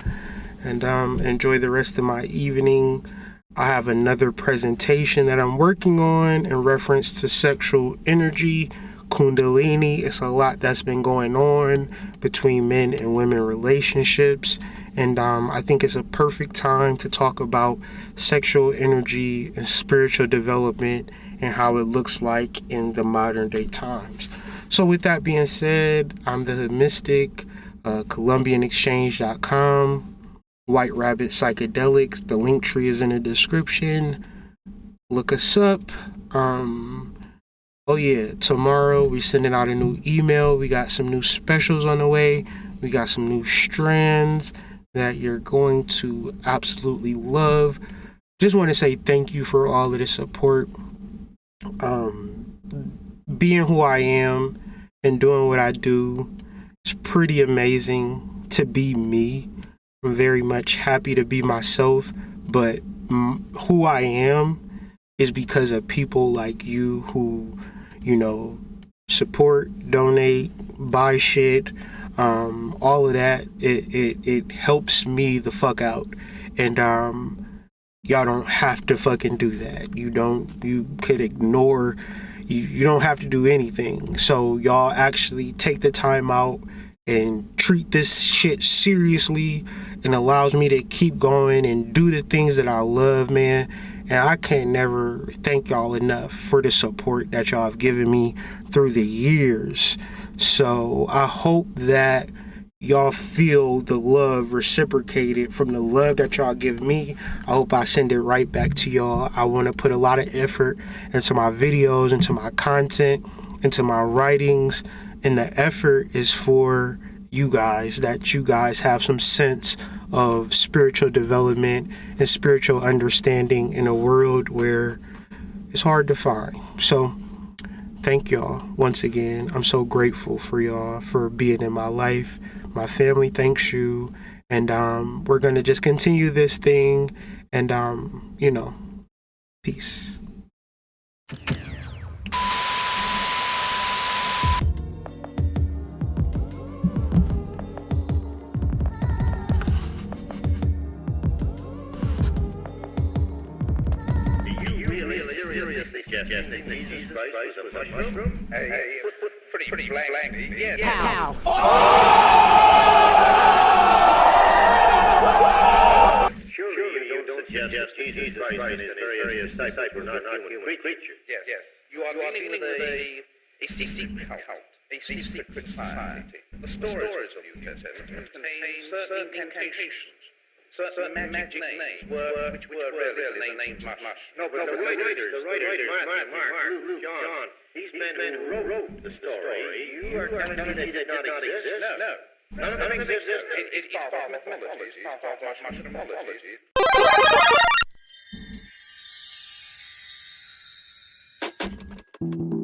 and enjoy the rest of my evening. I have another presentation that I'm working on in reference to sexual energy, Kundalini. It's a lot that's been going on between men and women relationships, and I think it's a perfect time to talk about sexual energy and spiritual development and how it looks like in the modern day times. So with that being said, I'm the Mystic, ColumbianExchange.com, White Rabbit Psychedelics. The link tree is in the description. Look us up. Oh yeah, tomorrow we're sending out a new email. We got some new specials on the way. We got some new strands that you're going to absolutely love. Just want to say thank you for all of the support. being who I am and doing what I do is pretty amazing to be me. I'm very much happy to be myself, but who I am is because of people like you who, you know, support, donate, buy shit, all of that. It helps me the fuck out. And y'all don't have to fucking do that. You could ignore, you don't have to do anything. So y'all actually take the time out and treat this shit seriously, and allows me to keep going and do the things that I love, man. And I can never thank y'all enough for the support that y'all have given me through the years. So I hope that y'all feel the love reciprocated from the love that y'all give me. I hope I send it right back to y'all. I want to put a lot of effort into my videos, into my content, into my writings, and the effort is for you guys, that you guys have some sense of spiritual development and spiritual understanding in a world where it's hard to find. So thank y'all once again. I'm so grateful for y'all for being in my life. My family thanks you, and we're gonna just continue this thing, and peace. Suggesting Jesus Christ was a mushroom? Pretty blank. Yes. How? Surely you don't suggest Jesus Christ and his various disciples were not human creatures. Yes. You are dealing with a secret cult, a secret society. The stories of the New Testament contain certain incantations, certain magic names, which were really the names much. No, but the writers, Mark, Luke, John, these men who wrote the story, you are telling me they did not exist? No. None of them exist. It's part of mythology. It's part of mythology.